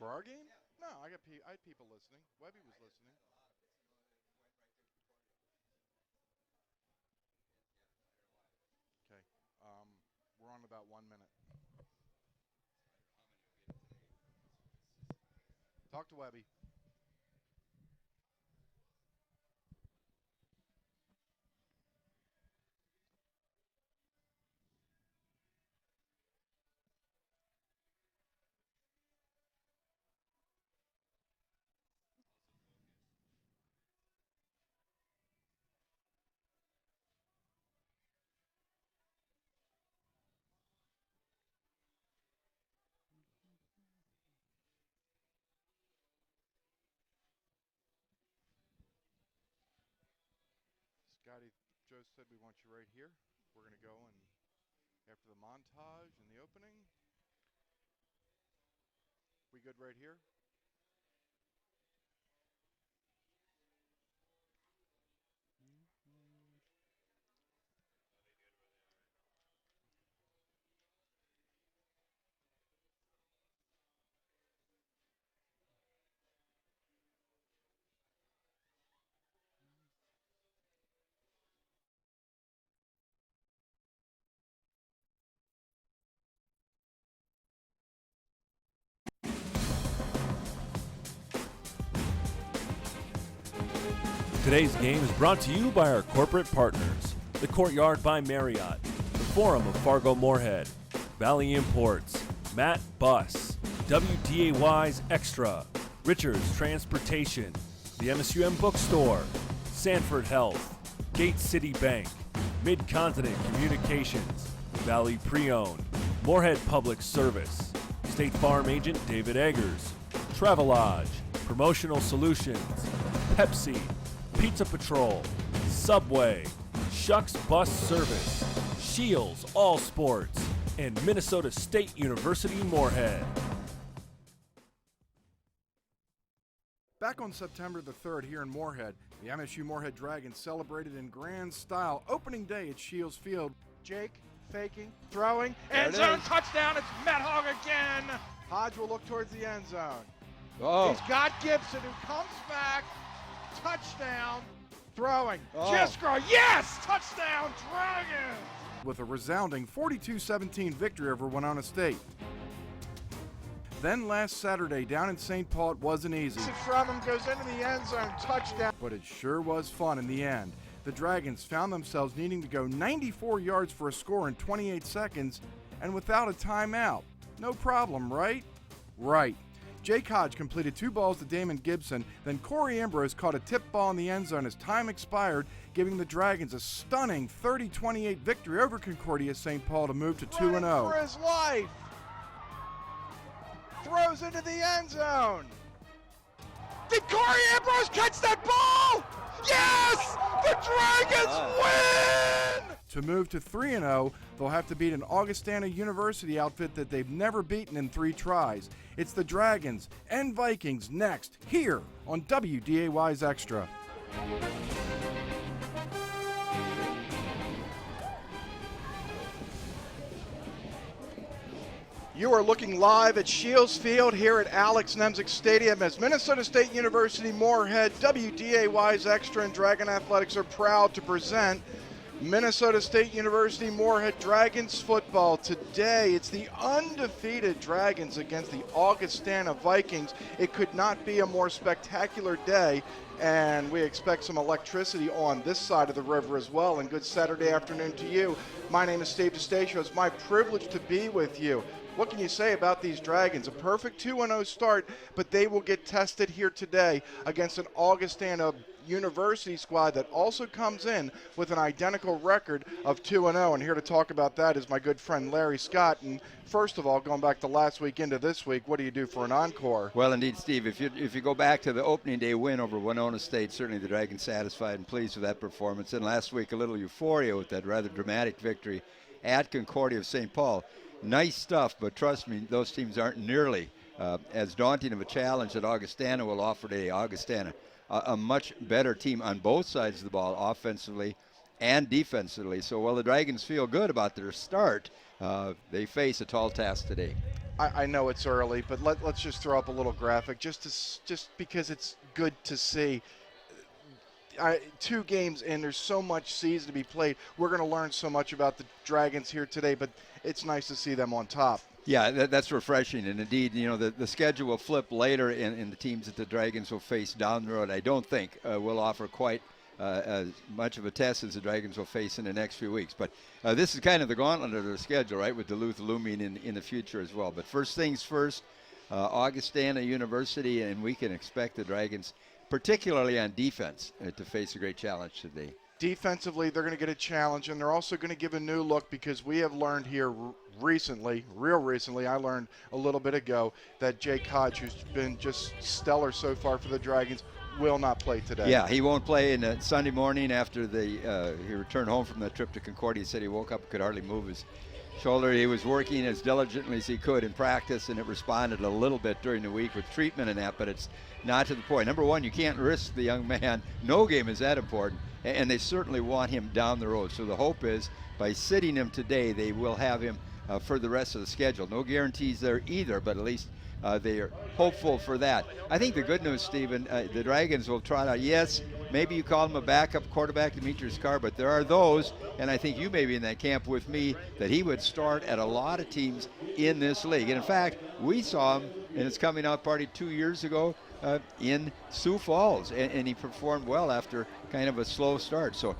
For our game? No, I had people listening. Webby was listening. Okay. We're on about 1 minute. Talk to Webby. Scotty, Joe said we want you right here. We're going to go and after the montage and the opening. We good right here? Today's game is brought to you by our corporate partners, the Courtyard by Marriott, the Forum of Fargo-Moorhead, Valley Imports, Matt Buss, WDAY's Extra, Richards Transportation, the MSUM Bookstore, Sanford Health, Gate City Bank, Mid-Continent Communications, Valley Pre-Owned, Moorhead Public Service, State Farm Agent David Eggers, Travelodge, Promotional Solutions, Pepsi, Pizza Patrol, Subway, Shucks Bus Service, Shields All Sports, and Minnesota State University Moorhead. Back on September the 3rd here in Moorhead, the MSU Moorhead Dragons celebrated in grand style opening day at Shields Field. Jake faking, throwing, end zone touchdown. It's Matt Hogg again. Hodge will look towards the end zone. He's got Gibson who comes back. Touchdown, throwing, Jiskra, yes, touchdown, Dragons! With a resounding 42-17 victory over Winona State. Then last Saturday down in St. Paul, it wasn't easy. From him goes into the end zone, touchdown. But it sure was fun in the end. The Dragons found themselves needing to go 94 yards for a score in 28 seconds and without a timeout. No problem, right? Right. Jake Hodge completed 2 balls to Damon Gibson, then Corey Ambrose caught a tip ball in the end zone as time expired, giving the Dragons a stunning 30-28 victory over Concordia St. Paul to move to 2-0. For his life! Throws into the end zone! Did Corey Ambrose catch that ball? Yes! The Dragons win! To move to 3-0, they'll have to beat an Augustana University outfit that they've never beaten in 3 tries. It's the Dragons and Vikings next, here on WDAY's Extra. You are looking live at Shields Field here at Alex Nemzik Stadium as Minnesota State University Moorhead, WDAY's Extra, and Dragon Athletics are proud to present Minnesota State University Moorhead Dragons football. Today, it's the undefeated Dragons against the Augustana Vikings. It could not be a more spectacular day, and we expect some electricity on this side of the river as well. And good Saturday afternoon to you. My name is Steve DeStacio. It's my privilege to be with you. What can you say about these Dragons? A perfect 2-0 start, but they will get tested here today against an Augustana University squad that also comes in with an identical record of 2-0. And here to talk about that is my good friend Larry Scott. And first of all, going back to last week into this week, what do you do for an encore? Well, indeed, Steve, if you go back to the opening day win over Winona State, certainly the Dragons satisfied and pleased with that performance. And last week, a little euphoria with that rather dramatic victory at Concordia of St. Paul. Nice stuff, but trust me, those teams aren't nearly as daunting of a challenge that Augustana will offer today. Augustana, a much better team on both sides of the ball, offensively and defensively. So while the Dragons feel good about their start, they face a tall task today. I know it's early, but let's just throw up a little graphic just because it's good to see. 2 games in, there's so much season to be played. We're going to learn so much about the Dragons here today, but it's nice to see them on top. Yeah, that's refreshing. And indeed, the schedule will flip later in the teams that the Dragons will face down the road. I don't think will offer quite as much of a test as the Dragons will face in the next few weeks. But this is kind of the gauntlet of their schedule, right, with Duluth looming in the future as well. But first things first, Augustana University, and we can expect the Dragons, particularly on defense, to face a great challenge today. Defensively, they're going to get a challenge, and they're also going to give a new look because we have learned here recently, I learned a little bit ago that Jake Hodge, who's been just stellar so far for the Dragons, will not play today. Yeah, he won't play in Sunday morning after he returned home from the trip to Concordia. He said he woke up and could hardly move his shoulder. He was working as diligently as he could in practice, and it responded a little bit during the week with treatment and that, but it's not to the point. Number one, you can't risk the young man. No game is that important, and they certainly want him down the road. So the hope is by sitting him today, they will have him for the rest of the schedule. No guarantees there either, but at least they are hopeful for that. I think the good news, Stephen, the Dragons will try to, yes, maybe you call him a backup quarterback to Demetrius Carr, but there are those, and I think you may be in that camp with me, that he would start at a lot of teams in this league. And in fact, we saw him in his coming out party 2 years ago in Sioux Falls, and he performed well after kind of a slow start. So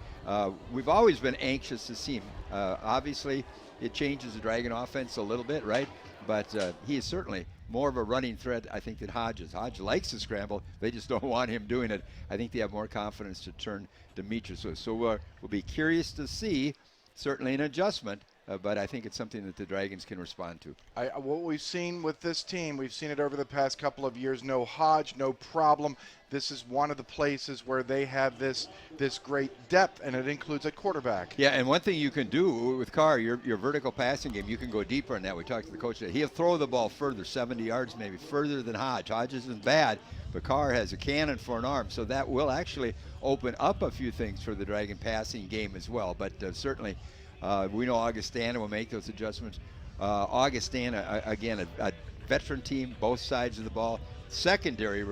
we've always been anxious to see him. Obviously, it changes the Dragon offense a little bit, right? But he is certainly more of a running threat, I think, than Hodge is. Hodge likes to scramble. They just don't want him doing it. I think they have more confidence to turn Demetrius loose. So we'll be curious to see, certainly an adjustment, but I think it's something that the Dragons can respond to. What we've seen with this team, we've seen it over the past couple of years. No Hodge, no problem. This is one of the places where they have this great depth, and it includes a quarterback. Yeah, and one thing you can do with Carr, your vertical passing game, you can go deeper in that. We talked to the coach today. He'll throw the ball further, 70 yards maybe, further than Hodge. Hodge isn't bad, but Carr has a cannon for an arm, so that will actually open up a few things for the Dragon passing game as well. But certainly we know Augustana will make those adjustments. Augustana, again, a veteran team, both sides of the ball. Secondary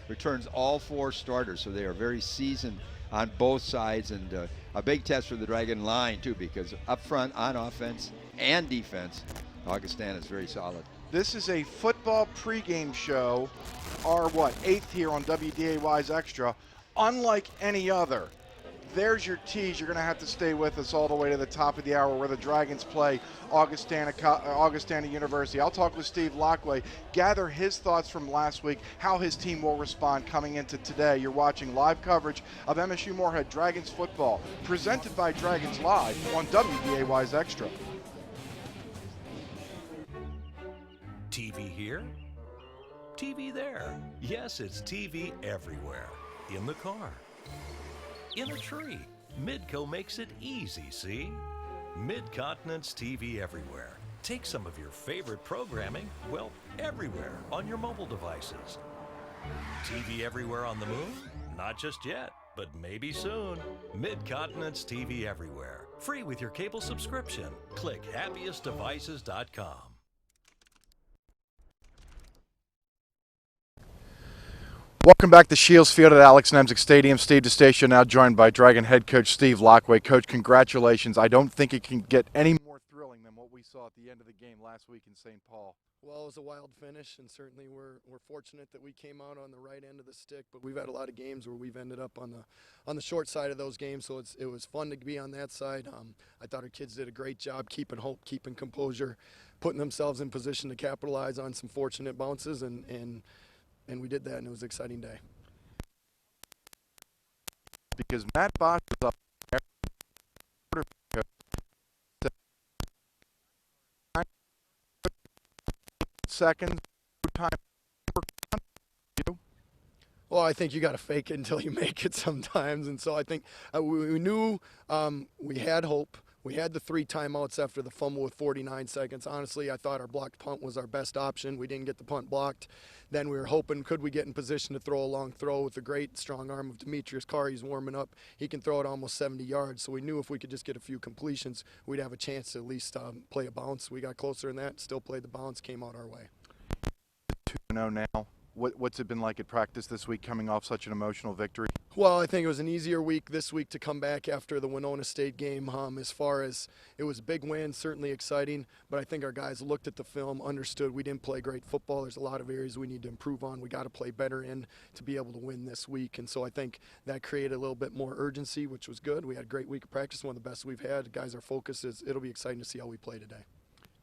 returns all 4 starters, so they are very seasoned on both sides, and a big test for the Dragon line too, because up front on offense and defense, Augustana is very solid. This is a football pregame show, our 8th here on WDAY's Extra, unlike any other. There's your tease. You're going to have to stay with us all the way to the top of the hour where the Dragons play Augustana University. I'll talk with Steve Lockway, gather his thoughts from last week, how his team will respond coming into today. You're watching live coverage of MSU Moorhead Dragons football, presented by Dragons Live on WDAY's Extra. TV here, TV there. Yes, it's TV everywhere. In the car, in a tree. Midco makes it easy, see? Mid-Continent's TV everywhere. Take some of your favorite programming, well, everywhere on your mobile devices. TV everywhere on the moon? Not just yet, but maybe soon. Mid-Continent's TV everywhere. Free with your cable subscription. Click happiestdevices.com. Welcome back to Shields Field at Alex Nemzik Stadium. Steve DeStacio now joined by Dragon head coach Steve Lockway. Coach, congratulations. I don't think it can get any more thrilling than what we saw at the end of the game last week in St. Paul. Well, it was a wild finish, and certainly we're fortunate that we came out on the right end of the stick. But we've had a lot of games where we've ended up on the short side of those games, so it was fun to be on that side. I thought our kids did a great job keeping hope, keeping composure, putting themselves in position to capitalize on some fortunate bounces, and we did that, and it was an exciting day. Because Matt Bosch was up seconds time. Well, I think you got to fake it until you make it sometimes, and so I think we knew we had hope. We had the 3 timeouts after the fumble with 49 seconds. Honestly, I thought our blocked punt was our best option. We didn't get the punt blocked. Then we were hoping, could we get in position to throw a long throw with the great strong arm of Demetrius Carr. He's warming up. He can throw it almost 70 yards. So we knew if we could just get a few completions, we'd have a chance to at least play a bounce. We got closer than that, still played the bounce, came out our way. 2-0 now. What's it been like at practice this week coming off such an emotional victory? Well, I think it was an easier week this week to come back after the Winona State game. As far as it was a big win, certainly exciting, but I think our guys looked at the film, understood we didn't play great football. There's a lot of areas we need to improve on. We got to play better in to be able to win this week, and so I think that created a little bit more urgency, which was good. We had a great week of practice, one of the best we've had. Guys, our focus is it'll be exciting to see how we play today.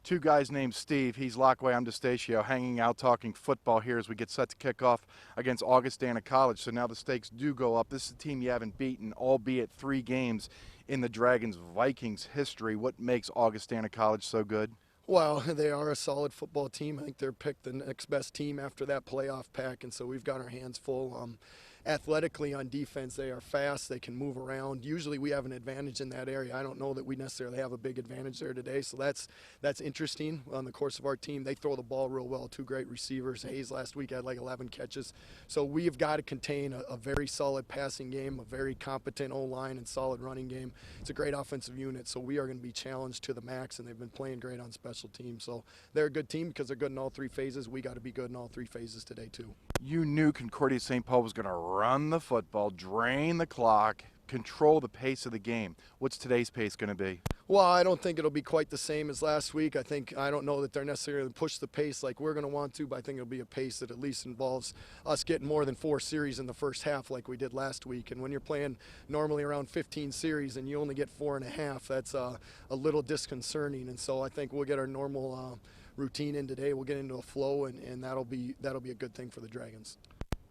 2 guys named Steve. He's Lockway, I'm DeStatio, hanging out talking football here as we get set to kick off against Augustana College. So now the stakes do go up. This is a team you haven't beaten, albeit 3 games in the Dragons' Vikings history. What makes Augustana College so good? Well, they are a solid football team. I think they're picked the next best team after that playoff pack, and so we've got our hands full. Athletically on defense, they are fast. They can move around. Usually we have an advantage in that area. I don't know that we necessarily have a big advantage there today, so that's interesting on the course of our team. They throw the ball real well. 2 great receivers. Hayes last week had like 11 catches. So we've got to contain a very solid passing game, a very competent O-line and solid running game. It's a great offensive unit, so we are going to be challenged to the max, and they've been playing great on special teams. So they're a good team because they're good in all 3 phases. We got to be good in all 3 phases today too. You knew Concordia St. Paul was going to run the football, drain the clock, control the pace of the game. What's today's pace going to be? Well, I don't think it'll be quite the same as last week. I don't know that they're necessarily push the pace like we're going to want to, but I think it'll be a pace that at least involves us getting more than 4 series in the first half like we did last week. And when you're playing normally around 15 series and you only get 4.5, that's a little disconcerting. And so I think we'll get our normal routine in today. We'll get into a flow, and that'll be a good thing for the Dragons.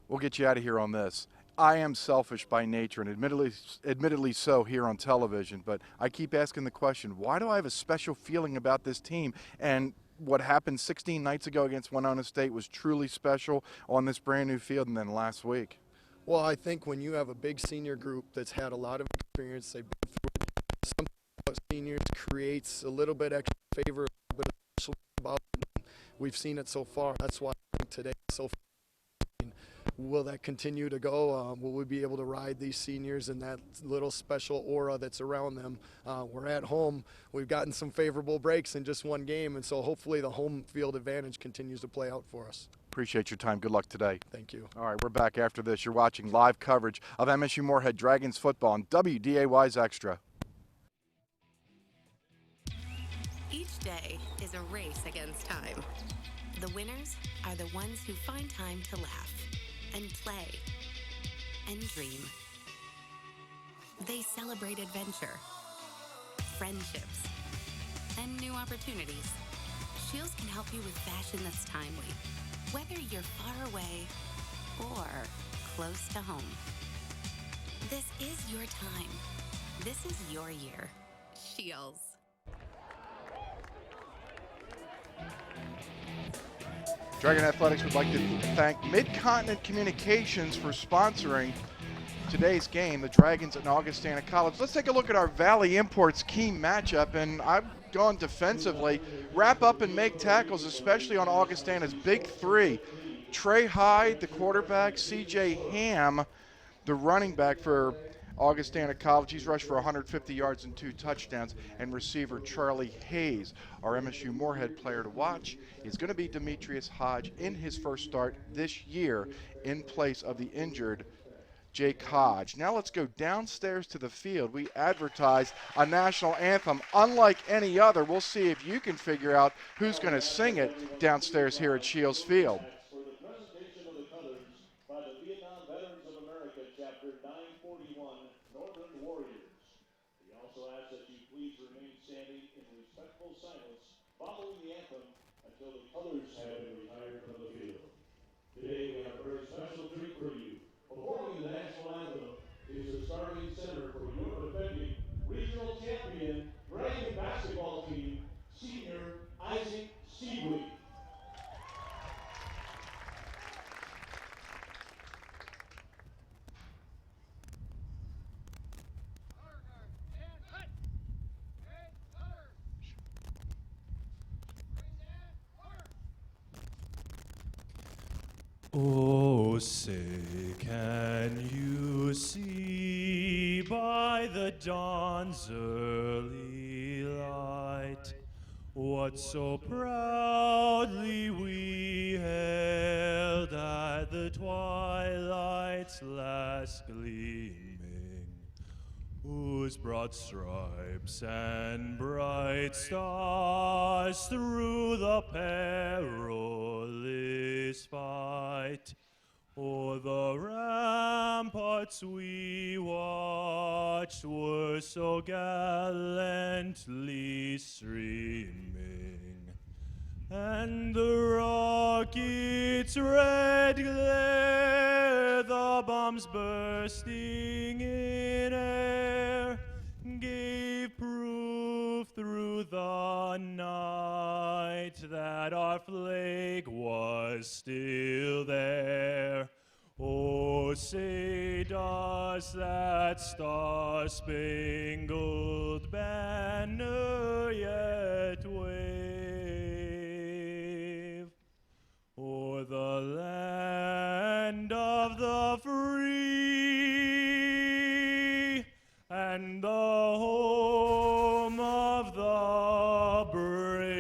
We'll get you out of here on this. I am selfish by nature, and admittedly so here on television, but I keep asking the question, why do I have a special feeling about this team? And what happened 16 nights ago against Winona State was truly special on this brand new field, and then last week. Well, I think when you have a big senior group that's had a lot of experience, they've been through it, something about seniors creates a little bit extra favor, a little bit of special about it. We've seen it so far. That's why I think today is so far. Will that continue to go? Will we be able to ride these seniors and that little special aura that's around them? We're at home. We've gotten some favorable breaks in just 1 game, and so hopefully the home field advantage continues to play out for us. Appreciate your time. Good luck today. Thank you. All right, we're back after this. You're watching live coverage of MSU Moorhead Dragons football on WDAY's Extra. Each day is a race against time. The winners are the ones who find time to laugh and play and dream. They celebrate adventure, friendships, and new opportunities. Scheels can help you with fashion that's timely, whether you're far away or close to home. This is your time. This is your year. Scheels. Dragon Athletics would like to thank Mid-Continent Communications for sponsoring today's game, the Dragons at Augustana College. Let's take a look at our Valley Imports key matchup, and I've gone defensively. Wrap up and make tackles, especially on Augustana's big 3. Trey Hyde, the quarterback, C.J. Ham, the running back for Augustana College. He's rushed for 150 yards and 2 touchdowns. And receiver Charlie Hayes, our MSU Moorhead player to watch, is going to be Demetrius Hodge in his first start this year in place of the injured Jake Hodge. Now let's go downstairs to the field. We advertised a national anthem unlike any other. We'll see if you can figure out who's going to sing it downstairs here at Scheels Field. Following the anthem until the colors have been retired from the field. Today we have a very special treat for you. Performing the national anthem is the starting center for your defending regional champion Dragon basketball team, senior Isaac Seaweed. Oh, say, can you see by the dawn's early light what so proudly we held at the twilight's last gleaming, whose broad stripes and bright stars through the perilous fight o'er the ramparts we watched were so gallantly streaming, and the rocket's red glare, the bombs bursting in air, gave proof through the night that our flag was still there. Oh, say does that star-spangled banner yet wave o'er the land of the free and the home of the brave?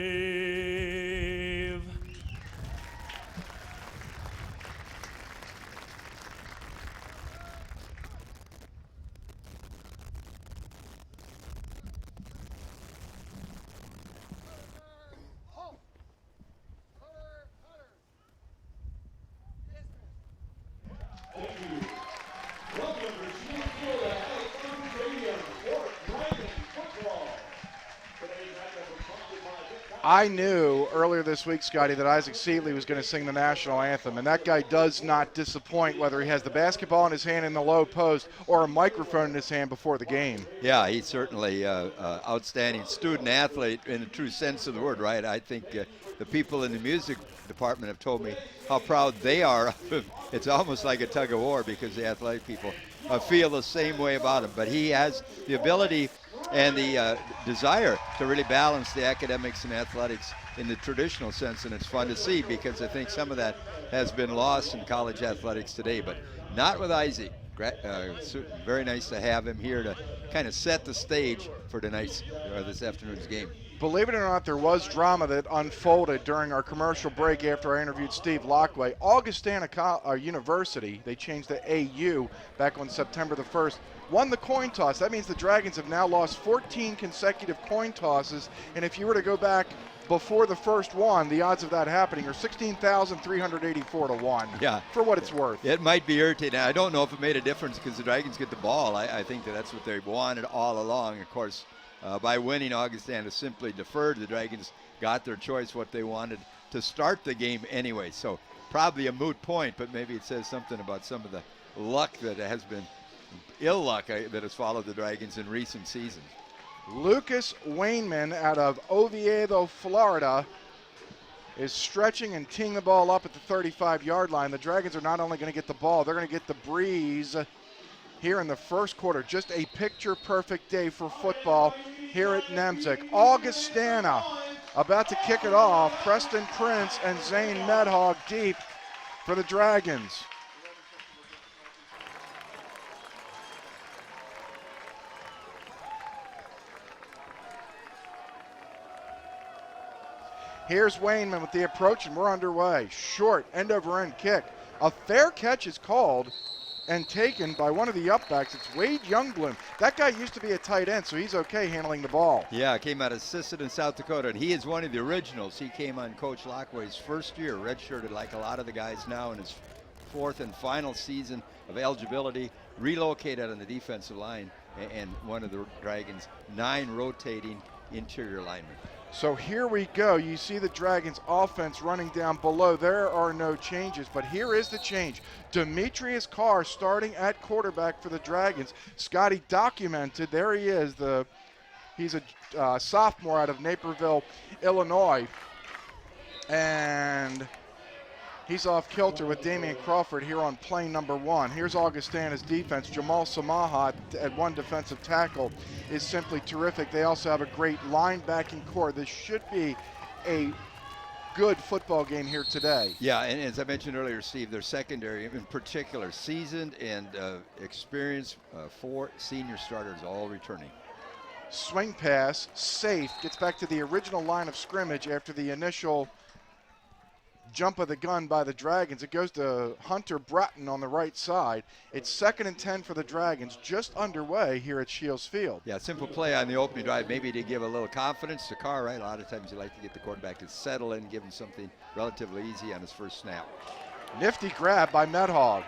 Welcome to Shield Field at Augustana Stadium for Dragon football. Today's matchup was sponsored by I knew earlier this week, Scotty, that Isaac Seatley was going to sing the national anthem, and that guy does not disappoint whether he has the basketball in his hand in the low post or a microphone in his hand before the game. Yeah, he's certainly outstanding student athlete in the true sense of the word, right? I think the people in the music department have told me how proud they are of him. It's almost like a tug of war because the athletic people feel the same way about him. But he has the ability and the desire to really balance the academics and athletics in the traditional sense, and it's fun to see because I think some of that has been lost in college athletics today, but not with Isaac. Very nice to have him here to kind of set the stage for tonight's this afternoon's game. Believe it or not, there was drama that unfolded during our commercial break after I interviewed Steve Lockway. Augustana University, they changed the AU back on September the 1st, won the coin toss. That means the Dragons have now lost 14 consecutive coin tosses, and if you were to go back before the first one, the odds of that happening are 16,384 to 1. Yeah. For what it's worth. It might be irritating. I don't know if it made a difference because the Dragons get the ball. I think that's what they wanted all along. Of course, by winning, Augustana simply deferred. The Dragons got their choice, what they wanted to start the game anyway. So probably a moot point, but maybe it says something about some of the luck that has been, ill luck that has followed the Dragons in recent seasons. Lucas Wainman out of Oviedo, Florida, is stretching and teeing the ball up at the 35-yard line. The Dragons are not only going to get the ball, they're going to get the breeze here in the first quarter. Just a picture-perfect day for football here at Nemzik. Augustana about to kick it off. Preston Prince and Zane Medhog deep for the Dragons. Here's Wainman with the approach, and we're underway. Short, end-over-end kick. A fair catch is called and taken by one of the upbacks. It's Wade Youngbloom. That guy used to be a tight end, so he's okay handling the ball. Yeah, came out of Sisseton in South Dakota, and he is one of the originals. He came on Coach Lockway's first year, redshirted like a lot of the guys now in his fourth and final season of eligibility, relocated on the defensive line, and one of the Dragons' 9 rotating interior linemen. So here we go. You see the Dragons offense running down below. There are no changes, but here is the change. Demetrius Carr starting at quarterback for the Dragons. Scotty documented. There he is. He's a sophomore out of Naperville, Illinois. And he's off kilter with Damian Crawford here on play number 1. Here's Augustana's defense. Jamal Samaha at one defensive tackle is simply terrific. They also have a great linebacking core. This should be a good football game here today. Yeah, and as I mentioned earlier, Steve, their secondary in particular, seasoned and experienced, 4 senior starters all returning. Swing pass, safe, gets back to the original line of scrimmage after the initial jump of the gun by the Dragons. It goes to Hunter Bratton on the right side. It's 2nd and 10 for the Dragons, just underway here at Shields Field. Yeah, simple play on the opening drive, maybe to give a little confidence to Carr, right? A lot of times you like to get the quarterback to settle in, give him something relatively easy on his first snap. Nifty grab by Medhog.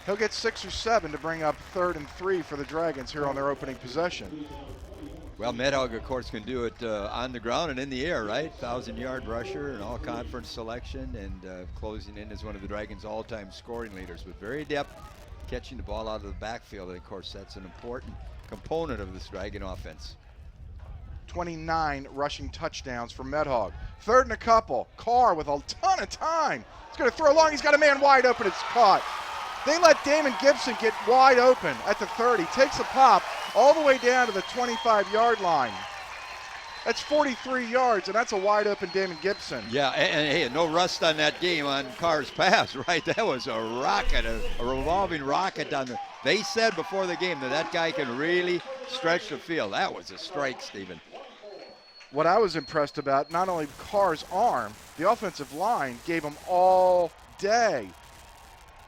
He'll get 6 or 7 to bring up 3rd and 3 for the Dragons here on their opening possession. Well, Medhog, of course, can do it on the ground and in the air, right? 1,000-yard rusher and all-conference selection, and closing in as one of the Dragons' all-time scoring leaders with very adept catching the ball out of the backfield. And, of course, that's an important component of this Dragon offense. 29 rushing touchdowns for Medhog. 3rd and a couple. Carr with a ton of time. He's going to throw long. He's got a man wide open. It's caught. They let Damon Gibson get wide open at the 30. Takes a pop all the way down to the 25-yard line. That's 43 yards, and that's a wide open Damon Gibson. Yeah, and hey, no rust on that game on Carr's pass, right? That was a rocket, a revolving rocket down there. They said before the game that guy can really stretch the field. That was a strike, Stephen. What I was impressed about, not only Carr's arm, the offensive line gave him all day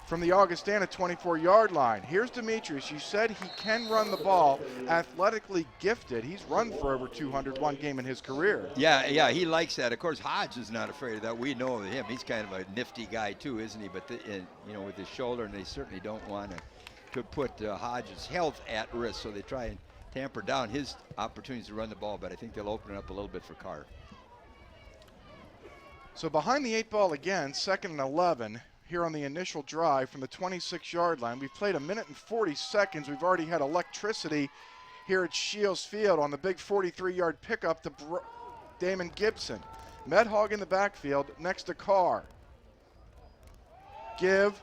from the Augustana 24-yard line. Here's Demetrius. You said he can run the ball, athletically gifted. He's run for over 201 game in his career. Yeah, he likes that. Of course, Hodge is not afraid of that. We know of him. He's kind of a nifty guy too, isn't he? But with his shoulder, and they certainly don't want to put Hodge's health at risk, so they try and tamper down his opportunities to run the ball. But I think they'll open it up a little bit for Carr. So behind the 8 ball again, 2nd and 11. Here on the initial drive from the 26-yard line. We've played 1 minute and 40 seconds. We've already had electricity here at Shields Field on the big 43-yard pickup to Damon Gibson. Medhog in the backfield next to Carr. Give,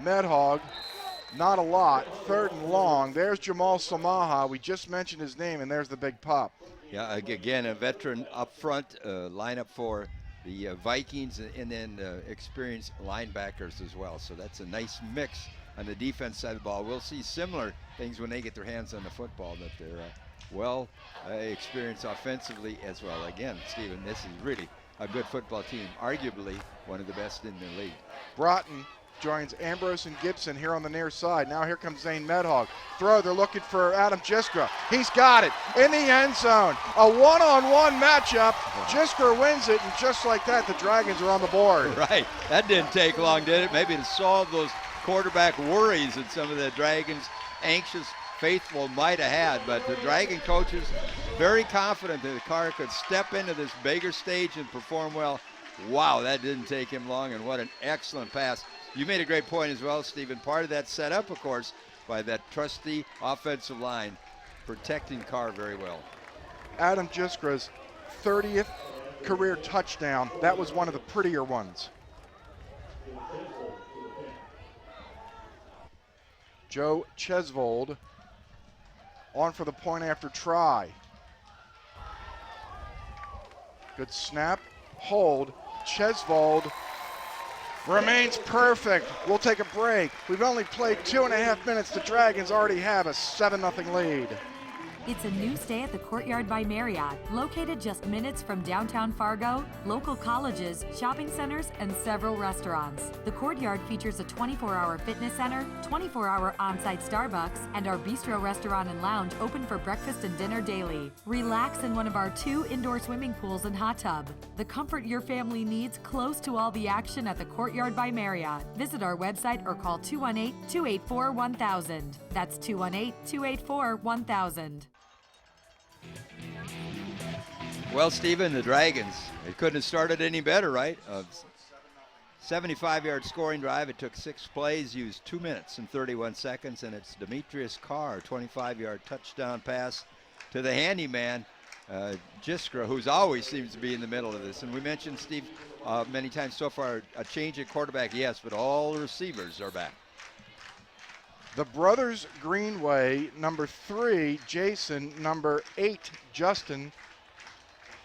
Medhog, not a lot. 3rd and long. There's Jamal Samaha. We just mentioned his name, and there's the big pop. Yeah, again, a veteran up front, lineup for the Vikings, and then experienced linebackers as well. So that's a nice mix on the defense side of the ball. We'll see similar things when they get their hands on the football, that they're well experienced offensively as well. Again, Stephen, this is really a good football team, arguably one of the best in the league. Broughton joins Ambrose and Gibson here on the near side. Now here comes Zane Medhog. Throw, they're looking for Adam Jiskra. He's got it in the end zone. A one-on-one matchup. Jiskra wins it, and just like that, the Dragons are on the board. Right, that didn't take long, did it? Maybe to solve those quarterback worries that some of the Dragons' anxious faithful might have had, but the Dragon coaches very confident that Carr could step into this bigger stage and perform well. Wow, that didn't take him long, and what an excellent pass. You made a great point as well, Stephen. Part of that set up, of course, by that trusty offensive line, protecting Carr very well. Adam Jiskra's 30th career touchdown. That was one of the prettier ones. Joe Chesvold on for the point after try. Good snap, hold. Chesvold remains perfect. We'll take a break. We've only played 2.5 minutes. The Dragons already have a 7-0 lead. It's a new stay at the Courtyard by Marriott, located just minutes from downtown Fargo, local colleges, shopping centers, and several restaurants. The Courtyard features a 24-hour fitness center, 24-hour on-site Starbucks, and our bistro restaurant and lounge open for breakfast and dinner daily. Relax in one of our 2 indoor swimming pools and hot tub. The comfort your family needs close to all the action at the Courtyard by Marriott. Visit our website or call 218-284-1000. That's 218-284-1000. Well, Stephen, the Dragons, it couldn't have started any better, right? 75-yard scoring drive. It took 6 plays, used 2 minutes and 31 seconds, and it's Demetrius Carr, 25-yard touchdown pass to the handyman, Jiskra, who's always seems to be in the middle of this. And we mentioned, Steve, many times so far, a change at quarterback, yes, but all the receivers are back. The brothers Greenway, number 3, Jason, number 8, Justin,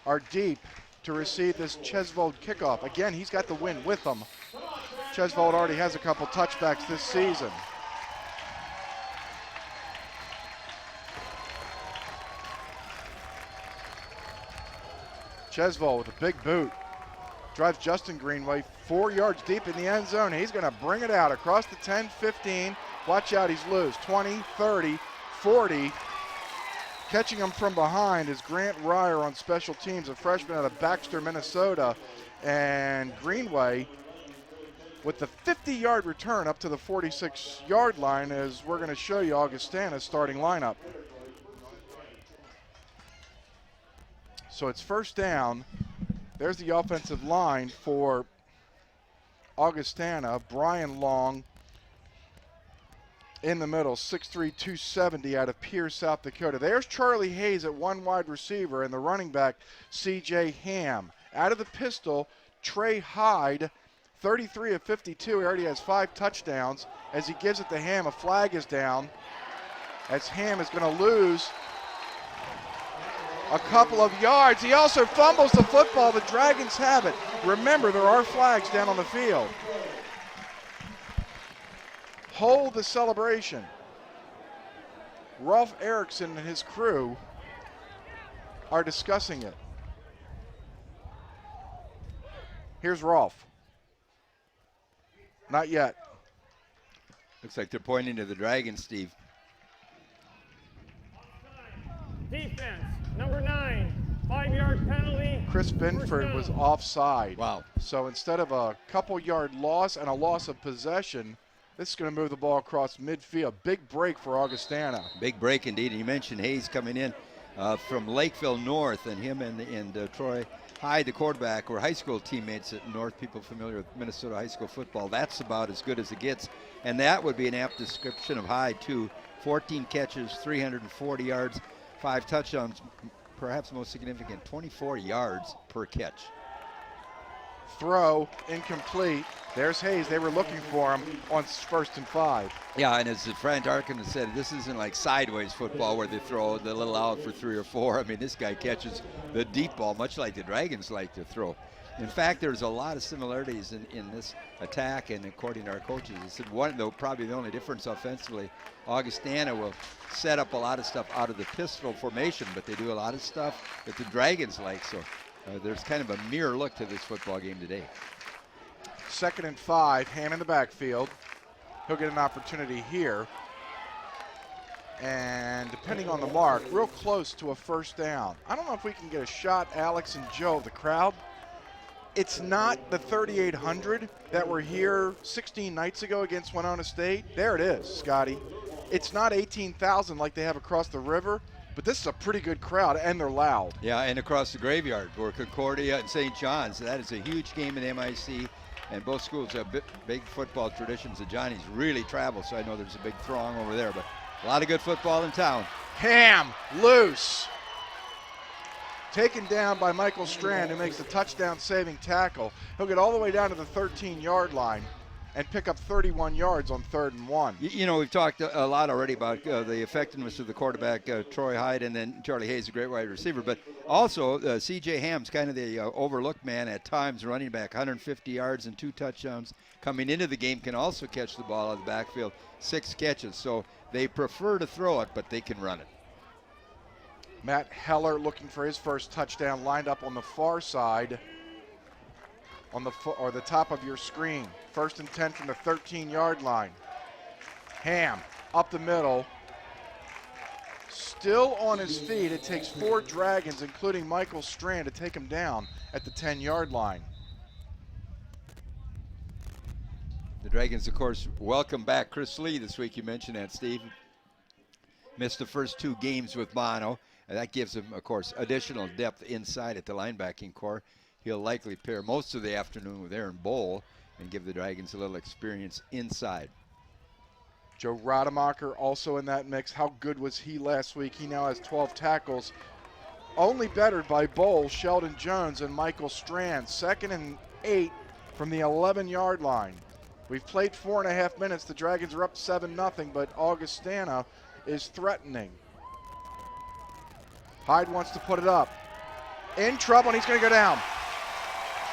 are deep. to receive this Chesvold kickoff. Again, he's got the win with him. Chesvold already has a couple touchbacks this season. Chesvold with a big boot. Drives Justin Greenway 4 yards deep in the end zone. He's going to bring it out across the 10, 15. Watch out, he's loose. 20, 30, 40. Catching him from behind is Grant Ryer on special teams, a freshman out of Baxter, Minnesota. And Greenway with the 50-yard return up to the 46-yard line, as we're going to show you Augustana's starting lineup. So it's first down. There's the offensive line for Augustana. Brian Long in the middle, 6'3", 270 out of Pierce, South Dakota. There's Charlie Hayes at one wide receiver, and the running back, C.J. Ham. Out of the pistol, Trey Hyde, 33 of 52. He already has 5 touchdowns. As he gives it to Ham, a flag is down, as Ham is going to lose a couple of yards. He also fumbles the football. The Dragons have it. Remember, there are flags down on the field. Hold the celebration. Rolf Erickson and his crew are discussing it. Here's Rolf. Not yet. Looks like they're pointing to the Dragons, Steve. Defense, number 9, 5-yard penalty. Chris Binford was offside. Wow. So instead of a couple-yard loss and a loss of possession, this is going to move the ball across midfield. Big break for Augustana. Big break indeed. And you mentioned Hayes coming in from Lakeville North, and him and Troy Hyde, the quarterback, were high school teammates at North. People familiar with Minnesota high school football. That's about as good as it gets. And that would be an apt description of Hyde, too. 14 catches, 340 yards, 5 touchdowns, perhaps most significant, 24 yards per catch. Throw incomplete. There's Hayes. They were looking for him on 1st and 5. Yeah, and as Frank Darkin has said, this isn't like sideways football where they throw the little out for 3 or 4. I mean, this guy catches the deep ball, much like the Dragons like to throw. In fact, there's a lot of similarities in this attack, and according to our coaches, they said probably the only difference offensively, Augustana will set up a lot of stuff out of the pistol formation, but they do a lot of stuff that the Dragons like. So there's kind of a mirror look to this football game today. 2nd and 5, Ham in the backfield. He'll get an opportunity here. And depending on the mark, real close to a first down. I don't know if we can get a shot, Alex and Joe, of the crowd. It's not the 3,800 that were here 16 nights ago against Winona State. There it is, Scotty. It's not 18,000 like they have across the river, but this is a pretty good crowd, and they're loud. Yeah, and across the graveyard where Concordia and St. John's. That is a huge game in MIC, and both schools have big football traditions. The Johnnies really travel, so I know there's a big throng over there, but a lot of good football in town. Ham, loose. Taken down by Michael Strand, who makes the touchdown-saving tackle. He'll get all the way down to the 13-yard line and pick up 31 yards on 3rd and 1. You know, we've talked a lot already about the effectiveness of the quarterback, Troy Hyde, and then Charlie Hayes, a great wide receiver. But also, C.J. Ham's kind of the overlooked man at times, running back, 150 yards and 2 touchdowns. Coming into the game, can also catch the ball out of the backfield, 6 catches. So they prefer to throw it, but they can run it. Matt Heller looking for his first touchdown, lined up on the far side on the top of your screen. 1st and 10 from the 13-yard line. Ham up the middle, still on his feet. It takes 4 Dragons, including Michael Strand, to take him down at the 10-yard line. The Dragons, of course, welcome back Chris Lee this week. You mentioned that, Steve. Missed the first 2 games with mono. And that gives him, of course, additional depth inside at the linebacking core. He'll likely pair most of the afternoon with Aaron Bowl and give the Dragons a little experience inside. Joe Rademacher also in that mix. How good was he last week? He now has 12 tackles, only bettered by Bowl, Sheldon Jones, and Michael Strand. 2nd and 8 from the 11-yard line. We've played 4.5 minutes. The Dragons are up 7-0, but Augustana is threatening. Hyde wants to put it up. In trouble, and he's going to go down.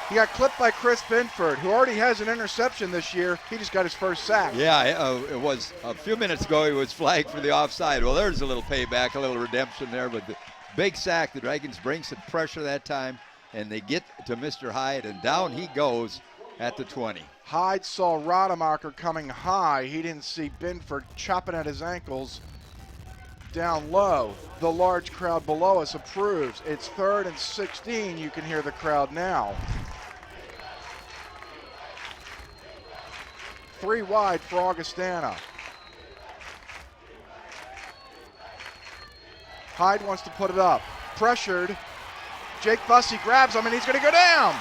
He got clipped by Chris Binford, who already has an interception this year. He just got his first sack. Yeah, it was a few minutes ago he was flagged for the offside. Well, there's a little payback, a little redemption there, but the big sack. The Dragons bring some pressure that time, and they get to Mr. Hyde, and down he goes at the 20. Hyde saw Rademacher coming high. He didn't see Binford chopping at his ankles down low. The large crowd below us approves. It's 3rd and 16. You can hear the crowd now. 3 wide for Augustana. Hyde wants to put it up. Pressured. Jake Bussey grabs him, and he's going to go down.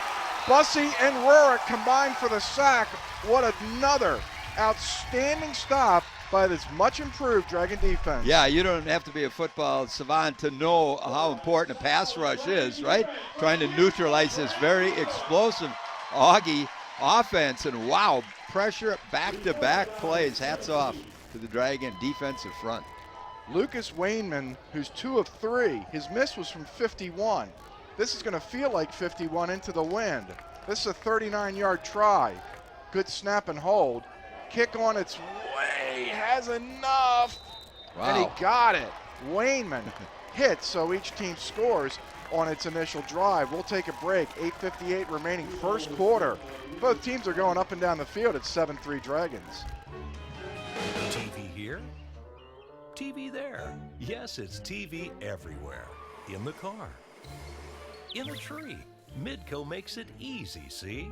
Bussey and Rurik combined for the sack. What another outstanding stop by this much improved Dragon defense. Yeah, you don't have to be a football savant to know how important a pass rush is, right? Trying to neutralize this very explosive Augie offense, and wow, pressure, back-to-back plays. Hats off to the Dragon defensive front. Lucas Wainman, who's 2 of 3. His miss was from 51. This is going to feel like 51 into the wind. This is a 39-yard try. Good snap and hold. Kick on its way, has enough. Wow. And he got it. Wainman hits, so each team scores on its initial drive. We'll take a break. 8:58 remaining first quarter. Both teams are going up and down the field at 7-3 Dragons. TV here, TV there. Yes, it's TV everywhere. In the car, in a tree. Midco makes it easy, see?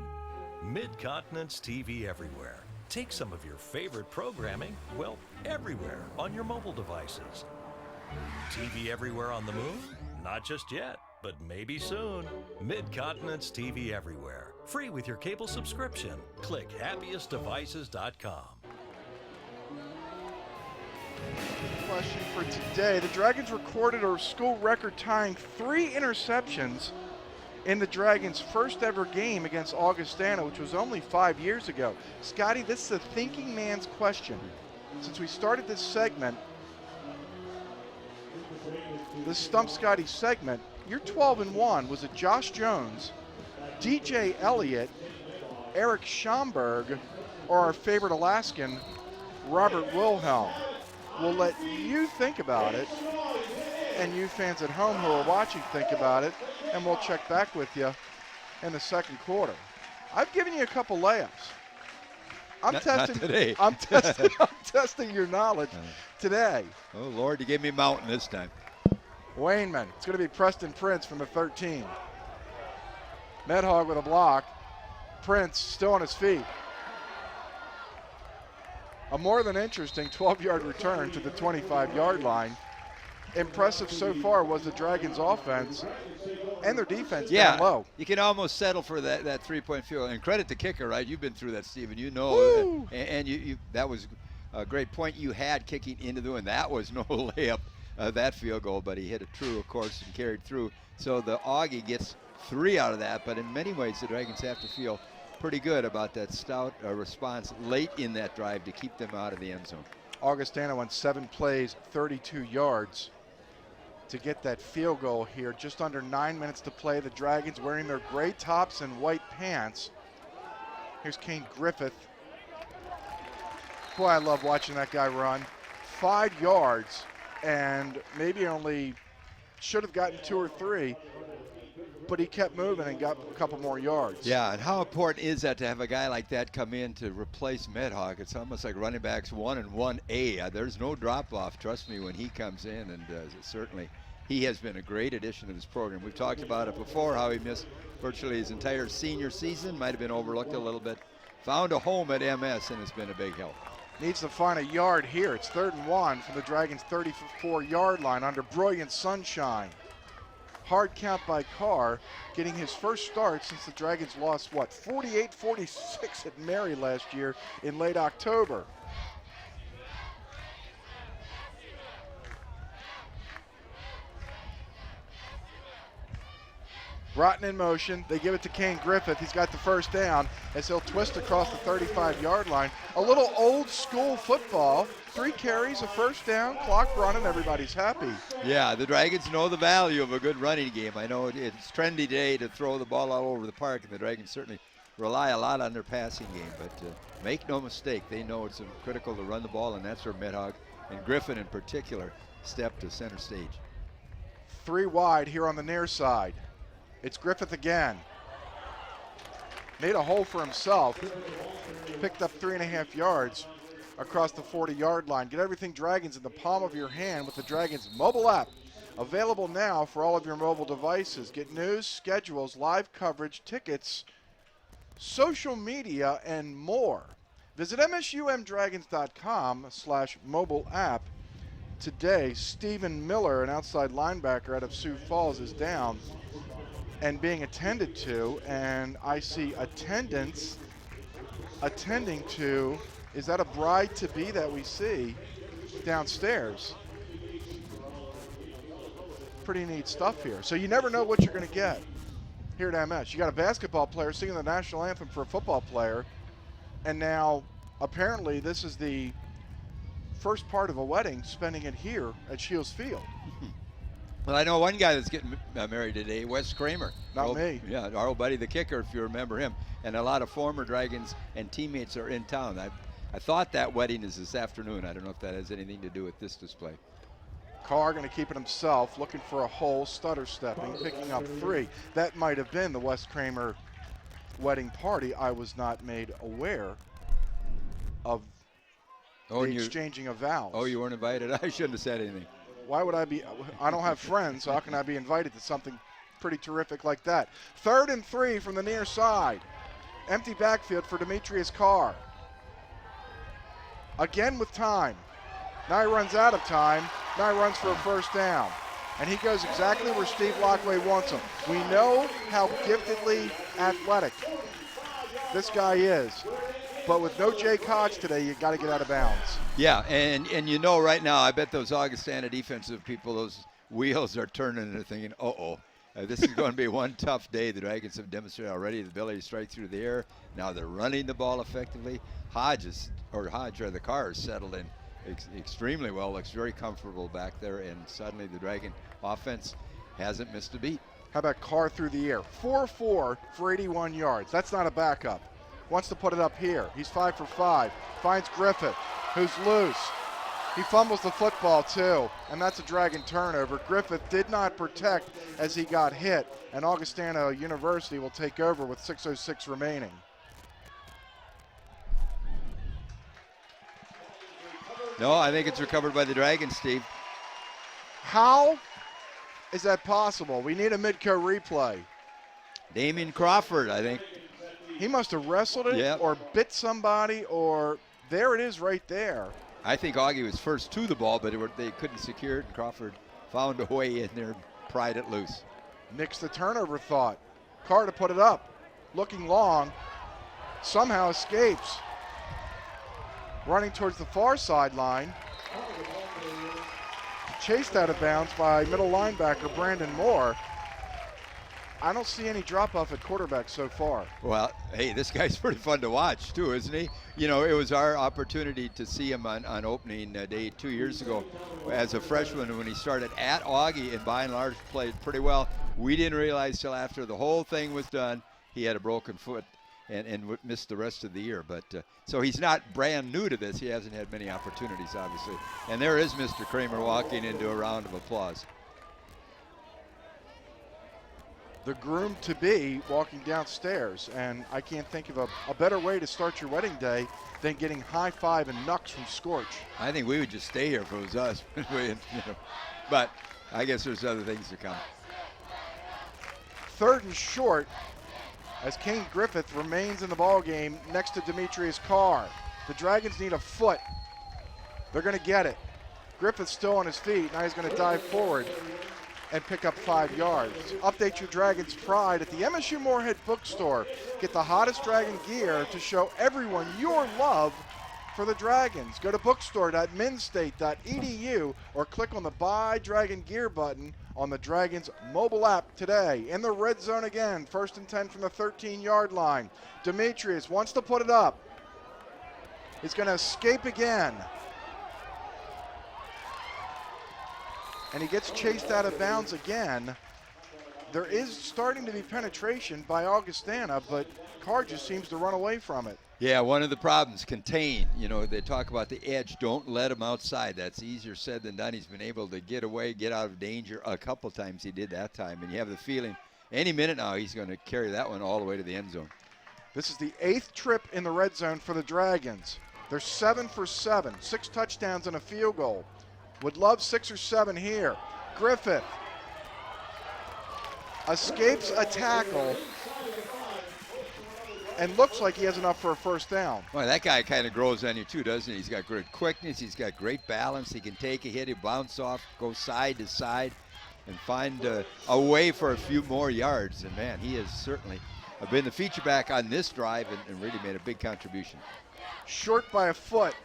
Mid-Continent's TV everywhere. Take some of your favorite programming, well, everywhere on your mobile devices. TV everywhere on the moon? Not just yet, but maybe soon. Mid-Continent's TV everywhere. Free with your cable subscription. Click happiestdevices.com. Question for today. The Dragons recorded a school record tying 3 interceptions in the Dragons' first ever game against Augustana, which was only 5 years ago. Scotty, this is a thinking man's question. Since we started this segment, this Stump Scotty segment, your 12-1 was it Josh Jones, DJ Elliott, Eric Schomburg, or our favorite Alaskan, Robert Wilhelm? We'll let you think about it, and you fans at home who are watching think about it, and we'll check back with you in the second quarter. I've given you a couple layups. Not today. I'm testing your knowledge today. Oh, Lord, you gave me mountain this time. Wainman. It's going to be Preston Prince from the 13. Medhog with a block. Prince still on his feet. A more than interesting 12-yard return to the 25-yard line. Impressive so far was the Dragons' offense and their defense down low. You can almost settle for that three-point field. And credit to kicker, right? You've been through that, Stephen. You know, and you that was a great point you had kicking into the wind. That was no layup, that field goal, but he hit it true, of course, and carried through. So the Augie gets 3 out of that, but in many ways the Dragons have to feel pretty good about that stout response late in that drive to keep them out of the end zone. Augustana went 7 plays, 32 yards to get that field goal here. Just under 9 minutes to play. The Dragons wearing their gray tops and white pants. Here's Kane Griffith. Boy, I love watching that guy run. 5 yards, and maybe only should have gotten 2 or 3, but he kept moving and got a couple more yards. Yeah, and how important is that to have a guy like that come in to replace Medhog? It's almost like running backs 1 and 1A. There's no drop-off, trust me, when he comes in, and certainly he has been a great addition to this program. We've talked about it before, how he missed virtually his entire senior season, might have been overlooked a little bit. Found a home at MS and has been a big help. Needs to find a yard here. It's 3rd and 1 from the Dragons' 34-yard line under brilliant sunshine. Hard count by Carr, getting his first start since the Dragons lost, 48-46 at Mary last year in late October. Broughton in motion. They give it to Kane Griffith. He's got the first down as he'll twist across the 35-yard line. A little old school football. 3 carries, a first down, clock running, everybody's happy. Yeah, the Dragons know the value of a good running game. I know it's trendy today to throw the ball all over the park, and the Dragons certainly rely a lot on their passing game. But make no mistake, they know it's critical to run the ball, and that's where Medhog and Griffin in particular step to center stage. 3 wide here on the near side. It's Griffith again. Made a hole for himself. Picked up 3.5 yards across the 40-yard line. Get everything Dragons in the palm of your hand with the Dragons mobile app. Available now for all of your mobile devices. Get news, schedules, live coverage, tickets, social media, and more. Visit MSUMDragons.com/mobile app today. Stephen Miller, an outside linebacker out of Sioux Falls, is down and being attended to, and I see attending to, is that a bride-to-be that we see downstairs? Pretty neat stuff here. So you never know what you're going to get here at MS. You got a basketball player singing the national anthem for a football player, and now apparently this is the first part of a wedding, spending it here at Shields Field. Well, I know one guy that's getting married today, Wes Kramer. Not me. Yeah, our old buddy, the kicker, if you remember him. And a lot of former Dragons and teammates are in town. I thought that wedding is this afternoon. I don't know if that has anything to do with this display. Carr going to keep it himself, looking for a hole, stutter stepping, picking up 3. That might have been the Wes Kramer wedding party. I was not made aware of the exchanging of vows. Oh, you weren't invited? I shouldn't have said anything. Why would I be? I don't have friends, so how can I be invited to something pretty terrific like that? 3rd and 3 from the near side. Empty backfield for Demetrius Carr. Again with time. Now he runs out of time. Now he runs for a first down. And he goes exactly where Steve Lockway wants him. We know how giftedly athletic this guy is. But with no Jay Koch today, you got to get out of bounds. Yeah, and you know right now, I bet those Augustana defensive people, those wheels are turning and they're thinking, this is going to be one tough day. The Dragons have demonstrated already the ability to strike through the air. Now they're running the ball effectively. The Carr is settled in extremely well, looks very comfortable back there, and suddenly the Dragon offense hasn't missed a beat. How about Carr through the air? 4-4 for 81 yards. That's not a backup. Wants to put it up here. He's 5 for 5. Finds Griffith, who's loose. He fumbles the football too, and that's a Dragon turnover. Griffith did not protect as he got hit, and Augustana University will take over with 6:06 remaining. No, I think it's recovered by the Dragons, Steve. How is that possible? We need a Midco replay. Damian Crawford, I think. He must have wrestled it or bit somebody, or there it is right there. I think Augie was first to the ball, but they couldn't secure it, and Crawford found a way in there, pried it loose. Nix the turnover thought. Carr to put it up. Looking long. Somehow escapes. Running towards the far sideline. Chased out of bounds by middle linebacker Brandon Moore. I don't see any drop-off at quarterback so far. Well, hey, this guy's pretty fun to watch, too, isn't he? You know, it was our opportunity to see him on opening day 2 years ago as a freshman when he started at Augie and by and large played pretty well. We didn't realize till after the whole thing was done he had a broken foot and missed the rest of the year. But so he's not brand new to this. He hasn't had many opportunities, obviously. And there is Mr. Kramer walking into a round of applause. The groom-to-be walking downstairs, and I can't think of a better way to start your wedding day than getting high-five and knucks from Scorch. I think we would just stay here if it was us. But I guess there's other things to come. 3rd and short as Kane Griffith remains in the ballgame next to Demetrius Carr. The Dragons need a foot. They're going to get it. Griffith's still on his feet. Now he's going to dive forward and pick up 5 yards. Update your Dragons pride at the MSU Moorhead bookstore. Get the hottest Dragon gear to show everyone your love for the Dragons. Go to bookstore.minstate.edu or click on the Buy Dragon Gear button on the Dragons mobile app today. In the red zone again, 1st and 10 from the 13-yard line. Demetrius wants to put it up. He's going to escape again. And he gets chased out of bounds again. There is starting to be penetration by Augustana, but Carr just seems to run away from it. Yeah, one of the problems, contain. You know, they talk about the edge. Don't let him outside. That's easier said than done. He's been able to get away, get out of danger a couple times. He did that time. And you have the feeling any minute now he's going to carry that one all the way to the end zone. This is the 8th trip in the red zone for the Dragons. They're 7 for 7, 6 touchdowns and a field goal. Would love 6 or 7 here. Griffith escapes a tackle and looks like he has enough for a first down. Well, that guy kind of grows on you too, doesn't he? He's got great quickness. He's got great balance. He can take a hit. He bounce off, go side to side, and find a way for a few more yards. And, man, he has certainly been the feature back on this drive and really made a big contribution. Short by a foot.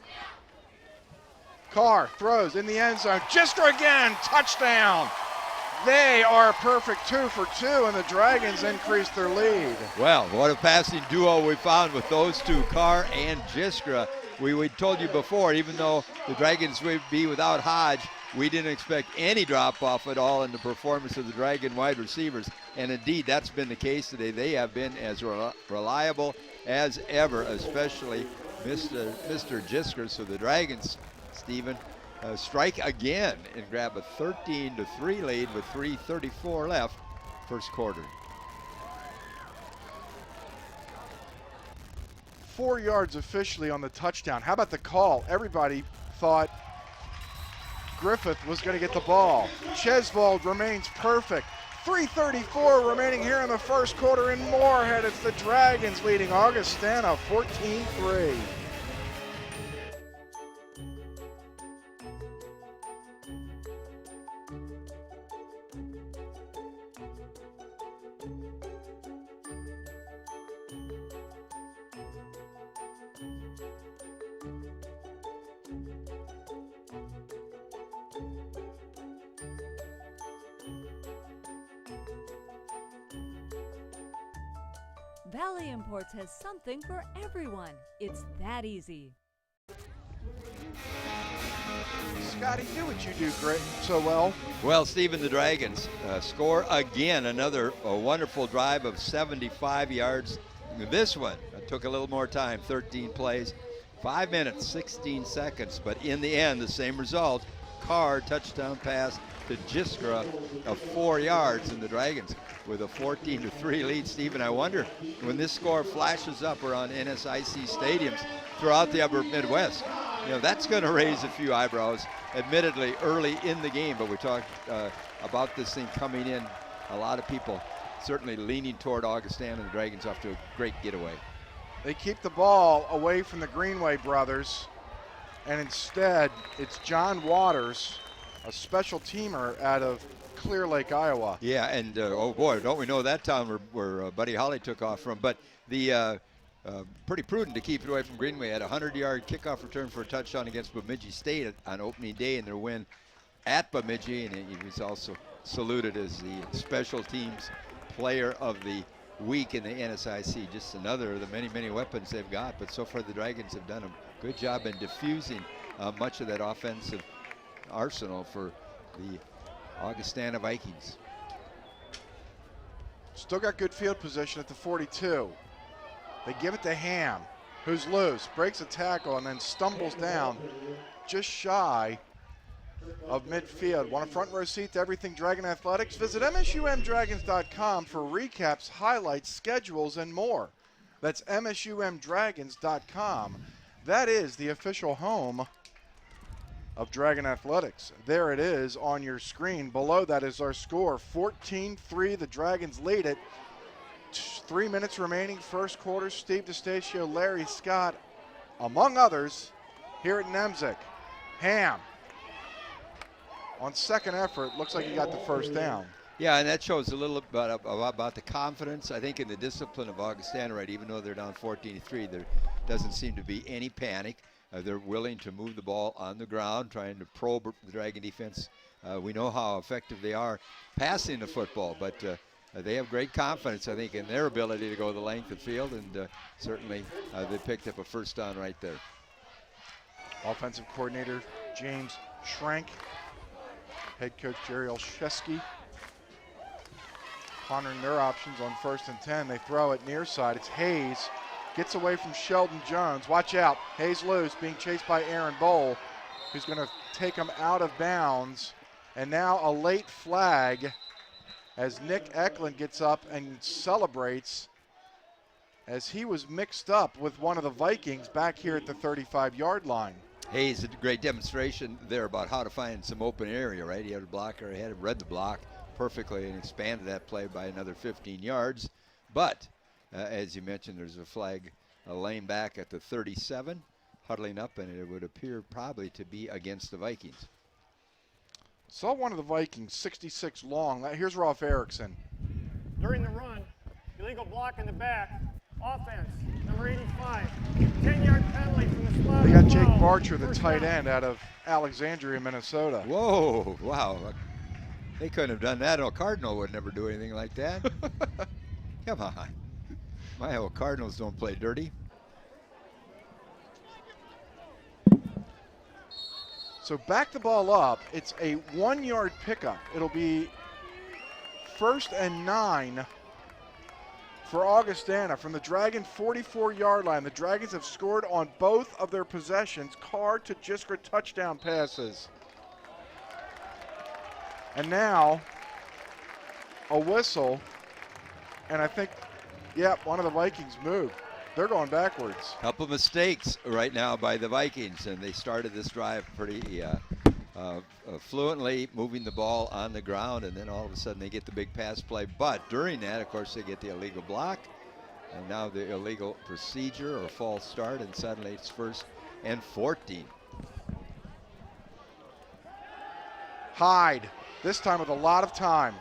Carr throws in the end zone. Gistra again, touchdown. They are a perfect 2 for 2, and the Dragons increase their lead. Well, what a passing duo we found with those two, Carr and Gistra. We told you before, even though the Dragons would be without Hodge, we didn't expect any drop-off at all in the performance of the Dragon wide receivers. And indeed, that's been the case today. They have been as reliable as ever, especially Mr. Gistra. So the Dragons, Stephen, strike again and grab a 13-3 lead with 3:34 left, first quarter. 4 yards officially on the touchdown. How about the call? Everybody thought Griffith was going to get the ball. Chesvold remains perfect. 3:34 remaining here in the first quarter in Moorhead. It's the Dragons leading Augustana 14-3. Valley Imports has something for everyone. It's that easy. Scotty, do what you do great so well. Well, Stephen, the Dragons score again, another wonderful drive of 75 yards. This one took a little more time, 13 plays, 5 minutes, 16 seconds, but in the end, the same result. Carr touchdown pass to Gistra of 4 yards, and the Dragons with a 14-3 lead. Stephen, I wonder when this score flashes up around NSIC stadiums throughout the upper Midwest, you know, that's going to raise a few eyebrows, admittedly early in the game, but we talked about this thing coming in. A lot of people certainly leaning toward Augustana, and the Dragons off to a great getaway. They keep the ball away from the Greenway brothers, and instead it's John Waters, a special teamer out of Clear Lake, Iowa. Yeah, and oh boy, don't we know that town where Buddy Holly took off from. But the pretty prudent to keep it away from Greenway. Had a 100-yard kickoff return for a touchdown against Bemidji State on opening day in their win at Bemidji, and he was also saluted as the special teams player of the week in the NSIC. Just another of the many, many weapons they've got. But so far the Dragons have done a good job in diffusing much of that offensive arsenal for the Augustana Vikings. Still got good field position at the 42. They give it to Ham, who's loose, breaks a tackle, and then stumbles down just shy of midfield. Want a front row seat to everything Dragon Athletics? Visit MSUMDragons.com for recaps, highlights, schedules, and more. That's MSUMDragons.com. That is the official home of Dragon Athletics. There it is on your screen. Below that is our score, 14-3. The Dragons lead it. 3 minutes remaining, first quarter. Steve DeStacio, Larry Scott, among others, here at Nemzik. Ham, on second effort, looks like he got the first down. Yeah, and that shows a little bit about the confidence, I think, in the discipline of Augustana, right? Even though they're down 14-3, there doesn't seem to be any panic. They're willing to move the ball on the ground, trying to probe the Dragon defense. We know how effective they are passing the football, but they have great confidence, I think, in their ability to go the length of the field, and certainly they picked up a first down right there. Offensive coordinator James Schrank, head coach Jerry Olszewski pondering their options on 1st and 10. They throw it near side. It's Hayes. Gets away from Sheldon Jones. Watch out. Hayes loose, being chased by Aaron Bowl, who's going to take him out of bounds. And now a late flag as Nick Eklund gets up and celebrates, as he was mixed up with one of the Vikings back here at the 35-yard line. Hayes, a great demonstration there about how to find some open area, right? He had a blocker ahead, read the block perfectly, and expanded that play by another 15 yards. But as you mentioned, there's a flag, a lane back at the 37, huddling up, and it would appear probably to be against the Vikings. Saw one of the Vikings, 66 long. Here's Rolf Erickson. During the run, illegal block in the back. Offense, number 85. 10-yard penalty from the spot. They got Jake Barcher, the tight end out of Alexandria, Minnesota. Whoa, wow. They couldn't have done that. A Cardinal would never do anything like that. Come on. My old Cardinals don't play dirty. So back the ball up. It's a 1-yard pickup. It'll be 1st and 9 for Augustana from the Dragon 44-yard line. The Dragons have scored on both of their possessions, Carr to Jiskra touchdown passes. And now a whistle, and I think, one of the Vikings moved. They're going backwards. Couple mistakes right now by the Vikings, and they started this drive pretty fluently, moving the ball on the ground, and then all of a sudden they get the big pass play. But during that, of course, they get the illegal block, and now the illegal procedure or false start, and suddenly it's 1st and 14. Hyde, this time with a lot of time.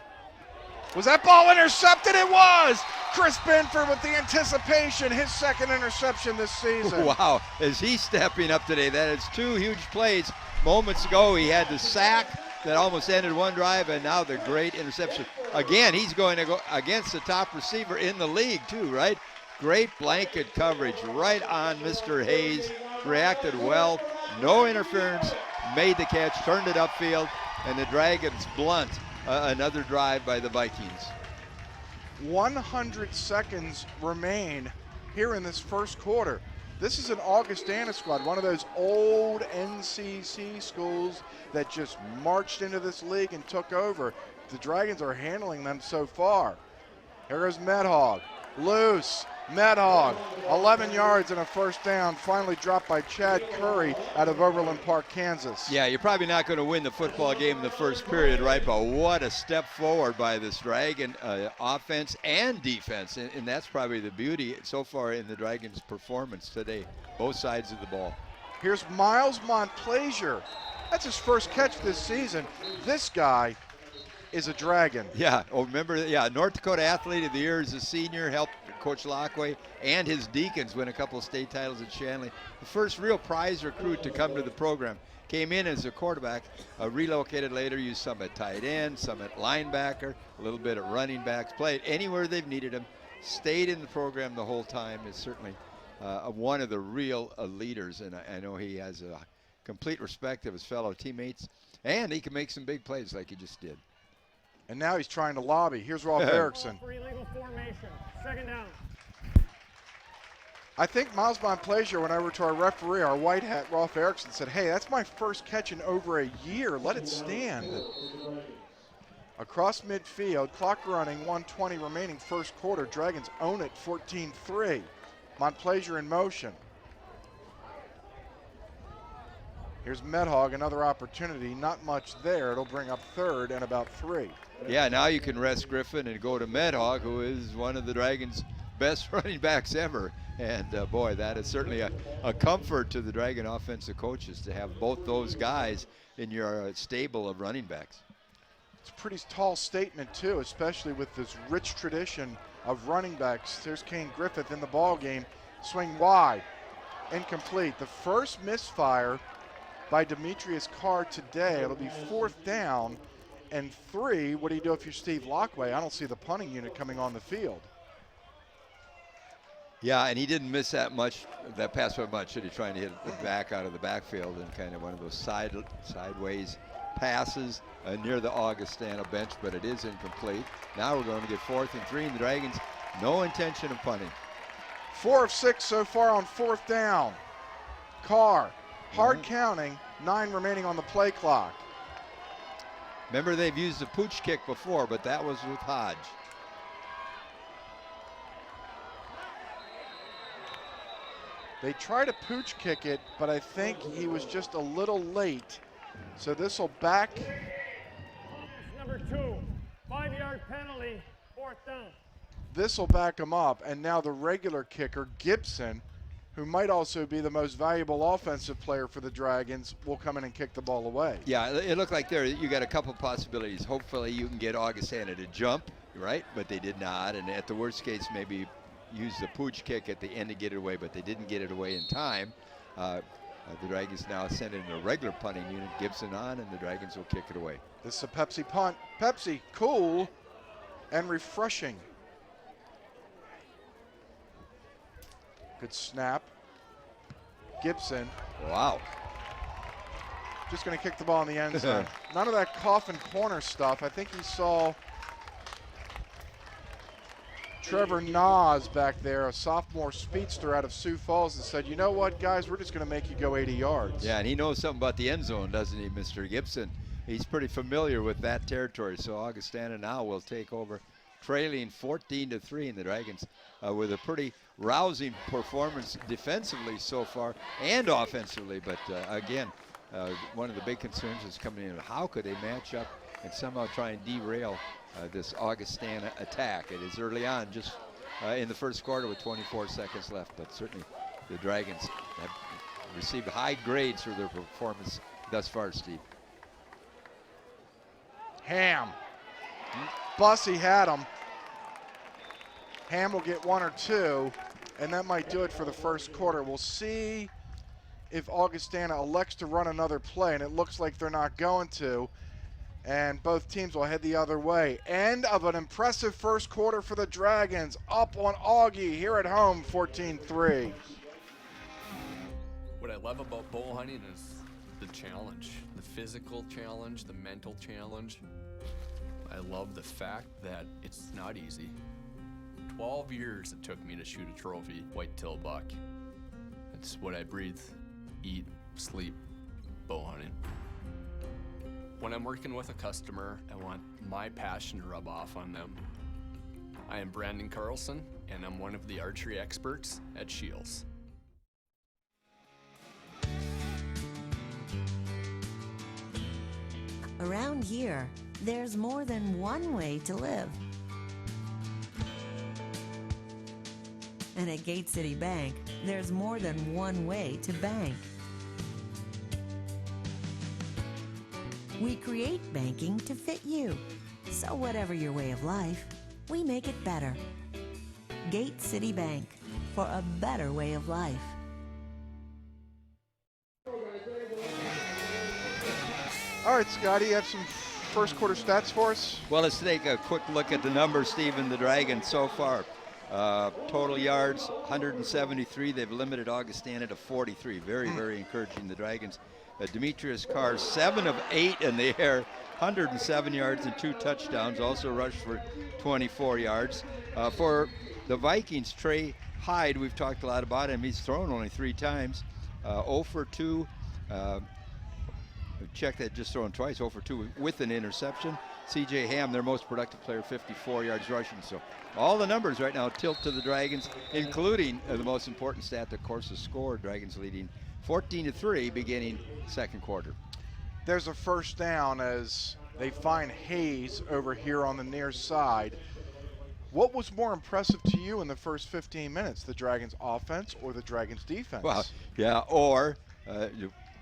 Was that ball intercepted? It was! Chris Binford with the anticipation, his 2nd interception this season. Wow, is he stepping up today? That is 2 huge plays. Moments ago, he had the sack that almost ended one drive, and now the great interception. Again, he's going to go against the top receiver in the league too, right? Great blanket coverage right on Mr. Hayes. Reacted well, no interference, made the catch, turned it upfield, and the Dragons blunt another drive by the Vikings. 100 seconds remain here in this first quarter. This is an Augustana squad, one of those old NCC schools that just marched into this league and took over. The Dragons are handling them so far. Here goes Medhog, loose. Medhog, 11 yards and a 1st down, finally dropped by Chad Curry out of Overland Park, Kansas. Yeah, you're probably not going to win the football game in the first period, right? But what a step forward by this Dragon offense and defense. And that's probably the beauty so far in the Dragons' performance today, both sides of the ball. Here's Miles Montplaisir. That's his first catch this season. This guy is a Dragon. Yeah, remember, North Dakota Athlete of the Year as a senior, helped Coach Lockway and his Deacons win a couple of state titles at Shanley. The first real prize recruit to come to the program. Came in as a quarterback, relocated later, used some at tight end, some at linebacker, a little bit at running backs, played anywhere they've needed him, stayed in the program the whole time. Is certainly one of the real leaders, and I know he has a complete respect of his fellow teammates, and he can make some big plays like he just did. And now he's trying to lobby. Here's Rolf Erickson. For illegal formation, 2nd down. I think Miles Montplaisir went over to our referee, our white hat, Rolf Erickson, said, hey, that's my first catch in over a year. Let it stand. Across midfield, clock running, 1:20 remaining first quarter. Dragons own it, 14-3. Montplaisir in motion. Here's Medhog, another opportunity. Not much there. It'll bring up 3rd and about 3. Yeah, now you can rest Griffin and go to Medhog, who is one of the Dragons' best running backs ever. And boy, that is certainly a comfort to the Dragon offensive coaches to have both those guys in your stable of running backs. It's a pretty tall statement too, especially with this rich tradition of running backs. There's Kane Griffith in the ball game. Swing wide. incomplete. The first misfire by Demetrius Carr today. It'll be 4th down and 3. What do you do if you're Steve Lockway? I don't see the punting unit coming on the field. Yeah, and he didn't miss that pass by much. He trying to hit it back out of the backfield and kind of one of those sideways passes near the Augustana bench, but it is incomplete. Now we're going to get 4th and 3, and the Dragons no intention of punting. 4 of 6 so far on 4th down. Carr, hard counting, 9 remaining on the play clock. Remember, they've used the pooch kick before, but that was with Hodge. They try to pooch kick it, but I think he was just a little late. So this will back. Number 2, 5-yard penalty, 4th down. This will back him up, and now the regular kicker, Gibson, who might also be the most valuable offensive player for the Dragons, will come in and kick the ball away. Yeah, it looked like you got a couple possibilities. Hopefully you can get Augustana to jump, right? But they did not, and at the worst case, maybe use the pooch kick at the end to get it away, but they didn't get it away in time. The Dragons now send in a regular punting unit, Gibson on, and the Dragons will kick it away. This is a Pepsi punt. Pepsi, cool and refreshing. Good snap. Gibson. Wow. Just going to kick the ball in the end zone. None of that coffin corner stuff. I think he saw Trevor Nas back there, a sophomore speedster out of Sioux Falls, and said, you know what, guys, we're just going to make you go 80 yards. Yeah, and he knows something about the end zone, doesn't he, Mr. Gibson? He's pretty familiar with that territory. So Augustana now will take over, trailing 14-3, and the Dragons with a pretty rousing performance defensively so far and offensively. But again, one of the big concerns is coming in. How could they match up and somehow try and derail this Augustana attack? It is early on, just in the first quarter with 24 seconds left. But certainly the Dragons have received high grades for their performance thus far, Steve. Ham. Bussy had him. Ham will get 1 or 2, and that might do it for the first quarter. We'll see if Augustana elects to run another play, and it looks like they're not going to. And both teams will head the other way. End of an impressive first quarter for the Dragons. Up on Augie here at home, 14-3. What I love about bow hunting is the challenge, the physical challenge, the mental challenge. I love the fact that it's not easy. 12 years it took me to shoot a trophy whitetail buck. It's what I breathe, eat, sleep, bow hunting. When I'm working with a customer, I want my passion to rub off on them. I am Brandon Carlson, and I'm one of the archery experts at Shields. Around here, there's more than one way to live. And at Gate City Bank, there's more than one way to bank. We create banking to fit you. So whatever your way of life, we make it better. Gate City Bank, for a better way of life. All right, Scotty, you have some first quarter stats for us? Well, let's take a quick look at the numbers, Stephen. The Dragons so far. Total yards, 173. They've limited Augustana to 43. Very, very encouraging. The Dragons. Demetrius Carr, 7 of 8 in the air, 107 yards and 2 touchdowns. Also rushed for 24 yards. For the Vikings, Trey Hyde, we've talked a lot about him. He's thrown only 3 times. 0 for 2. Check that, just thrown twice, 0 for 2 with an interception. C.J. Ham, their most productive player, 54 yards rushing. So all the numbers right now tilt to the Dragons, including the most important stat, of course, the score. Dragons leading 14-3 beginning second quarter. There's a first down as they find Hayes over here on the near side. What was more impressive to you in the first 15 minutes, the Dragons offense or the Dragons defense? Well, yeah, or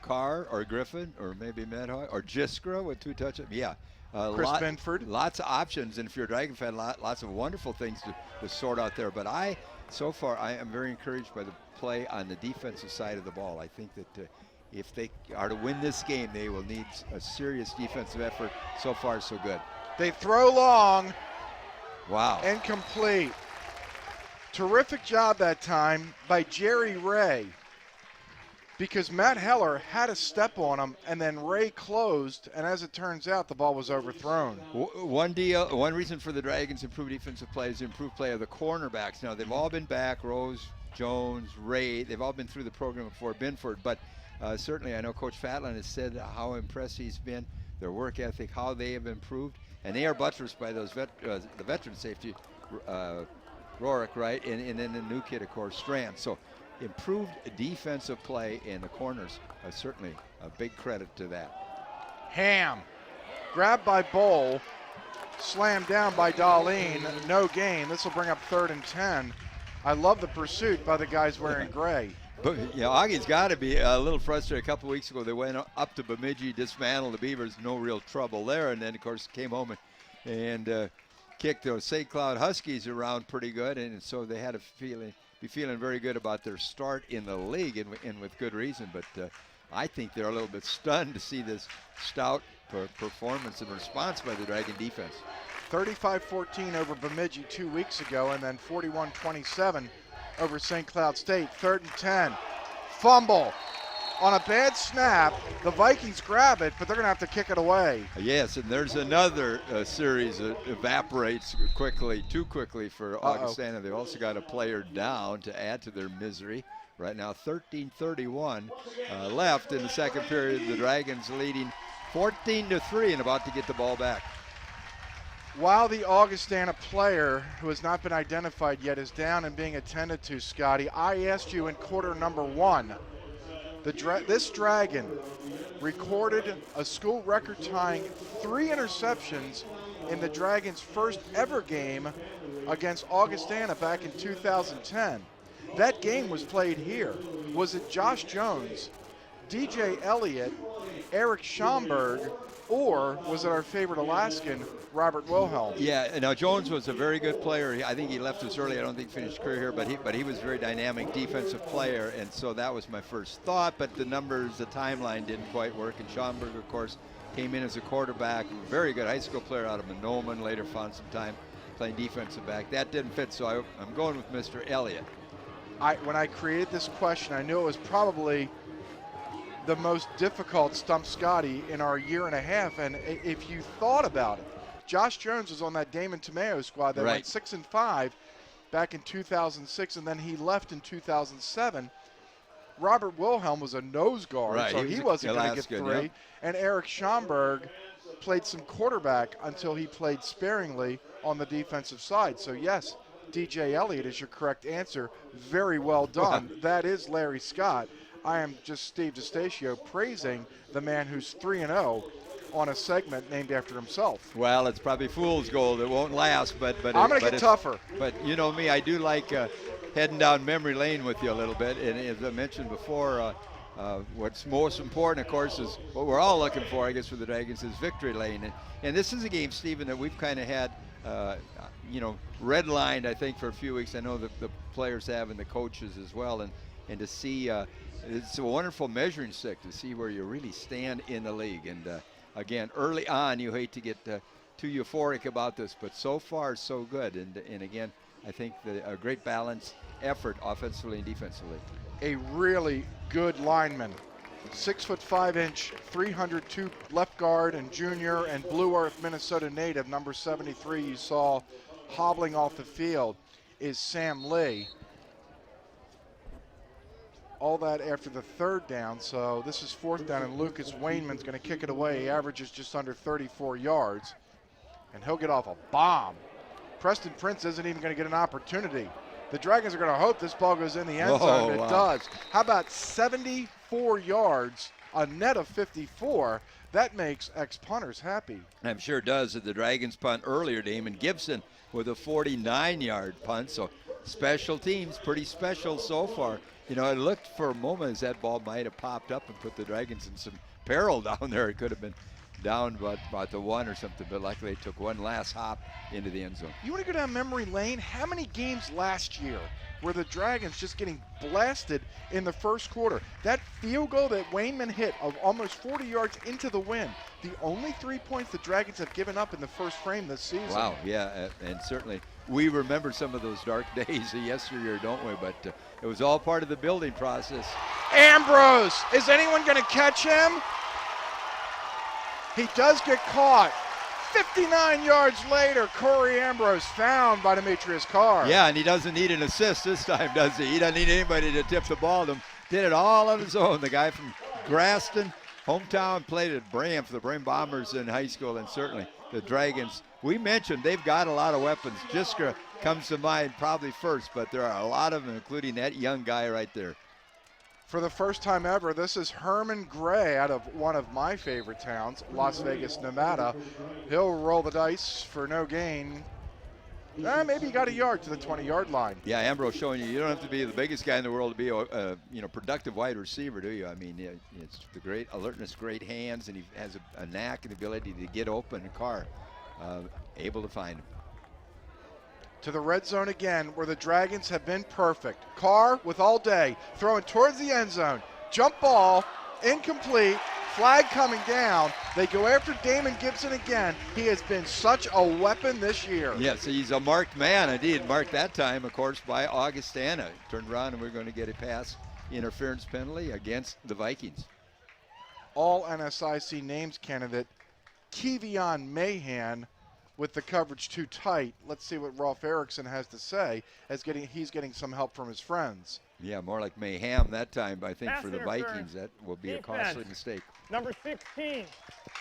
Carr or Griffin or maybe Medhoy or Jiskra with 2 touchdowns. Yeah. Chris Benford. Lots of options, and if you're a Dragon fan, lots of wonderful things to sort out there. But I so far I am very encouraged by the play on the defensive side of the ball. I think that if they are to win this game, they will need a serious defensive effort. So far, so good. They throw long. Wow. Incomplete. Terrific job that time by Jerry Ray, because Matt Heller had a step on him, and then Ray closed, and as it turns out, the ball was overthrown. One reason for the Dragons' improved defensive play is the improved play of the cornerbacks. Now, they've all been back, Rose, Jones, Ray. They've all been through the program before Binford, but certainly I know Coach Fatlin has said how impressed he's been, their work ethic, how they have improved, and they are buttressed by those the veteran safety, Rorick, right, and then the new kid, of course, Strand. So improved defensive play in the corners, certainly a big credit to that. Ham, grabbed by Bowl, slammed down by Darlene, no gain. This will bring up 3rd and 10. I love the pursuit by the guys wearing gray. But Augie's got to be a little frustrated. A couple weeks ago, they went up to Bemidji, dismantled the Beavers, no real trouble there, and then, of course, came home and kicked those St. Cloud Huskies around pretty good, and so they had be feeling very good about their start in the league, and with good reason. But I think they're a little bit stunned to see this stout performance and response by the Dragon defense. 35-14 over Bemidji 2 weeks ago, and then 41-27 over St. Cloud State. 3rd and 10. Fumble. On a bad snap, the Vikings grab it, but they're going to have to kick it away. Yes, and there's another series that evaporates too quickly for Augustana. They've also got a player down to add to their misery. Right now, 13:31 left in the second period. The Dragons leading 14-3 and about to get the ball back. While the Augustana player, who has not been identified yet, is down and being attended to, Scotty, I asked you in quarter number 1, this Dragon recorded a school record tying 3 interceptions in the Dragons' first ever game against Augustana back in 2010. That game was played here. Was it Josh Jones, DJ Elliott, Eric Schomburg, or was it our favorite Alaskan, Robert Wilhelm? Yeah, now Jones was a very good player. I think he left us early. I don't think he finished career here, but he was a very dynamic defensive player, and so that was my first thought. But the numbers, the timeline didn't quite work. And Schomburg, of course, came in as a quarterback, very good high school player out of Monoman. Later found some time playing defensive back. That didn't fit, so I'm going with Mr. Elliott. When I created this question, I knew it was probably the most difficult Stump Scotty in our year and a half. And if you thought about it, Josh Jones was on that Damon Tomeo squad that went 6-5 back in 2006, and then he left in 2007. Robert Wilhelm was a nose guard, so he wasn't going to get 3. Yep. And Eric Schomburg played some quarterback until he played sparingly on the defensive side. So yes, DJ Elliott is your correct answer. Very well done. That is Larry Scott. I am just Steve DeStatio praising the man who's 3-0 on a segment named after himself. Well, it's probably fool's gold. It won't last, but I'm going to get tougher. But you know me, I do like heading down memory lane with you a little bit. And as I mentioned before, what's most important, of course, is what we're all looking for, I guess, for the Dragons is victory lane. And this is a game, Stephen, that we've kind of had, redlined, I think, for a few weeks. I know that the players have and the coaches as well. And to see, it's a wonderful measuring stick to see where you really stand in the league. And again, early on, you hate to get too euphoric about this, but so far, so good. And again, I think a great balanced effort offensively and defensively. A really good lineman. 6'5", 302 left guard and junior and Blue Earth, Minnesota native, number 73 you saw hobbling off the field is Sam Lee. All that after the 3rd down, so this is 4th down, and Lucas Wainman's going to kick it away. He averages just under 34 yards, and he'll get off a bomb. Preston Prince isn't even going to get an opportunity. The Dragons are going to hope this ball goes in the end zone, and it does. How about 74 yards, a net of 54? That makes ex-punters happy. I'm sure it does. The Dragons punt earlier, Damon Gibson with a 49-yard punt, so special teams, pretty special so far. You know, it looked for a moment as that ball might have popped up and put the Dragons in some peril down there. It could have been down about the 1 or something, but luckily it took one last hop into the end zone. You want to go down memory lane? How many games last year where the Dragons just getting blasted in the first quarter. That field goal that Wainman hit of almost 40 yards into the wind, the only 3 points the Dragons have given up in the first frame this season. Wow, yeah, and certainly we remember some of those dark days of yesteryear, don't we? But it was all part of the building process. Ambrose, is anyone going to catch him? He does get caught. 59 yards later, Corey Ambrose found by Demetrius Carr. Yeah, and he doesn't need an assist this time, does he? He doesn't need anybody to tip the ball to him. Did it all on his own. The guy from Graston, hometown, played at Bram for the Bram Bombers in high school, and certainly the Dragons. We mentioned they've got a lot of weapons. Jiskra comes to mind probably first, but there are a lot of them, including that young guy right there. For the first time ever, this is Herman Gray out of one of my favorite towns, Las Vegas, Nevada. He'll roll the dice for no gain. Maybe he got a yard to the 20-yard line. Yeah, Ambrose showing you don't have to be the biggest guy in the world to be a productive wide receiver, do you? I mean, it's the great alertness, great hands, and he has a knack and ability to get open. Carr able to find him. To the red zone again, where the Dragons have been perfect. Carr with all day, throwing towards the end zone. Jump ball, incomplete, flag coming down. They go after Damon Gibson again. He has been such a weapon this year. Yes, he's a marked man. Indeed, marked that time, of course, by Augustana. Turned around, and we're going to get a pass interference penalty against the Vikings. All NSIC names candidate Kevion Mahan with the coverage too tight. Let's see what Rolf Erickson has to say as he's getting some help from his friends. Yeah, more like mayhem that time, I think, Pass for the Vikings. That will be a costly mistake. Number 16,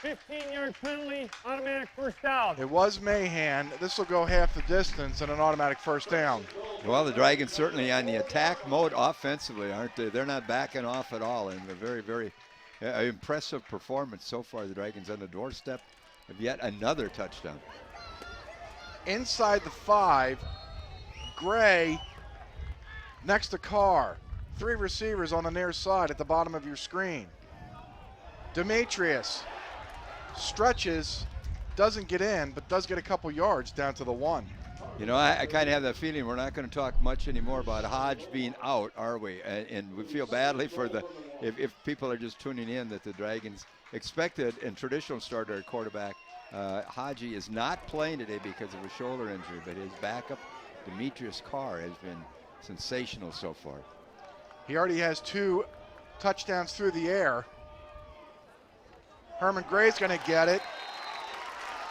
15-yard penalty, automatic first down. It was Mahan. This will go half the distance and an automatic first down. Well, the Dragons certainly on the attack mode offensively, aren't they? They're not backing off at all, and a very, very impressive performance so far. The Dragons on the doorstep of yet another touchdown. Inside the 5, Gray next to Carr. 3 receivers on the near side at the bottom of your screen. Demetrius stretches, doesn't get in, but does get a couple yards down to the 1. You know, I kind of have that feeling we're not going to talk much anymore about Hodge being out, are we? And we feel badly for if people are just tuning in, that the Dragons expected and traditional starter at quarterback Haji is not playing today because of a shoulder injury, but his backup, Demetrius Carr, has been sensational so far. He already has 2 touchdowns through the air. Herman Gray's going to get it.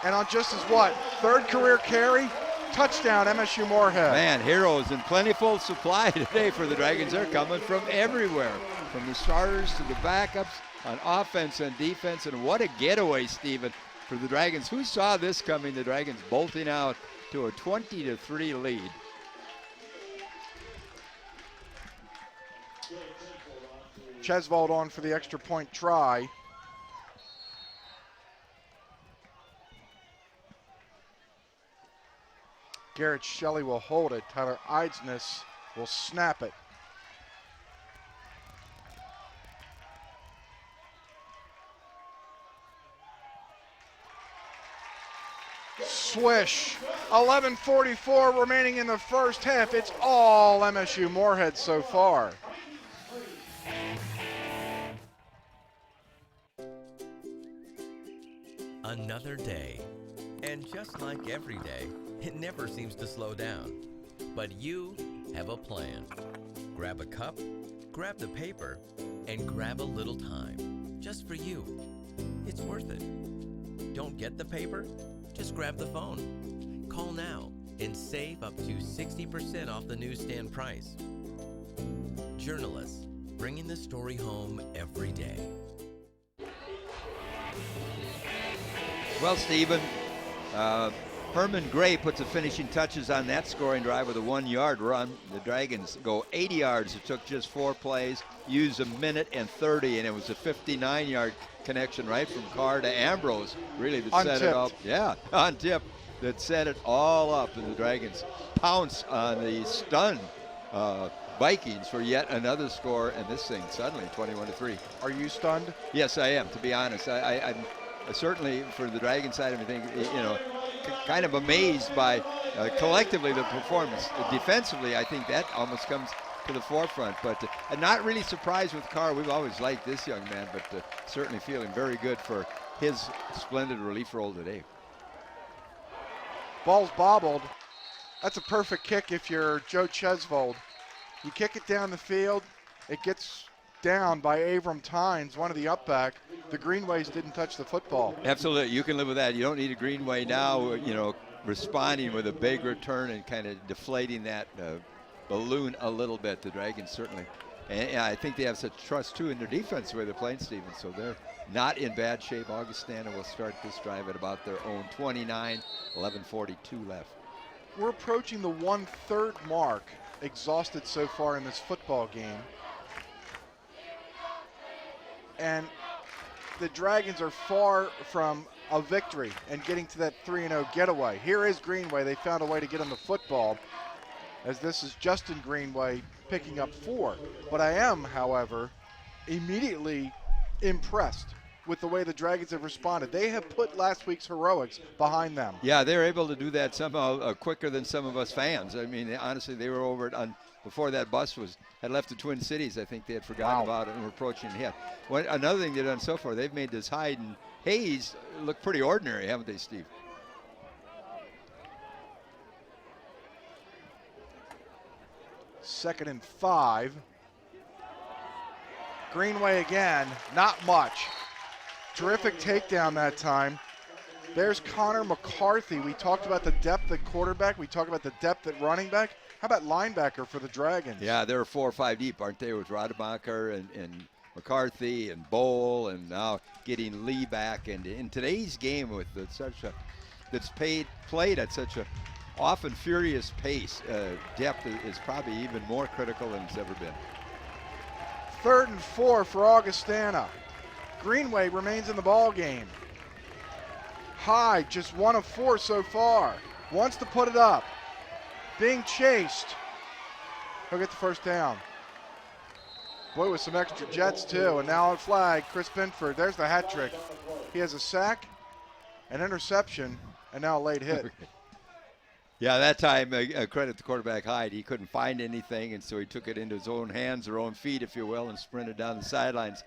And on just his 3rd career carry, touchdown MSU Moorhead. Man, heroes in plentiful supply today for the Dragons. They're coming from everywhere, from the starters to the backups on offense and defense. And what a getaway, Stephen, for the Dragons. Who saw this coming? The Dragons bolting out to a 20-3 lead. Chesvold on for the extra point try. Garrett Shelley will hold it. Tyler Eidsness will snap it. Swish. 11:44 remaining in the first half. It's all MSU Moorhead so far. Another day. And just like every day, it never seems to slow down. But you have a plan. Grab a cup, grab the paper, and grab a little time. Just for you. It's worth it. Don't get the paper? Just grab the phone. Call now and save up to 60% off the newsstand price. Journalists, bringing the story home every day. Well, Stephen, Herman Gray puts the finishing touches on that scoring drive with a 1-yard run. The Dragons go 80 yards. It took just 4 plays, used 1 minute and 30, and it was a 59-yard connection right from Carr to Ambrose, really, that set it up. Yeah, on tip, that set it all up, and the Dragons pounce on the stunned Vikings for yet another score, and this thing suddenly 21-3. Are you stunned? Yes, I am, to be honest. I'm certainly, for the Dragon side of me, think, kind of amazed by collectively the performance. Defensively, I think that almost comes to the forefront. But not really surprised with Carr. We've always liked this young man, but certainly feeling very good for his splendid relief role today. Ball's bobbled. That's a perfect kick if you're Joe Chesvold. You kick it down the field, it gets down by Avram Tynes, one of the up-back. The Greenways didn't touch the football. Absolutely, you can live with that. You don't need a Greenway now, responding with a big return and kind of deflating that balloon a little bit. The Dragons certainly. And I think they have such trust, too, in their defense the way they're playing, Stephen. So they're not in bad shape. Augustana will start this drive at about their own 29, 11:42 left. We're approaching the 1/3 mark, exhausted so far in this football game. And the Dragons are far from a victory and getting to that 3-0 getaway. Here is Greenway. They found a way to get on the football, as this is Justin Greenway picking up 4. But I am, however, immediately impressed with the way the Dragons have responded. They have put last week's heroics behind them. Yeah, they're able to do that somehow quicker than some of us fans. I mean, honestly, they were over it before that bus had left the Twin Cities. I think they had forgotten about it and were approaching ahead. Another thing they've done so far, they've made this Hyde and Hayes look pretty ordinary, haven't they, Steve? Second and 5. Greenway again, not much. Terrific takedown that time. There's Connor McCarthy. We talked about the depth at quarterback. We talked about the depth at running back. How about linebacker for the Dragons? Yeah, they're 4 or 5 deep, aren't they, with Rademacher and McCarthy and Bowl, and now getting Lee back. And in today's game with that's played at such a often furious pace, depth is probably even more critical than it's ever been. 3rd and 4 for Augustana. Greenway remains in the ball game. Hyde, just 1 of 4 so far. Wants to put it up. Being chased. He'll get the first down. Boy, with some extra jets too. And now on flag, Chris Binford. There's the hat trick. He has a sack, an interception, and now a late hit. Yeah, that time, credit to quarterback Hyde. He couldn't find anything, and so he took it into his own hands, or own feet, if you will, and sprinted down the sidelines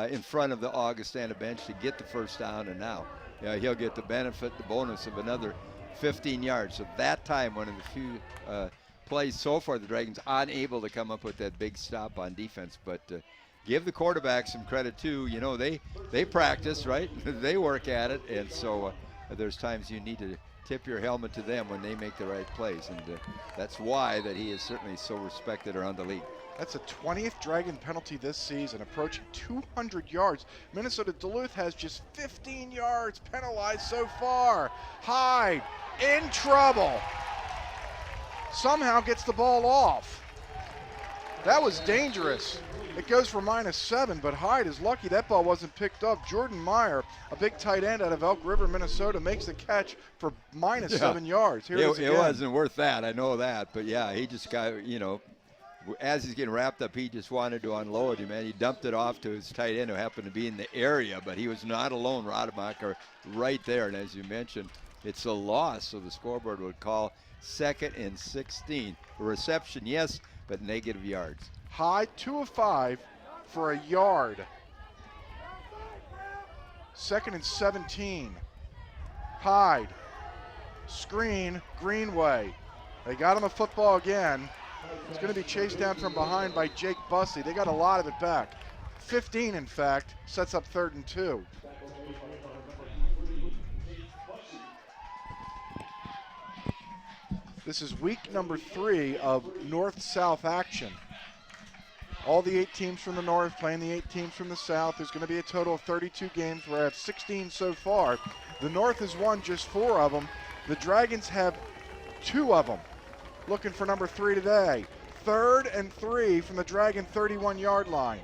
in front of the Augustana bench to get the first down. And now he'll get the benefit, the bonus of another 15 yards. So that time, one of the few plays so far, the Dragons unable to come up with that big stop on defense. But give the quarterback some credit, too. You know, they practice, right? They work at it, and so there's times you need to tip your helmet to them when they make the right plays, and that's why that he is certainly so respected around the league. That's a 20th Dragon penalty this season, approaching 200 yards. Minnesota Duluth has just 15 yards penalized so far. Hyde in trouble. Somehow gets the ball off. That was dangerous. It goes for -7, but Hyde is lucky that ball wasn't picked up. Jordan Meyer, a big tight end out of Elk River, Minnesota, makes the catch for -7 yards. Here it wasn't worth that, I know that. But, yeah, he just got, as he's getting wrapped up, he just wanted to unload him, and he dumped it off to his tight end who happened to be in the area. But he was not alone, Rademacher, right there. And as you mentioned, it's a loss, so the scoreboard would call 2nd and 16. A reception, yes, but negative yards. Hyde, 2 of 5 for a yard. 2nd and 17. Hyde, screen, Greenway. They got him a football again. He's going to be chased down from behind by Jake Bussey. They got a lot of it back. 15, in fact, sets up 3rd and 2. This is week number 3 of north-south action. All the 8 teams from the north playing the 8 teams from the south. There's going to be a total of 32 games. We're at 16 so far. The north has won just 4 of them. The Dragons have 2 of them. Looking for number 3 today. 3rd and 3 from the Dragon 31-yard line.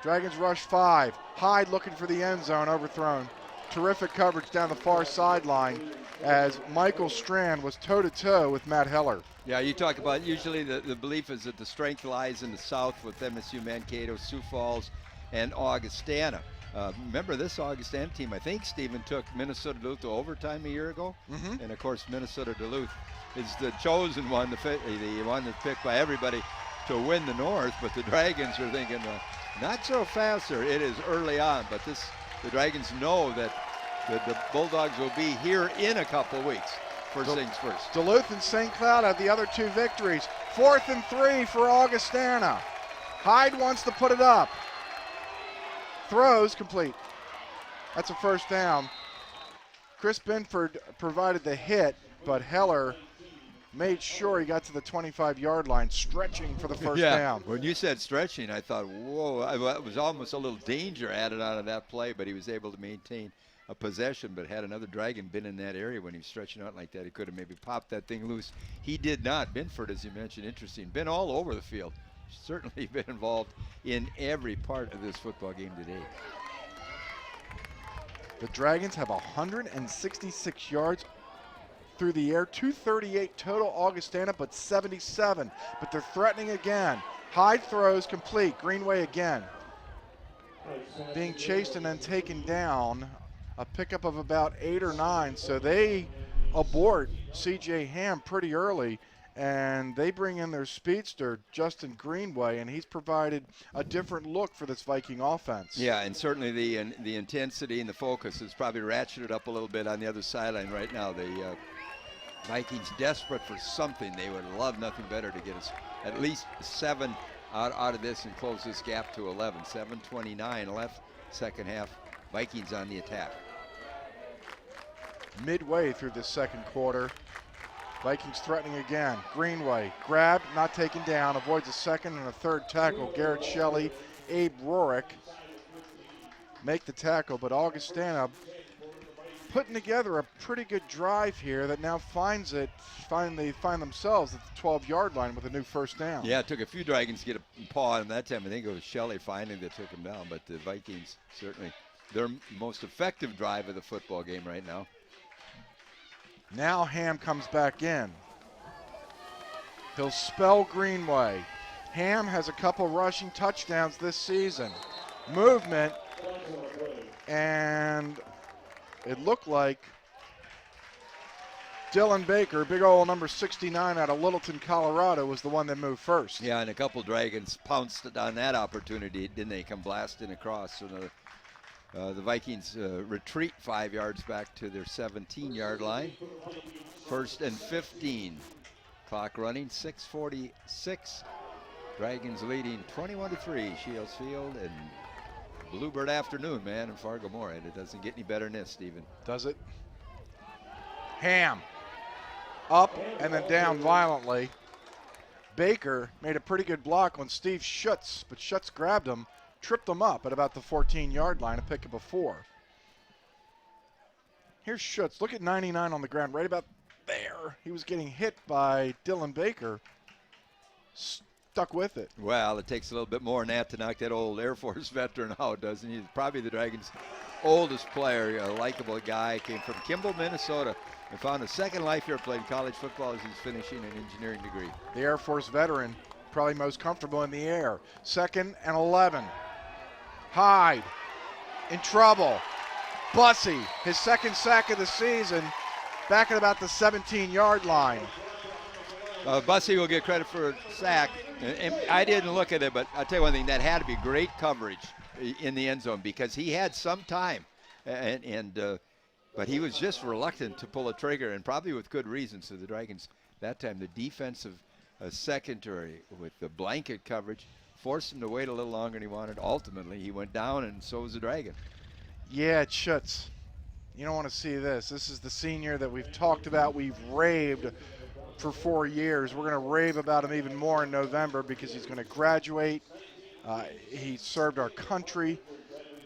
Dragons rush 5. Hyde looking for the end zone, overthrown. Terrific coverage down the far sideline as Michael Strand was toe-to-toe with Matt Heller. Yeah, you talk about usually the belief is that the strength lies in the south with MSU, Mankato, Sioux Falls, and Augustana. Remember this Augustana team, I think, Stephen, took Minnesota Duluth to overtime a year ago. And, of course, Minnesota Duluth is the chosen one, the one that's picked by everybody to win the North. But the Dragons are thinking, not so fast, sir. It is early on. But the Dragons know that the Bulldogs will be here in a couple of weeks. First things first. Duluth and St. Cloud have the other 2 victories. 4th and 3 for Augustana. Hyde wants to put it up. Throws complete. That's a first down. Chris Binford provided the hit, but Heller made sure he got to the 25-yard line, stretching for the first down. When you said stretching, I thought, whoa, it was almost a little danger added out of that play, but he was able to maintain a possession. But had another Dragon been in that area when he was stretching out like that, he could have maybe popped that thing loose. He did not. Binford, as you mentioned, interesting, been all over the field. Certainly been involved in every part of this football game today. The Dragons have 166 yards through the air, 238 total Augustana, but 77. But they're threatening again. Hyde throws complete. Greenway again. Being chased and then taken down. A pickup of about 8 or 9. So they abort C.J. Ham pretty early. And they bring in their speedster, Justin Greenway, and he's provided a different look for this Viking offense. Yeah, and certainly the intensity and the focus is probably ratcheted up a little bit on the other sideline right now. The Vikings desperate for something. They would love nothing better to get us at least 7 out of this and close this gap to 11. 7:29 left, second half. Vikings on the attack. Midway through the second quarter, Vikings threatening again. Greenway grabbed, not taken down, avoids a second and a third tackle. Garrett Shelley, Abe Rorick make the tackle, but Augustana putting together a pretty good drive here that now find themselves at the 12-yard line with a new first down. Yeah, it took a few Dragons to get a paw on him that time. I think it was Shelley finally that took him down, but the Vikings certainly their most effective drive of the football game right now. Now Ham comes back in. He'll spell Greenway. Ham has a couple rushing touchdowns this season. Movement, and it looked like Dylan Baker, big old number 69 out of Littleton, Colorado, was the one that moved first. Yeah, and a couple Dragons pounced on that opportunity, didn't they? Come blasting across. So the Vikings retreat 5 yards back to their 17-yard line. 1st and 15. Clock running, 6:46. Dragons leading 21-3. Shields Field and Bluebird afternoon, man, in Fargo-Moorhead. It doesn't get any better than this, Stephen. Does it? Ham up and then down violently. Baker made a pretty good block on Steve Schutz, but Schutz grabbed him, tripped him up at about the 14-yard line, a pickup of 4. Here's Schutz. Look at 99 on the ground, right about there. He was getting hit by Dylan Baker. Stuck with it. Well, it takes a little bit more than that to knock that old Air Force veteran out, doesn't he? Probably the Dragons' oldest player, a likable guy, came from Kimball, Minnesota, and found a second life here playing college football as he's finishing an engineering degree. The Air Force veteran, probably most comfortable in the air. 2nd and 11. Hyde in trouble. Bussey, his second sack of the season, back at about the 17-yard line. Bussey will get credit for a sack. And I didn't look at it, but I'll tell you one thing, that had to be great coverage in the end zone because he had some time, but he was just reluctant to pull a trigger, and probably with good reason. So the Dragons, that time, the defensive secondary with the blanket coverage, forced him to wait a little longer than he wanted. Ultimately, he went down, and so was the Dragon. Yeah, it Schutz. You don't want to see this. This is the senior that we've talked about. We've raved for 4 years. We're going to rave about him even more in November because he's going to graduate. He served our country.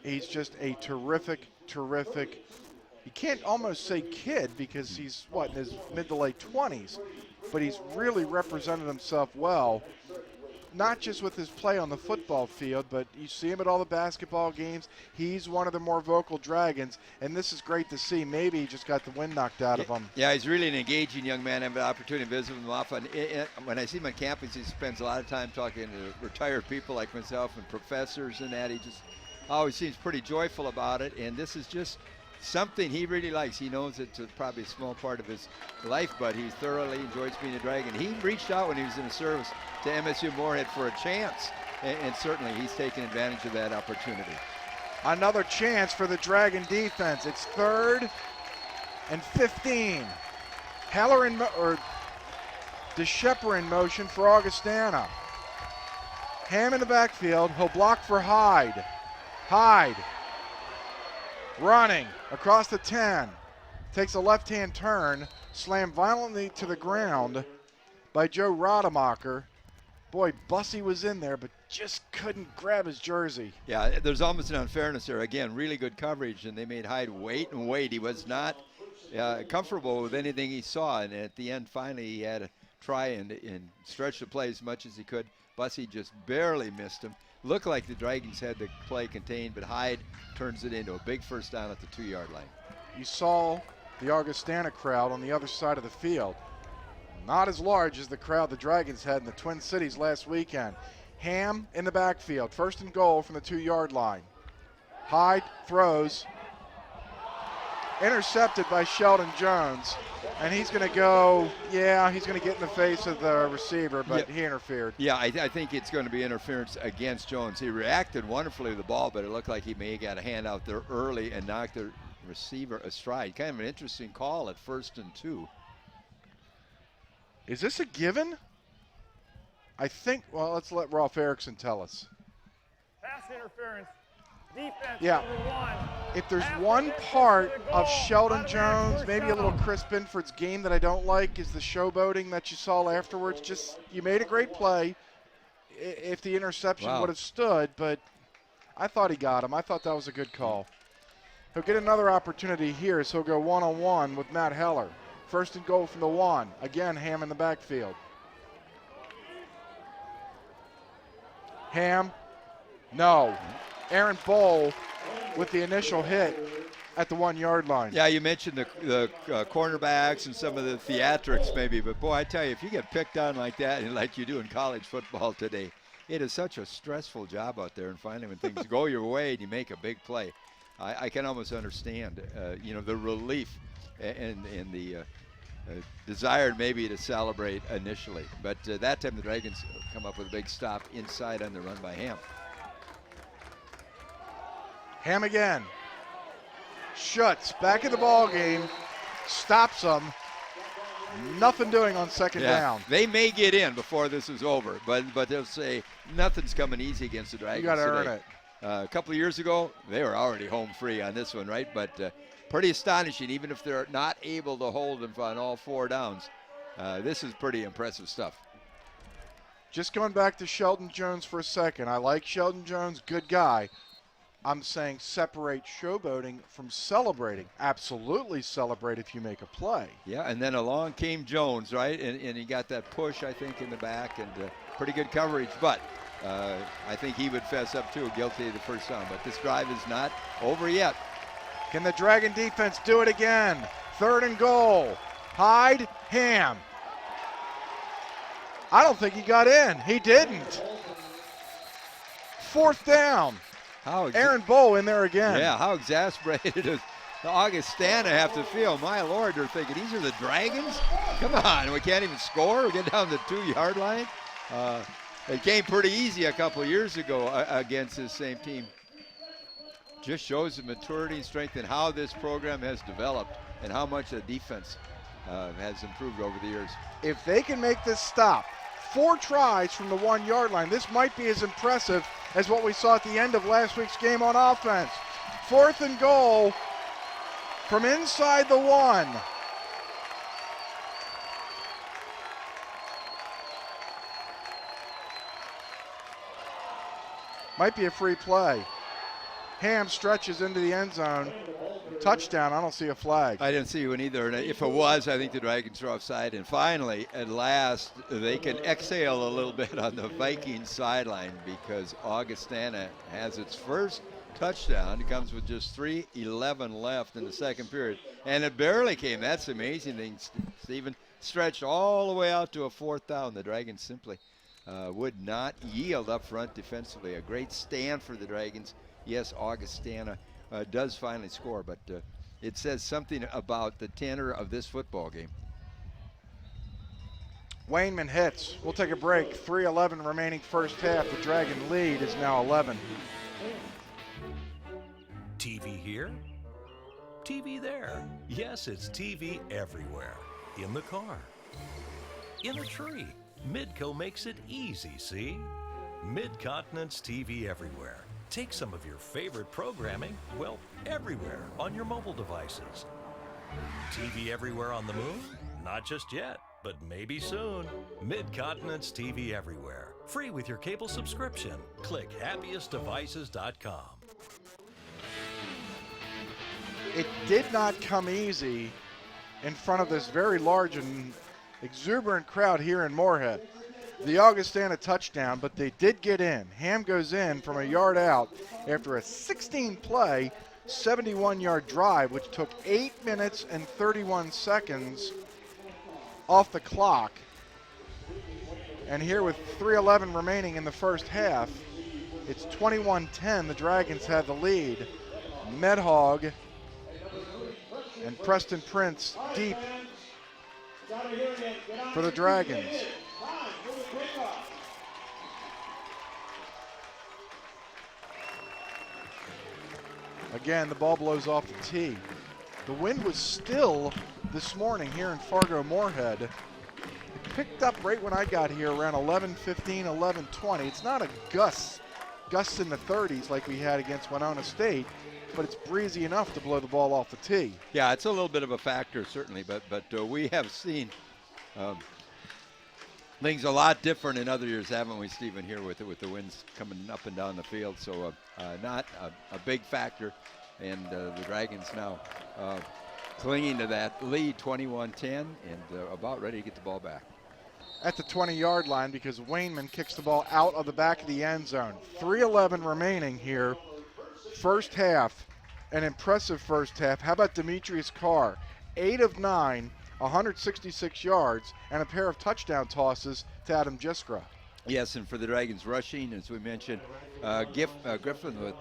He's just a terrific, you can't almost say kid because he's, in his mid to late 20s. But he's really represented himself well, not just with his play on the football field, but you see him at all the basketball games. He's one of the more vocal Dragons, and this is great to see. Maybe he just got the wind knocked out of him. Yeah, he's really an engaging young man. I have the opportunity to visit him often. When I see him on campus, he spends a lot of time talking to retired people like myself and professors and that. always seems pretty joyful about it, and this is just something he really likes. He knows it's probably a small part of his life, but he thoroughly enjoys being a Dragon. He reached out when he was in the service to MSU Moorhead for a chance, and certainly he's taken advantage of that opportunity. Another chance for the Dragon defense. It's 3rd and 15. Heller or DeShepper in motion for Augustana. Ham in the backfield. He'll block for Hyde. Hyde running across the 10. Takes a left-hand turn. Slammed violently to the ground by Joe Rademacher. Boy, Bussey was in there, but just couldn't grab his jersey. Yeah, there's almost an unfairness there. Again, really good coverage, and they made Hyde wait and wait. He was not comfortable with anything he saw, and at the end, finally, he had to try and stretch the play as much as he could. Bussey just barely missed him. Looked like the Dragons had the play contained, but Hyde turns it into a big first down at the 2-yard line. You saw the Augustana crowd on the other side of the field. Not as large as the crowd the Dragons had in the Twin Cities last weekend. Ham in the backfield, 1st and goal from the 2-yard line. Hyde throws, intercepted by Sheldon Jones, and he's going to go, he's going to get in the face of the receiver, but he interfered. Yeah, I think it's going to be interference against Jones. He reacted wonderfully to the ball, but it looked like he may have got a hand out there early and knocked the receiver astride. Kind of an interesting call at 1st and 2. Is this a given? I think, well, let's let Rolf Erickson tell us. Pass interference. Defense, yeah. number 1. If there's one part of Sheldon Jones, maybe a little Chris Binford's game that I don't like, is the showboating that you saw afterwards. Just, you made a great play if the interception would have stood, but I thought he got him. I thought that was a good call. He'll get another opportunity here, so he'll go one-on-one with Matt Heller. 1st and goal from the 1. Again, Ham in the backfield. Ham, no. Aaron Bowl with the initial hit at the 1-yard line. Yeah, you mentioned the cornerbacks and some of the theatrics maybe, but boy, I tell you, if you get picked on like that and like you do in college football today, it is such a stressful job out there, and finally when things go your way and you make a big play, I can almost understand, the relief and the desire maybe to celebrate initially. But that time the Dragons come up with a big stop inside on the run by Ham. Ham again. Schutz back in the ball game. Stops them. Nothing doing on 2nd down. They may get in before this is over, but they'll say nothing's coming easy against the Dragons. You got to earn today. it. A couple of years ago, they were already home free on this one, right? But pretty astonishing, even if they're not able to hold them on all 4 downs. This is pretty impressive stuff. Just going back to Sheldon Jones for a second. I like Sheldon Jones, good guy. I'm saying separate showboating from celebrating. Absolutely celebrate if you make a play. Yeah, and then along came Jones, right? And he got that push, I think, in the back, and pretty good coverage. But I think he would fess up, too, guilty of the first down. But this drive is not over yet. Can the Dragon defense do it again? 3rd and goal. Hyde, Ham. I don't think he got in. He didn't. 4th down. Aaron Bowl in there again. Yeah, how exasperated does Augustana have to feel? My Lord, they're thinking, these are the Dragons? Come on, we can't even score. We get down the 2-yard line. It came pretty easy a couple of years ago against this same team. Just shows the maturity and strength and how this program has developed and how much the defense has improved over the years. If they can make this stop, 4 tries from the 1-yard line, this might be as impressive as what we saw at the end of last week's game on offense. 4th and goal from inside the 1. Might be a free play. Ham stretches into the end zone. Touchdown, I don't see a flag. I didn't see one either. And if it was, I think the Dragons are offside. And finally, at last, they can exhale a little bit on the Vikings sideline because Augustana has its first touchdown. It comes with just 3:11 left in the second period. And it barely came. That's the amazing thing, Stephen. Stretched all the way out to a 4th down. The Dragons simply would not yield up front defensively. A great stand for the Dragons. yes, Augustana does finally score, but it says something about the tenor of this football game. Wainman hits. We'll take a break. 3:11 remaining first half. The Dragon lead is now 11. TV here, TV there. Yes, it's TV everywhere. In the car, in a tree. Midco makes it easy, see? Mid-Continent's TV everywhere. Take some of your favorite programming, well, everywhere on your mobile devices. TV everywhere on the moon? Not just yet, but maybe soon. Mid-Continent's TV everywhere. Free with your cable subscription. Click happiestdevices.com. It did not come easy in front of this very large and exuberant crowd here in Moorhead. The Augustana touchdown, but they did get in. Ham goes in from a yard out after a 16-play, 71-yard drive, which took 8 minutes and 31 seconds off the clock. And here with 3:11 remaining in the first half, it's 21-10. The Dragons have the lead. Medhog and Preston Prince deep for the Dragons. Again, the ball blows off the tee. The wind was still this morning here in Fargo-Moorhead. It picked up right when I got here around 11:15, 11:20. It's not a gusts in the 30s like we had against Winona State, but it's breezy enough to blow the ball off the tee. Yeah, it's a little bit of a factor, certainly, but we have seen things a lot different in other years, haven't we, Stephen, here with the winds coming up and down the field. So not a big factor, and the Dragons now clinging to that lead, 21-10, and about ready to get the ball back. At the 20-yard line, because Wainman kicks the ball out of the back of the end zone. 3:11 remaining here. First half, an impressive first half. How about Demetrius Carr? 8 of 9, 166 yards, and a pair of touchdown tosses to Adam Jiskra. Yes, and for the Dragons rushing, as we mentioned, Griffin with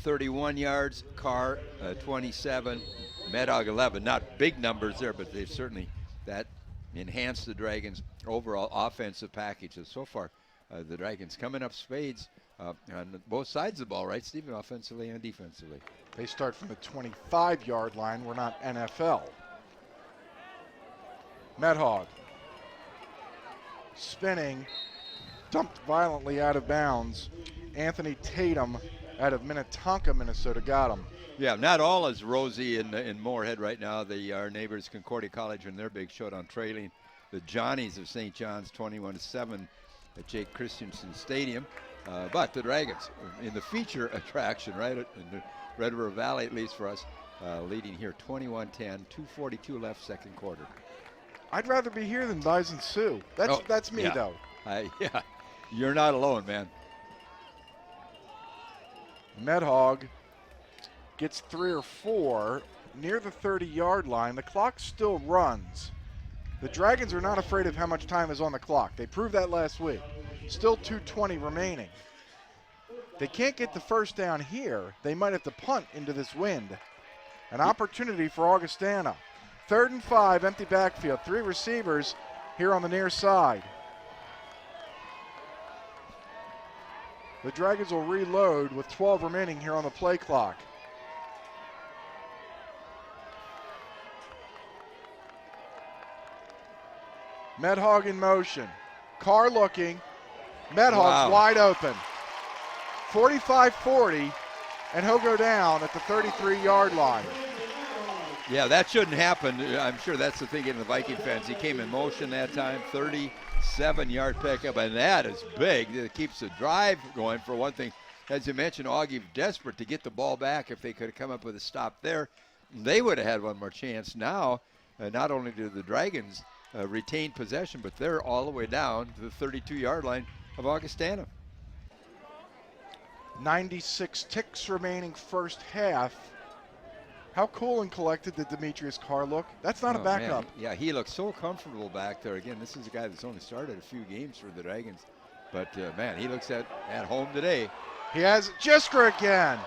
31 yards, Carr 27, Medhog 11. Not big numbers there, but they've certainly that enhanced the Dragons' overall offensive package. And so far, the Dragons coming up spades on both sides of the ball, right, Stephen, offensively and defensively. They start from the 25-yard line. We're not NFL. Medhog spinning, dumped violently out of bounds. Anthony Tatum out of Minnetonka, Minnesota, got him. Yeah, not all is rosy in Moorhead right now. Our neighbors, Concordia College, and their big showdown trailing the Johnnies of St. John's 21-7 at Jake Christensen Stadium. But the Dragons in the feature attraction, right, in the Red River Valley, at least for us, leading here 21-10, 2:42 left, second quarter. I'd rather be here than Bison Sioux. That's me, yeah. though. Yeah, you're not alone, man. Medhog gets 3 or 4 near the 30-yard line. The clock still runs. The Dragons are not afraid of how much time is on the clock. They proved that last week. Still 2:20 remaining. They can't get the first down here. They might have to punt into this wind. An opportunity for Augustana. 3rd and 5, empty backfield. 3 receivers here on the near side. The Dragons will reload with 12 remaining here on the play clock. Medhog in motion. Carr looking. Medhog's wide open. 45-40, and he'll go down at the 33-yard line. Yeah, that shouldn't happen. I'm sure that's the thing in the Viking fans. He came in motion that time, 37-yard pickup, and that is big. It keeps the drive going, for one thing. As you mentioned, Augie desperate to get the ball back. If they could have come up with a stop there, they would have had one more chance. Now, not only do the Dragons retain possession, but they're all the way down to the 32-yard line of Augustana. 96 ticks remaining first half. How cool and collected did Demetrius Carr look? That's not a backup. Man. Yeah, he looks so comfortable back there. Again, this is a guy that's only started a few games for the Dragons. But, man, he looks at home today. He has Jisker again.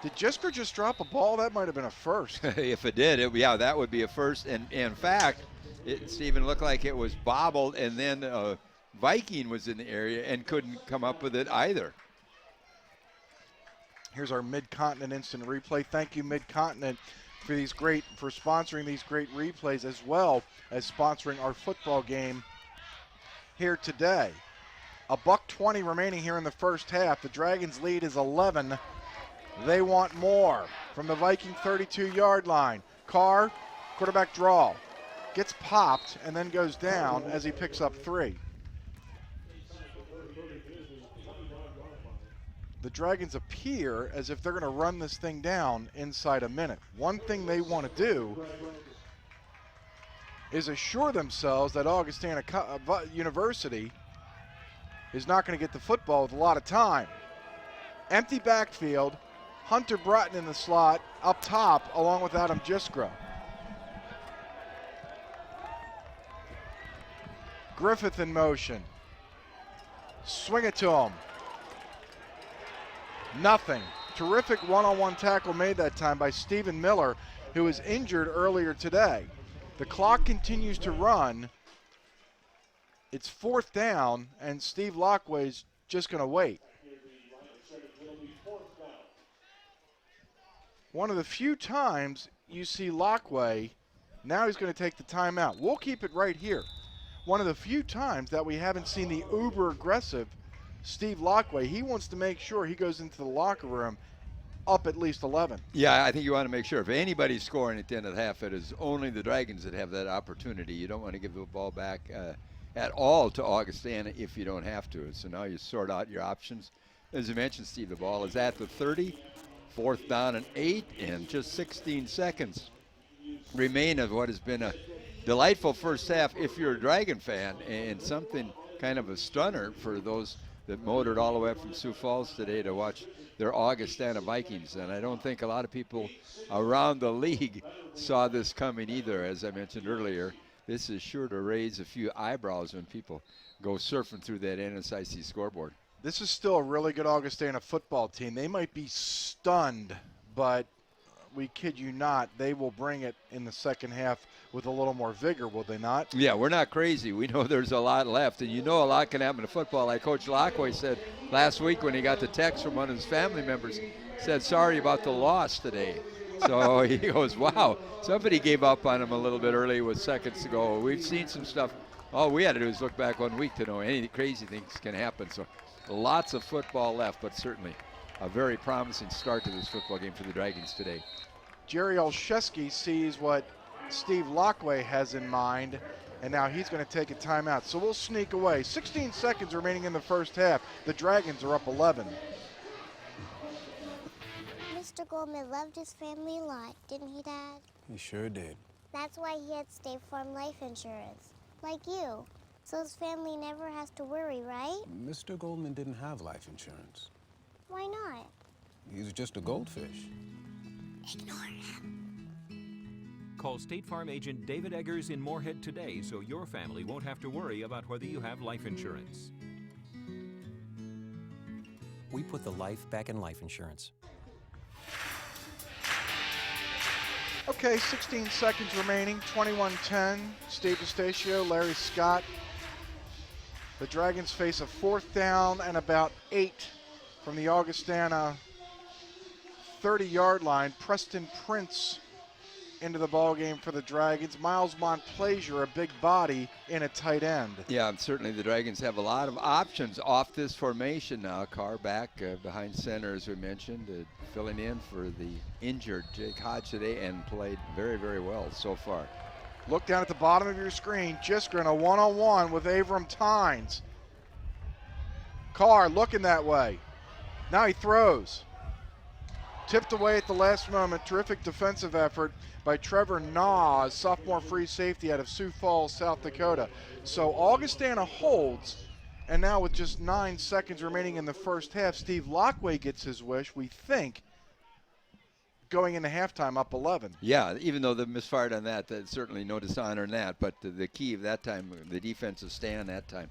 Did Jisker just drop a ball? That might have been a first. If it did, yeah, that would be a first. And in fact, it even looked like it was bobbled, and then Viking was in the area and couldn't come up with it either. Here's our Mid-Continent instant replay. Thank you, Mid-Continent, for sponsoring these great replays, as well as sponsoring our football game here today. $1:20 remaining here in the first half. The Dragons' lead is 11. They want more from the Viking 32-yard line. Carr, quarterback draw, gets popped and then goes down as he picks up 3. The Dragons appear as if they're going to run this thing down inside a minute. One thing they want to do is assure themselves that Augustana University is not going to get the football with a lot of time. Empty backfield, Hunter Broughton in the slot, up top, along with Adam Jiskra. Griffith in motion. Swing it to him. Nothing. Terrific one-on-one tackle made that time by Stephen Miller, who was injured earlier today. The clock continues to run. It's 4th down, and Steve Lockway's just going to wait. One of the few times you see Lockway, now he's going to take the timeout. We'll keep it right here. One of the few times that we haven't seen the uber-aggressive Steve Lockway. He wants to make sure he goes into the locker room up at least 11. Yeah, I think you want to make sure if anybody's scoring at the end of the half, it is only the Dragons that have that opportunity. You don't want to give the ball back at all to Augustana if you don't have to. So now you sort out your options. As you mentioned, Steve, the ball is at the 30, 4th down and 8, and just 16 seconds remain of what has been a delightful first half if you're a Dragon fan, and something kind of a stunner for those that motored all the way up from Sioux Falls today to watch their Augustana Vikings. And I don't think a lot of people around the league saw this coming either. As I mentioned earlier, this is sure to raise a few eyebrows when people go surfing through that NSIC scoreboard. This is still a really good Augustana football team. They might be stunned, but we kid you not, they will bring it in the second half with a little more vigor, will they not? Yeah, we're not crazy. We know there's a lot left, and you know a lot can happen to football. Like Coach Lockway said last week when he got the text from one of his family members, said, sorry about the loss today. So he goes, wow, somebody gave up on him a little bit early with seconds to go. We've seen some stuff. All we had to do is look back 1 week to know any crazy things can happen. So lots of football left, but certainly a very promising start to this football game for the Dragons today. Jerry Olszewski sees what Steve Lockway has in mind, and now he's going to take a timeout. So we'll sneak away. 16 seconds remaining in the first half. The Dragons are up 11. Mr. Goldman loved his family a lot, didn't he, Dad? He sure did. That's why he had State Farm life insurance, like you. So his family never has to worry, right? Mr. Goldman didn't have life insurance. Why not? He's just a goldfish. Ignore him. Call State Farm agent David Eggers in Moorhead today so your family won't have to worry about whether you have life insurance. We put the life back in life insurance. Okay, 16 seconds remaining, 21-10. Steve Estacio, Larry Scott. The Dragons face a 4th down and about 8 from the Augustana 30-yard line. Preston Prince into the ball game for the Dragons. Miles Montplaisir, a big body, in a tight end. Yeah, certainly the Dragons have a lot of options off this formation now. Carr back behind center, as we mentioned, filling in for the injured Jake Hodge today, and played very, very well so far. Look down at the bottom of your screen. Jisker in a one-on-one with Avram Tynes. Carr looking that way. Now he throws. Tipped away at the last moment. Terrific defensive effort by Trevor Nas, sophomore free safety out of Sioux Falls, South Dakota. So Augustana holds, and now with just 9 seconds remaining in the first half, Steve Lockway gets his wish, we think, going into halftime up 11. Yeah, even though they misfired on that, that's certainly no dishonor in that. But the key of that time, the defensive stand that time,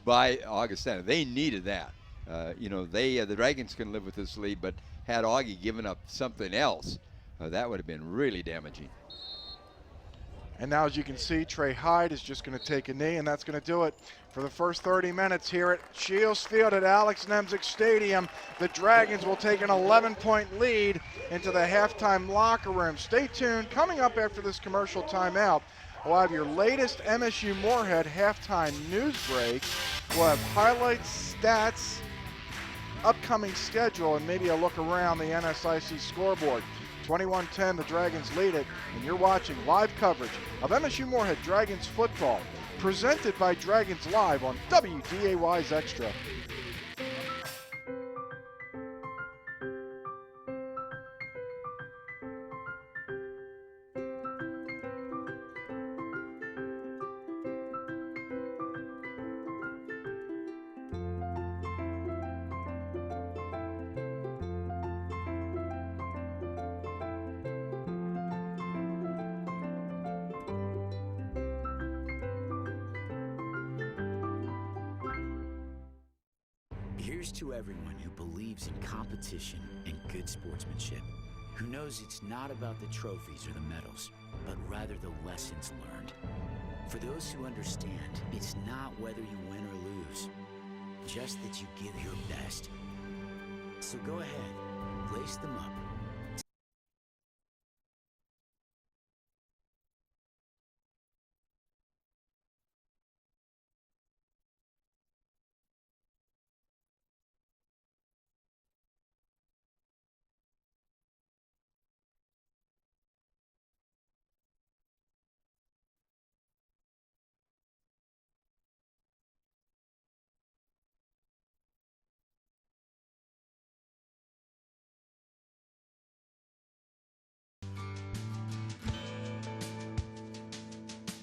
by Augustana. They needed that. The Dragons can live with this lead, but had Augie given up something else, that would have been really damaging. And now, as you can see, Trey Hyde is just going to take a knee, and that's going to do it for the first 30 minutes here at Shields Field at Alex Nemzik Stadium. The Dragons will take an 11-point lead into the halftime locker room. Stay tuned. Coming up after this commercial timeout, we'll have your latest MSU Moorhead halftime news break. We'll have highlights, stats, upcoming schedule, and maybe a look around the NSIC scoreboard. 21-10, the Dragons lead it, and you're watching live coverage of MSU Moorhead Dragons football, presented by Dragons Live on WDAY's Extra. Here's to everyone who believes in competition and good sportsmanship, who knows it's not about the trophies or the medals, but rather the lessons learned. For those who understand, it's not whether you win or lose, just that you give your best. So go ahead, lace them up.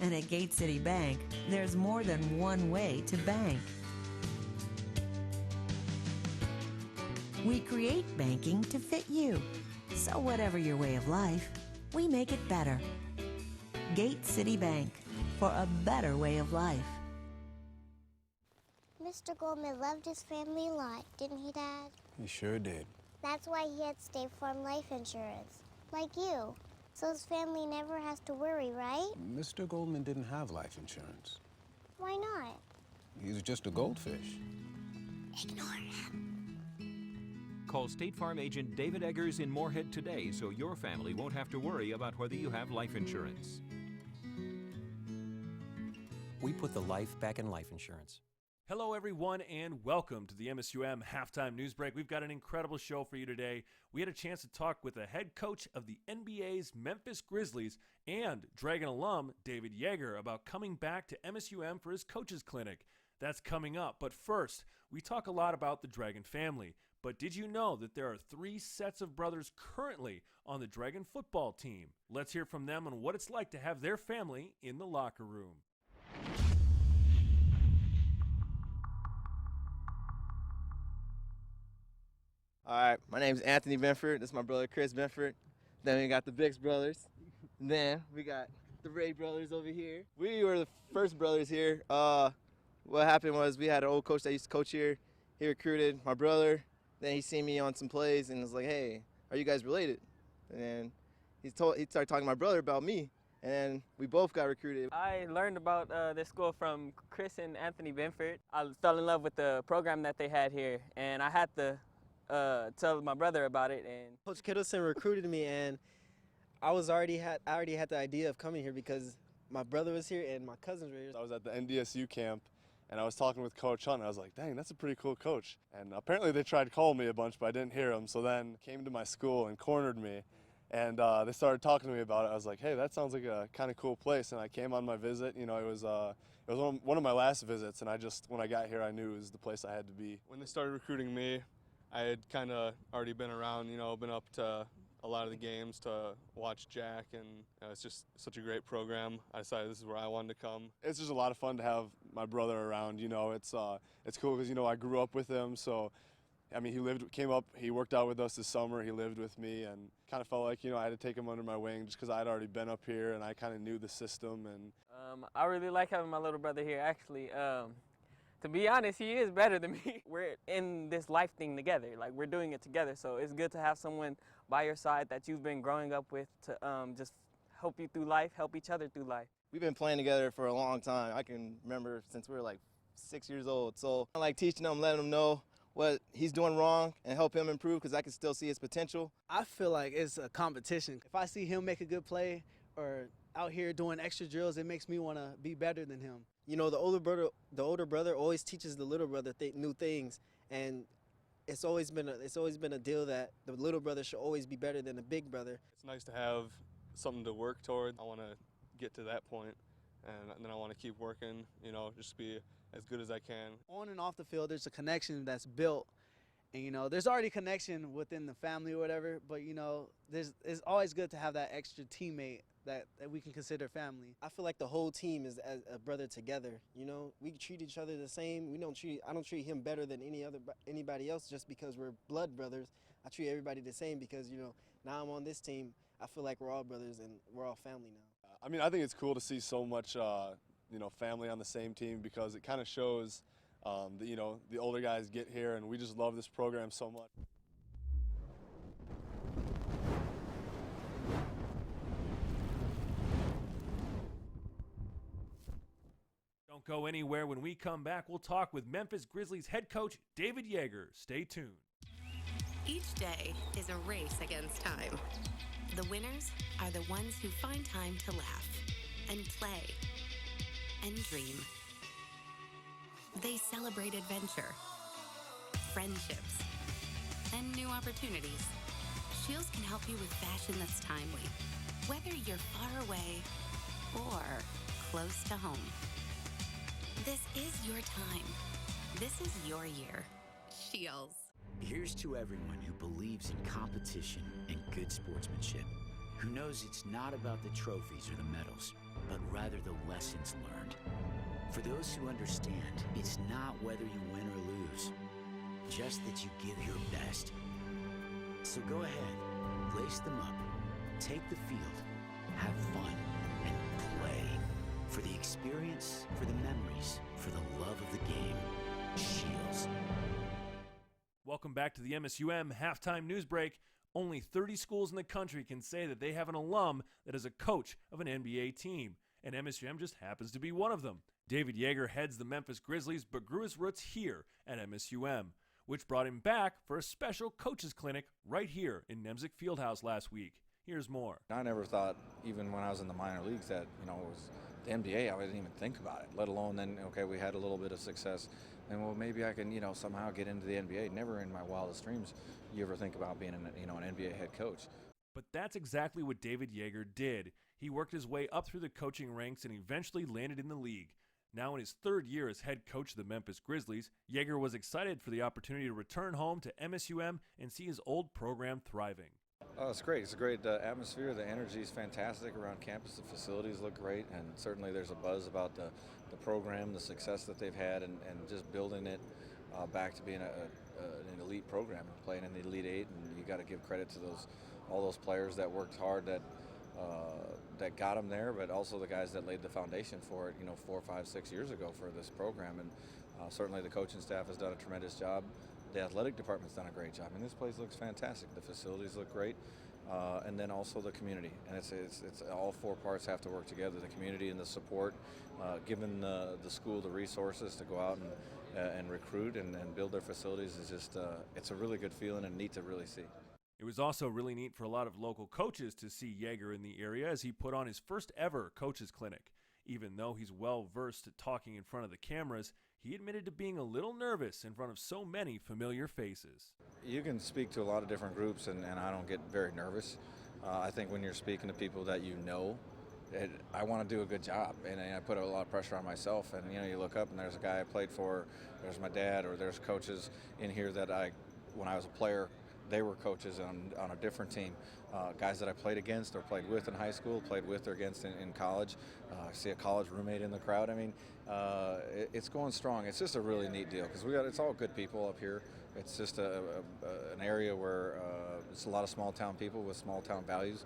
And at Gate City Bank, there's more than one way to bank. We create banking to fit you. So whatever your way of life, we make it better. Gate City Bank, for a better way of life. Mr. Goldman loved his family a lot, didn't he, Dad? He sure did. That's why he had State Farm life insurance, like you. So his family never has to worry, right? Mr. Goldman didn't have life insurance. Why not? He's just a goldfish. Ignore him. Call State Farm agent David Eggers in Moorhead today so your family won't have to worry about whether you have life insurance. We put the life back in life insurance. Hello, everyone, and welcome to the MSUM Halftime News Break. We've got an incredible show for you today. We had a chance to talk with the head coach of the NBA's Memphis Grizzlies and Dragon alum David Yeager about coming back to MSUM for his coaches clinic. That's coming up. But first, we talk a lot about the Dragon family. But did you know that there are 3 sets of brothers currently on the Dragon football team? Let's hear from them on what it's like to have their family in the locker room. All right, my name is Anthony Benford. This is my brother Chris Benford. Then we got the Bix brothers. And then we got the Ray brothers over here. We were the first brothers here. What happened was we had an old coach that used to coach here. He recruited my brother. Then he seen me on some plays and was like, "Hey, are you guys related?" And then he started talking to my brother about me. And then we both got recruited. I learned about this school from Chris and Anthony Benford. I fell in love with the program that they had here, and I had to tell my brother about it. And Coach Kittleson recruited me, and I already had the idea of coming here because my brother was here and my cousins were here. I was at the NDSU camp, and I was talking with Coach Hunt. And I was like, "Dang, that's a pretty cool coach." And apparently they tried to call me a bunch, but I didn't hear them. So then came to my school and cornered me, and they started talking to me about it. I was like, "Hey, that sounds like a kind of cool place." And I came on my visit. You know, it was one of my last visits, and when I got here, I knew it was the place I had to be. When they started recruiting me, I had kind of already been around, been up to a lot of the games to watch Jack, and it's just such a great program. I decided this is where I wanted to come. It's just a lot of fun to have my brother around. It's cool because I grew up with him. So, I mean, he worked out with us this summer. He lived with me, and kind of felt like I had to take him under my wing just because I'd already been up here and I kind of knew the system. And I really like having my little brother here. Actually, To be honest, he is better than me. We're in this life thing together. Like, we're doing it together. So it's good to have someone by your side that you've been growing up with to just help you through life, help each other through life. We've been playing together for a long time. I can remember since we were like 6 years old. So I like teaching him, letting him know what he's doing wrong and help him improve because I can still see his potential. I feel like it's a competition. If I see him make a good play or out here doing extra drills, it makes me want to be better than him. You know, the older brother always teaches the little brother new things, and it's always been a deal that the little brother should always be better than the big brother. It's nice to have something to work toward. I want to get to that point, and then I want to keep working, you know, just be as good as I can. On and off the field, there's a connection that's built, and you know, there's already connection within the family or whatever, but you know, it's always good to have that extra teammate that we can consider family. I feel like the whole team is as a brother together. You know, we treat each other the same. I don't treat him better than anybody else just because we're blood brothers. I treat everybody the same because, you know, now I'm on this team. I feel like we're all brothers and we're all family now. I mean, I think it's cool to see so much, you know, family on the same team because it kind of shows that, you know, the older guys get here and we just love this program so much. Don't go anywhere. When we come back, we'll talk with Memphis Grizzlies head coach David Yeager. Stay tuned. Each day is a race against time. The winners are the ones who find time to laugh and play and dream. They celebrate adventure, friendships, and new opportunities. Shields can help you with fashion that's timely, whether you're far away or close to home. This is your time. This is your year. Shields. Here's to everyone who believes in competition and good sportsmanship, who knows it's not about the trophies or the medals, but rather the lessons learned. For those who understand, it's not whether you win or lose, just that you give your best. So go ahead, lace them up, take the field, have fun, and play. For the experience, for the memories, for the love of the game. Shields. Welcome back to the MSUM halftime news break. Only 30 schools in the country can say that they have an alum that is a coach of an NBA team, and MSUM just happens to be one of them. David Yeager heads the Memphis Grizzlies, but grew his roots here at MSUM, which brought him back for a special coaches clinic right here in Nemzik Fieldhouse last week. Here's more. I never thought, even when I was in the minor leagues, that, you know, it was the NBA. I didn't even think about it, let alone then, okay, we had a little bit of success, and well, maybe I can, you know, somehow get into the NBA. Never in my wildest dreams you ever think about being, an NBA head coach. But that's exactly what David Yeager did. He worked his way up through the coaching ranks and eventually landed in the league. Now in his third year as head coach of the Memphis Grizzlies, Yeager was excited for the opportunity to return home to MSUM and see his old program thriving. Oh, it's great. It's a great atmosphere. The energy is fantastic around campus. The facilities look great, and certainly there's a buzz about the program, the success that they've had, and just building it back to being an elite program, playing in the Elite Eight. And you got to give credit to all those players that worked hard, that got them there, but also the guys that laid the foundation for it, 4, 5, 6 years ago for this program. And certainly the coaching staff has done a tremendous job. The athletic department's done a great job. I mean, this place looks fantastic. The facilities look great, and then also the community. And it's all four parts have to work together: the community and the support, giving the school the resources to go out and recruit and build their facilities is just it's a really good feeling and neat to really see. It was also really neat for a lot of local coaches to see Yeager in the area as he put on his first ever coaches clinic. Even though he's well versed at talking in front of the cameras, he admitted to being a little nervous in front of so many familiar faces. You can speak to a lot of different groups, and I don't get very nervous. I think when you're speaking to people that you know, I want to do a good job, and I put a lot of pressure on myself. And you look up and there's a guy I played for, there's my dad, or there's coaches in here that when I was a player, they were coaches on a different team. Guys that I played against or played with in high school, played with or against in college. I see a college roommate in the crowd. I mean, it's going strong. It's just a really neat deal because it's all good people up here. It's just an area where it's a lot of small town people with small town values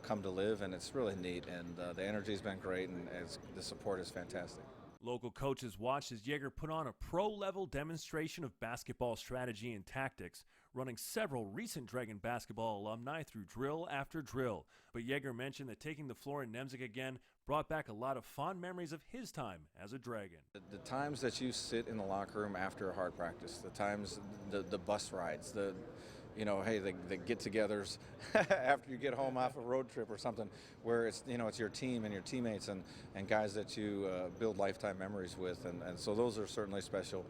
come to live, and it's really neat. And the energy's been great, and the support is fantastic. Local coaches watched as Jaeger put on a pro-level demonstration of basketball strategy and tactics, running several recent Dragon basketball alumni through drill after drill. But Jaeger mentioned that taking the floor in Nemzik again brought back a lot of fond memories of his time as a Dragon. The times that you sit in the locker room after a hard practice, the times, the bus rides, hey, the get-togethers after you get home off a road trip or something, where it's your team and your teammates and guys that you build lifetime memories with, and so those are certainly special.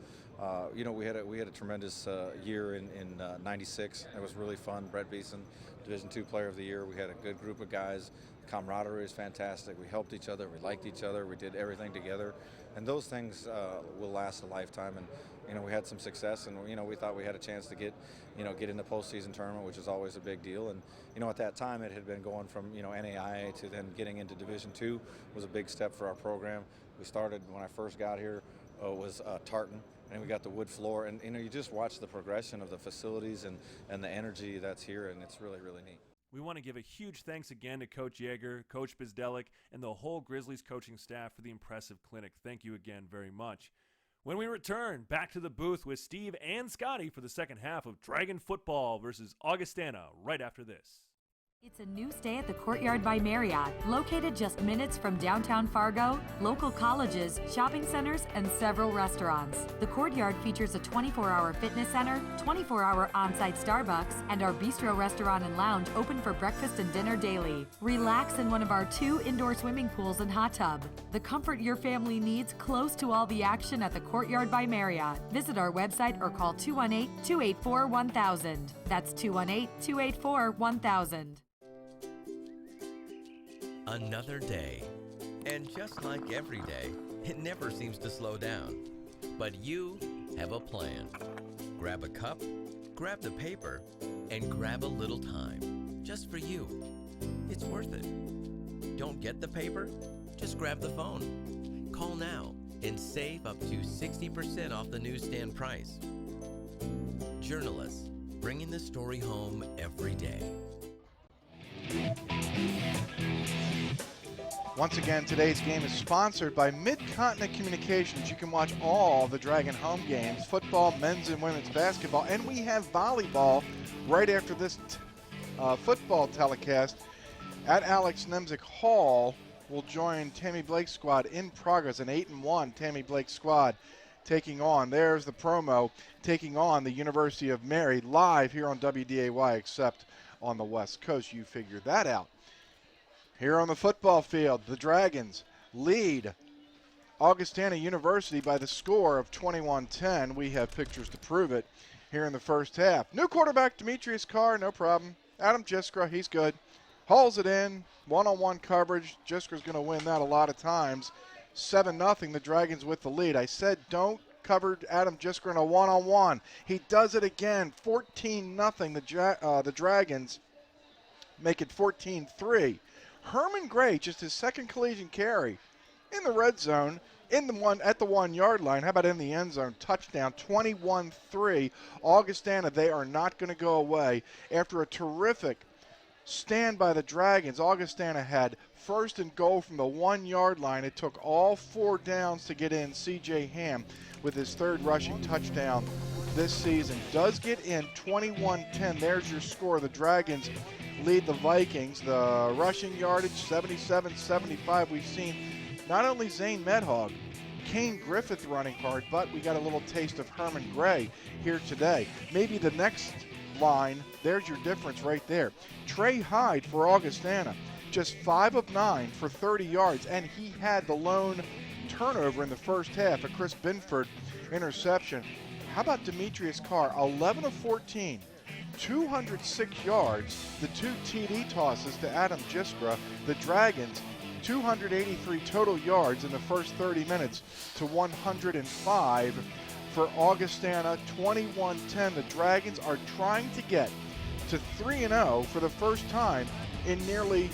We had a tremendous year in '96. It was really fun. Brett Beeson, Division II Player of the Year. We had a good group of guys. The camaraderie was fantastic. We helped each other. We liked each other. We did everything together, and those things will last a lifetime. And we had some success, and we thought we had a chance to get in the postseason tournament, which is always a big deal. And at that time it had been going from NAIA to then getting into Division II was a big step for our program. We started when I first got here was tartan, and we got the wood floor, and you just watch the progression of the facilities and the energy that's here, and it's really, really neat. We want to give a huge thanks again to Coach Jaeger, Coach Bizdelic, and the whole Grizzlies coaching staff for the impressive clinic. Thank you again very much. When we return, back to the booth with Steve and Scotty for the second half of Dragon Football versus Augustana right after this. It's a new stay at the Courtyard by Marriott, located just minutes from downtown Fargo, local colleges, shopping centers, and several restaurants. The Courtyard features a 24-hour fitness center, 24-hour on-site Starbucks, and our bistro restaurant and lounge open for breakfast and dinner daily. Relax in one of our 2 indoor swimming pools and hot tub. The comfort your family needs close to all the action at the Courtyard by Marriott. Visit our website or call 218-284-1000. That's 218-284-1000. Another day. And just like every day, it never seems to slow down. But you have a plan. Grab a cup, grab the paper, and grab a little time. Just for you. It's worth it. Don't get the paper? Just grab the phone. Call now and save up to 60% off the newsstand price. Journalists, bringing the story home every day. Once again, today's game is sponsored by Mid-Continent Communications. You can watch all the Dragon home games, football, men's and women's basketball, and we have volleyball right after this football telecast at Alex Nemzik Hall. Will join Tammy Blake's squad in progress, an 8-1 Tammy Blake squad taking on, there's the promo, taking on the University of Mary live here on WDAY, except on the West Coast. You figure that out. Here on the football field, the Dragons lead Augustana University by the score of 21-10. We have pictures to prove it here in the first half. New quarterback Demetrius Carr, no problem. Adam Jiskra, he's good. Hauls it in, one-on-one coverage. Jiskra's going to win that a lot of times. 7-0, the Dragons with the lead. I said don't cover Adam Jiskra in a one-on-one. He does it again, 14-0. The Dragons make it 14-3. Herman Gray, just his second collegiate carry in the red zone, at the 1 yard line. How about in the end zone? Touchdown, 21-3. Augustana, they are not going to go away. After a terrific stand by the Dragons, Augustana had first and goal from the 1 yard line. It took all 4 downs to get in. C.J. Ham with his 3rd rushing touchdown this season does get in, 21-10. There's your score. The Dragons lead the Vikings. The rushing yardage, 77-75. We've seen not only Zane Medhog, Kane Griffith running hard, but we got a little taste of Herman Gray here today. Maybe the next line, there's your difference right there. Trey Hyde for Augustana, just 5 of 9 for 30 yards, and he had the lone turnover in the first half, a Chris Binford interception. How about Demetrius Carr, 11 of 14. 206 yards, the 2 TD tosses to Adam Jiskra. The Dragons, 283 total yards in the first 30 minutes to 105 for Augustana, 21-10. The Dragons are trying to get to 3-0 for the first time in nearly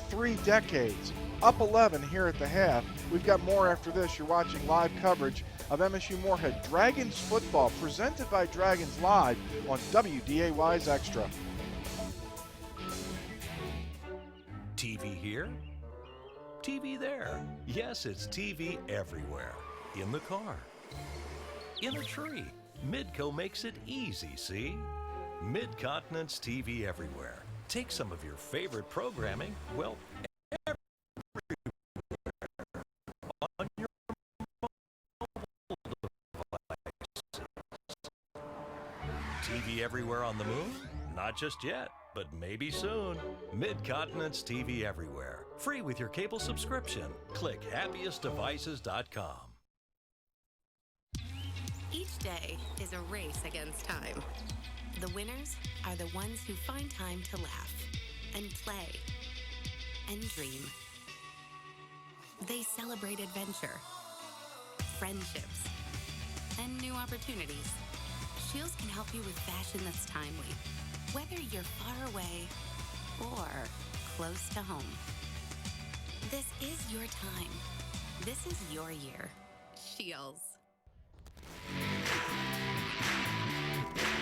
3 decades. Up 11 here at the half. We've got more after this. You're watching live coverage of MSU Moorhead Dragons football, presented by Dragons Live on WDAY's Extra. TV here, TV there. Yes, it's TV everywhere. In the car. In a tree. Midco makes it easy, see? Mid-Continent's TV everywhere. Take some of your favorite programming, well, everywhere on your TV everywhere on the moon? Not just yet, but maybe soon. Mid-Continent's TV everywhere. Free with your cable subscription. Click happiestdevices.com. Each day is a race against time. The winners are the ones who find time to laugh and play and dream. They celebrate adventure, friendships, and new opportunities. Scheels can help you with fashion that's timely, whether you're far away or close to home. This is your time. This is your year. Scheels.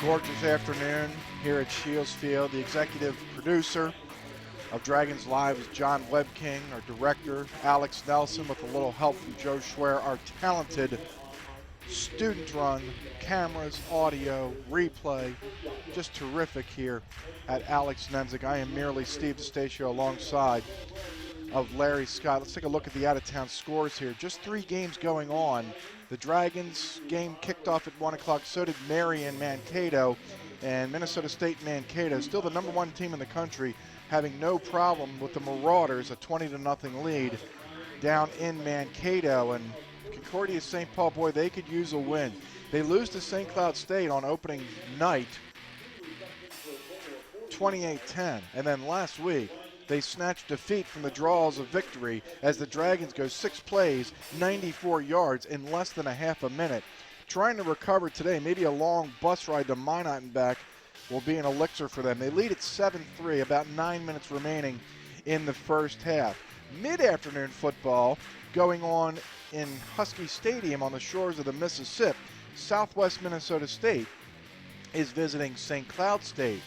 Gorgeous afternoon here at Scheels Field. The executive producer of Dragons Live is John Webking. Our director, Alex Nelson, with a little help from Joe Schwer. Our talented student-run cameras, audio, replay. Just terrific here at Alex Nemzik. I am merely Steve DeStacio alongside of Larry Scott. Let's take a look at the out-of-town scores here. Just 3 games going on. The Dragons game kicked off at 1 o'clock. So did Marion Mankato. And Minnesota State Mankato, still the #1 team in the country, having no problem with the Marauders, a 20-0 lead down in Mankato. And Concordia St. Paul, boy, they could use a win. They lose to St. Cloud State on opening night, 28-10. And then last week, they snatched defeat from the jaws of victory as the Dragons go 6 plays, 94 yards in less than a half a minute. Trying to recover today, maybe a long bus ride to Minot and back will be an elixir for them. They lead at 7-3, about 9 minutes remaining in the first half. Mid-afternoon football going on in Husky Stadium on the shores of the Mississippi. Southwest Minnesota State is visiting St. Cloud State.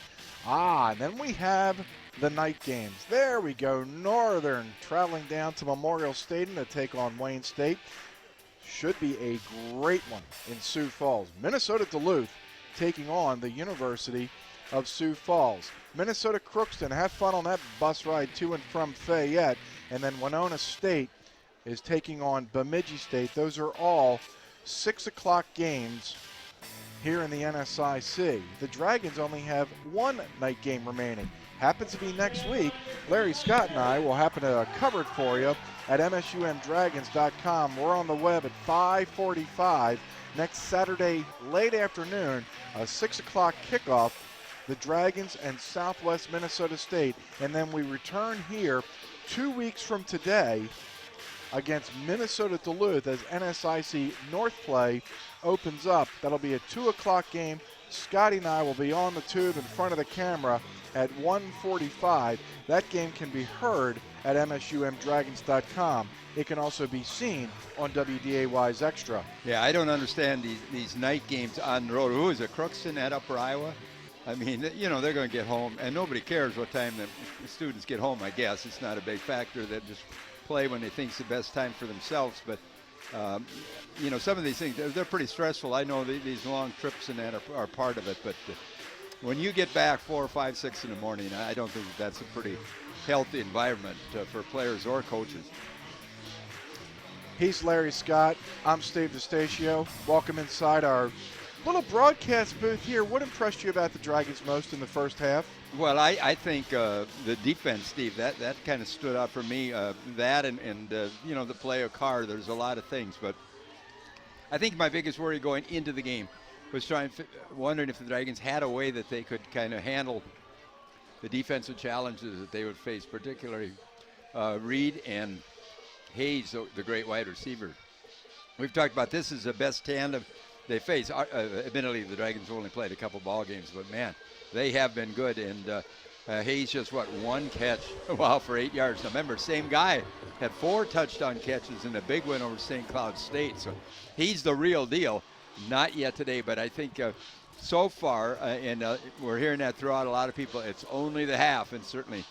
And then we have the night games. There we go. Northern traveling down to Memorial Stadium to take on Wayne State. Should be a great one in Sioux Falls. Minnesota Duluth taking on the University of Sioux Falls. Minnesota Crookston, have fun on that bus ride to and from Fayette. And then Winona State is taking on Bemidji State. Those are all 6 o'clock games here in the NSIC. The Dragons only have 1 night game remaining. Happens to be next week. Larry Scott and I will happen to cover it for you at MSUMdragons.com. We're on the web at 5:45 next Saturday late afternoon, a 6 o'clock kickoff, the Dragons and Southwest Minnesota State. And then we return here 2 weeks from today against Minnesota Duluth as NSIC North play opens up. That'll be a 2 o'clock game. Scotty and I will be on the tube in front of the camera at 1:45. That game can be heard at MSUMdragons.com. It can also be seen on WDAY's Extra. Yeah, I don't understand these night games on the road. Who is it, Crookston at Upper Iowa? I mean, you know, they're going to get home, and nobody cares what time the students get home, I guess. It's not a big factor. They just play when they think it's the best time for themselves. But, you know, some of these things, they're pretty stressful. I know these long trips and that are part of it. But when you get back 4, 5, 6 in the morning, I don't think that's a pretty healthy environment for players or coaches. He's Larry Scott. I'm Steve DeStacio. Welcome inside our little broadcast booth here. What impressed you about the Dragons most in the first half? Well, I think the defense, Steve, that kind of stood out for me. That and you know, the play of Carr, there's a lot of things. But I think my biggest worry going into the game was wondering if the Dragons had a way that they could kind of handle the defensive challenges that they would face, particularly Reed and Hayes, the great wide receiver. We've talked about this as the best tandem they face. Admittedly, the Dragons only played a couple ball games, but man, they have been good. And Hayes just, 1 catch, wow, for 8 yards. Now remember, same guy had 4 touchdown catches in a big win over St. Cloud State. So he's the real deal. Not yet today, but I think so far, and we're hearing that throughout a lot of people, it's only the half, and certainly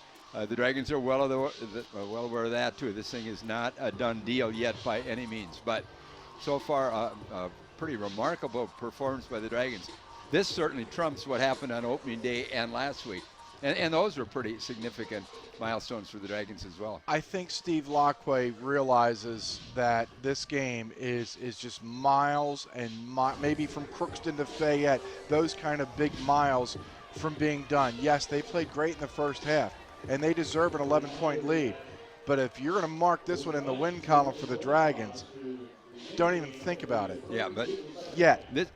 The Dragons are well aware of that too. This thing is not a done deal yet by any means, but so far a pretty remarkable performance by the Dragons. This certainly trumps what happened on opening day and last week, and those were pretty significant milestones for the Dragons as well. I think Steve Lockway realizes that this game is just miles and maybe from Crookston to Fayette, those kind of big miles from being done. Yes, they played great in the first half, and they deserve an 11-point lead. But if you're going to mark this one in the win column for the Dragons, don't even think about it. Yeah, but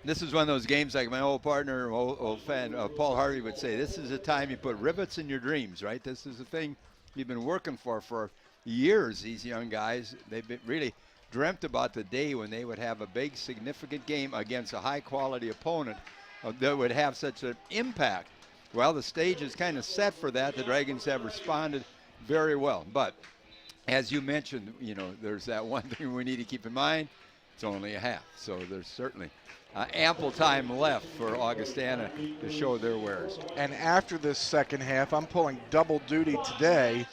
this is one of those games like my old partner, old fan, Paul Harvey would say, this is a time you put rivets in your dreams, right? This is a thing you've been working for years, these young guys. They've really dreamt about the day when they would have a big, significant game against a high-quality opponent that would have such an impact. Well, the stage is kind of set for that. The Dragons have responded very well. But as you mentioned, there's that one thing we need to keep in mind. It's only a half, so there's certainly ample time left for Augustana to show their wares. And after this second half, I'm pulling double duty today.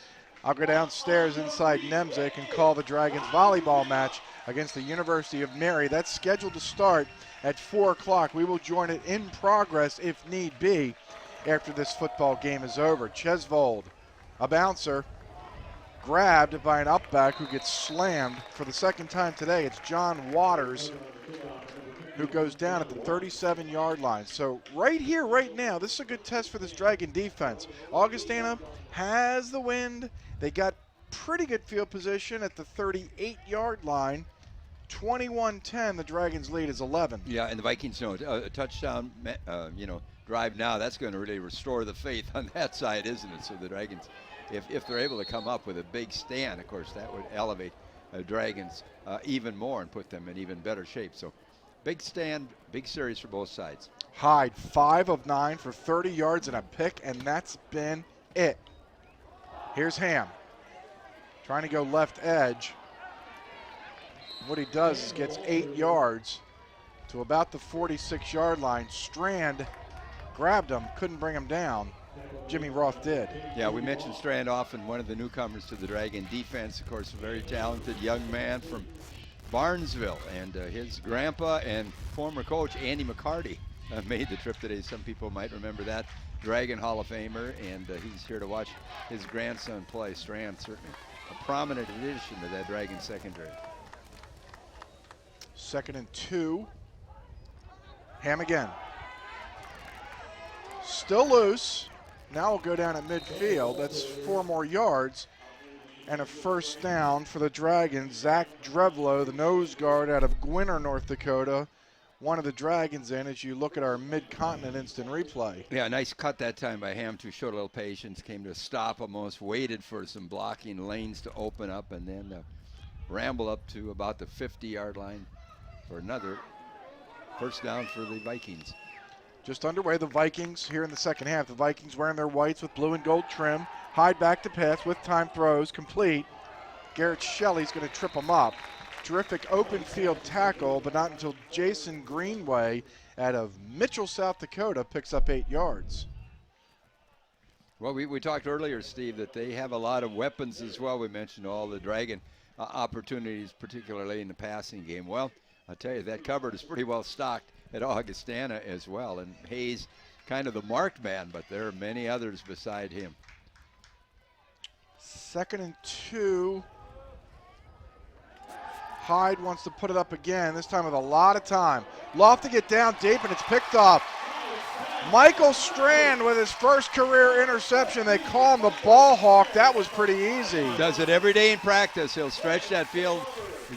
I'll go downstairs inside Nemzik and call the Dragons volleyball match against the University of Mary. That's scheduled to start at 4 o'clock. We will join it in progress if need be after this football game is over. Chesvold, a bouncer, grabbed by an upback who gets slammed for the second time today. It's John Waters who goes down at the 37-yard line. So right here, right now, this is a good test for this Dragon defense. Augustana has the wind. They got pretty good field position at the 38-yard line. 21-10, the Dragons lead is 11. Yeah, and the Vikings know a touchdown, drive now, that's going to really restore the faith on that side, isn't it? So the Dragons, if they're able to come up with a big stand, of course, that would elevate Dragons even more and put them in even better shape. So big stand, big series for both sides. Hyde, 5 of 9 for 30 yards and a pick, and that's been it. Here's Ham, trying to go left edge. What he does is gets 8 yards to about the 46-yard line. Strand grabbed him, couldn't bring him down. Jimmy Roth did. Yeah, we mentioned Strand often, one of the newcomers to the Dragon defense. Of course, a very talented young man from Barnesville. And his grandpa and former coach, Andy McCarty, made the trip today. Some people might remember that. Dragon Hall of Famer, and he's here to watch his grandson play. Strand, certainly a prominent addition to that Dragon secondary. 2nd and 2. Ham again. Still loose. Now we'll go down at midfield. That's 4 more yards. And a first down for the Dragons. Zach Drevlo, the nose guard out of Gwinner, North Dakota. One of the Dragons in as you look at our mid-continent instant replay. Yeah, nice cut that time by Ham, too. Showed a little patience, came to a stop almost, waited for some blocking lanes to open up, and then ramble up to about the 50-yard line for another first down for the Vikings. Just underway, the Vikings here in the second half. The Vikings wearing their whites with blue and gold trim. Hyde back to pass with time throws, complete. Garrett Shelley's going to trip him up. Terrific open field tackle, but not until Jason Greenway out of Mitchell, South Dakota picks up 8 yards. Well, we talked earlier, Steve, that they have a lot of weapons as well. We mentioned all the Dragon opportunities, particularly in the passing game. Well, I'll tell you, that cupboard is pretty well stocked at Augustana as well. And Hayes, kind of the marked man, but there are many others beside him. 2nd and 2. Hyde wants to put it up again, this time with a lot of time. Loft to get down deep, and it's picked off. Michael Strand with his first career interception. They call him the ball hawk. That was pretty easy. Does it every day in practice. He'll stretch that field.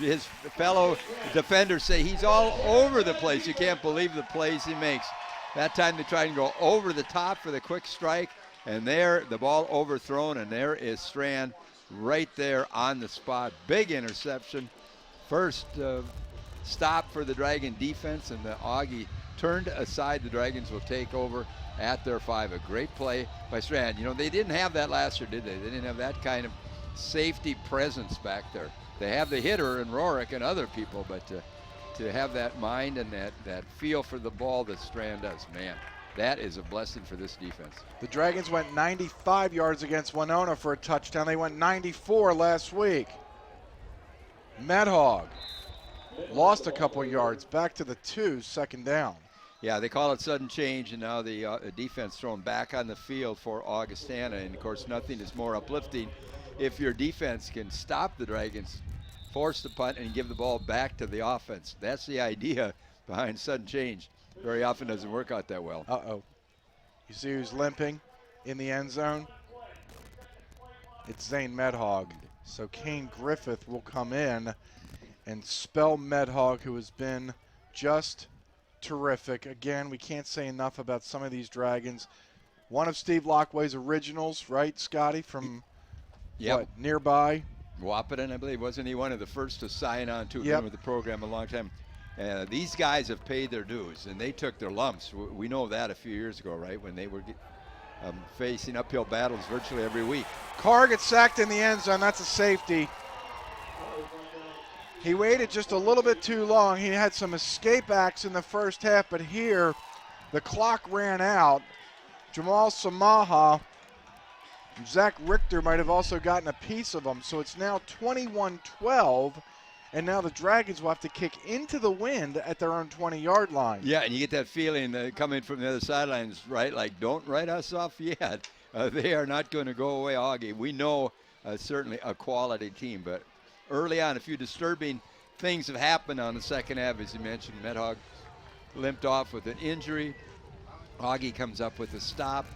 His fellow defenders say he's all over the place. You can't believe the plays he makes. That time they try and go over the top for the quick strike, and there the ball overthrown, and there is Strand right there on the spot. Big interception. First stop for the Dragon defense, and the Augie turned aside. The Dragons will take over at their 5. A great play by Strand. You know, they didn't have that last year, did they? They didn't have that kind of safety presence back there. They have the hitter and Rorick and other people, but to have that mind and that feel for the ball that Strand does, man. That is a blessing for this defense. The Dragons went 95 yards against Winona for a touchdown. They went 94 last week. Medhog lost a couple yards, back to the 2, second down. Yeah, they call it sudden change, and now the defense thrown back on the field for Augustana. And, of course, nothing is more uplifting if your defense can stop the Dragons, force the punt, and give the ball back to the offense. That's the idea behind sudden change. Very often doesn't work out that well. Uh-oh. You see who's limping in the end zone? It's Zane Medhog. So Kane Griffith will come in and spell Medhog, who has been just terrific. Again, we can't say enough about some of these Dragons. One of Steve Lockway's originals, right, Scotty, from what, nearby? Wahpeton, I believe. Wasn't he one of the first to sign on to? Yep. Been with the program a long time. These guys have paid their dues, and they took their lumps. We know that a few years ago, right, when they were facing uphill battles virtually every week. Carr gets sacked in the end zone. That's a safety. He waited just a little bit too long. He had some escape acts in the first half, but here the clock ran out. Jamal Samaha, Zach Richter might have also gotten a piece of them. So it's now 21-12, and now the Dragons will have to kick into the wind at their own 20-yard line. Yeah, and you get that feeling coming from the other sidelines, right? Like, don't write us off yet. They are not going to go away, Augie. We know certainly a quality team, but early on, a few disturbing things have happened on the second half, as you mentioned. Medhog limped off with an injury. Augie comes up with a stop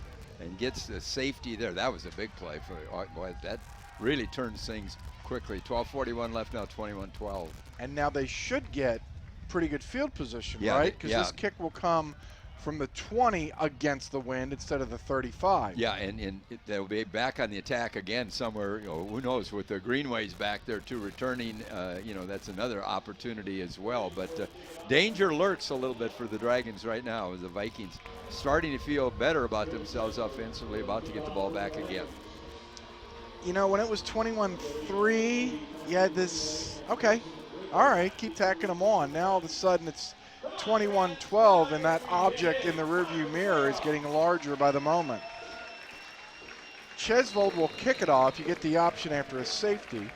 and gets the safety there. That was a big play for boy. That really turns things quickly. 12:41 left now, 21-12. And now they should get pretty good field position, Yeah, right? Because this kick will come from the 20 against the wind instead of the 35. Yeah, and they'll be back on the attack again somewhere. Who knows, with the Greenways back there too, returning. That's another opportunity as well. But danger lurks a little bit for the Dragons right now, as the Vikings starting to feel better about themselves offensively, about to get the ball back again. When it was 21-3, you had this, okay, all right, keep tacking them on. Now all of a sudden it's 21-12, and that object in the rearview mirror is getting larger by the moment. Chesvold will kick it off. You get the option after a safety.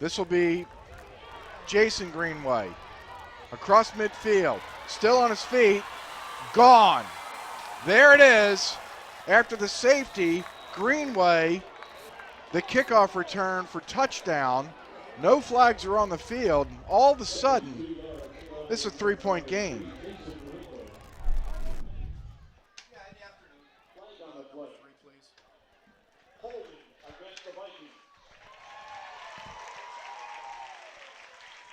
This will be Jason Greenway across midfield, still on his feet, gone. There it is. After the safety, Greenway, the kickoff return for touchdown. No flags are on the field. All of a sudden, this is a 3-point game.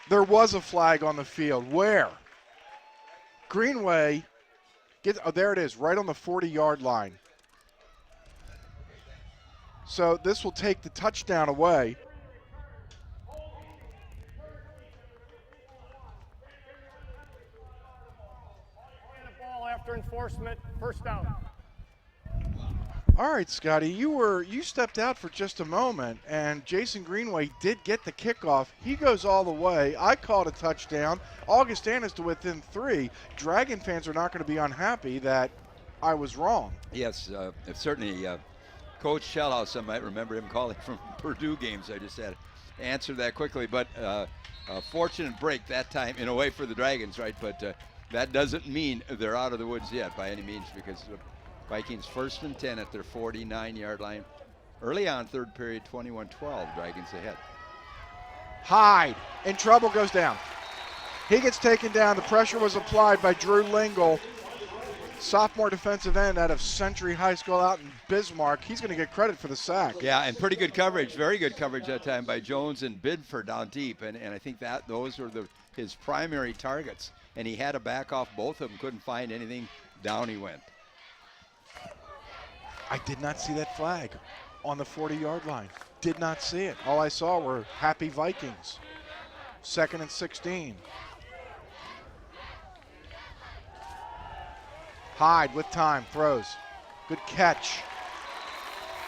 There was a flag on the field. Where? Greenway gets, there it is, right on the 40-yard line. So this will take the touchdown away. Ball after enforcement, first down. All right, Scotty, you stepped out for just a moment, and Jason Greenway did get the kickoff. He goes all the way. I called a touchdown. Augustana's to within 3. Dragon fans are not going to be unhappy that I was wrong. Yes, certainly. Coach Shellhouse, I might remember him calling from Purdue games. I just had to answer that quickly. But a fortunate break that time in a way for the Dragons, right? But that doesn't mean they're out of the woods yet by any means, because the Vikings 1st and 10 at their 49-yard line. Early on, third period, 21-12, Dragons ahead. Hyde in trouble, goes down. He gets taken down. The pressure was applied by Drew Lingle, sophomore defensive end out of Century High School out in Bismarck. He's going to get credit for the sack. Yeah, and pretty good coverage, very good coverage that time by Jones and Bidford down deep. And I think that those were his primary targets. And he had to back off both of them, couldn't find anything. Down he went. I did not see that flag on the 40-yard line. Did not see it. All I saw were happy Vikings. 2nd and 16. Hyde with time, throws. Good catch.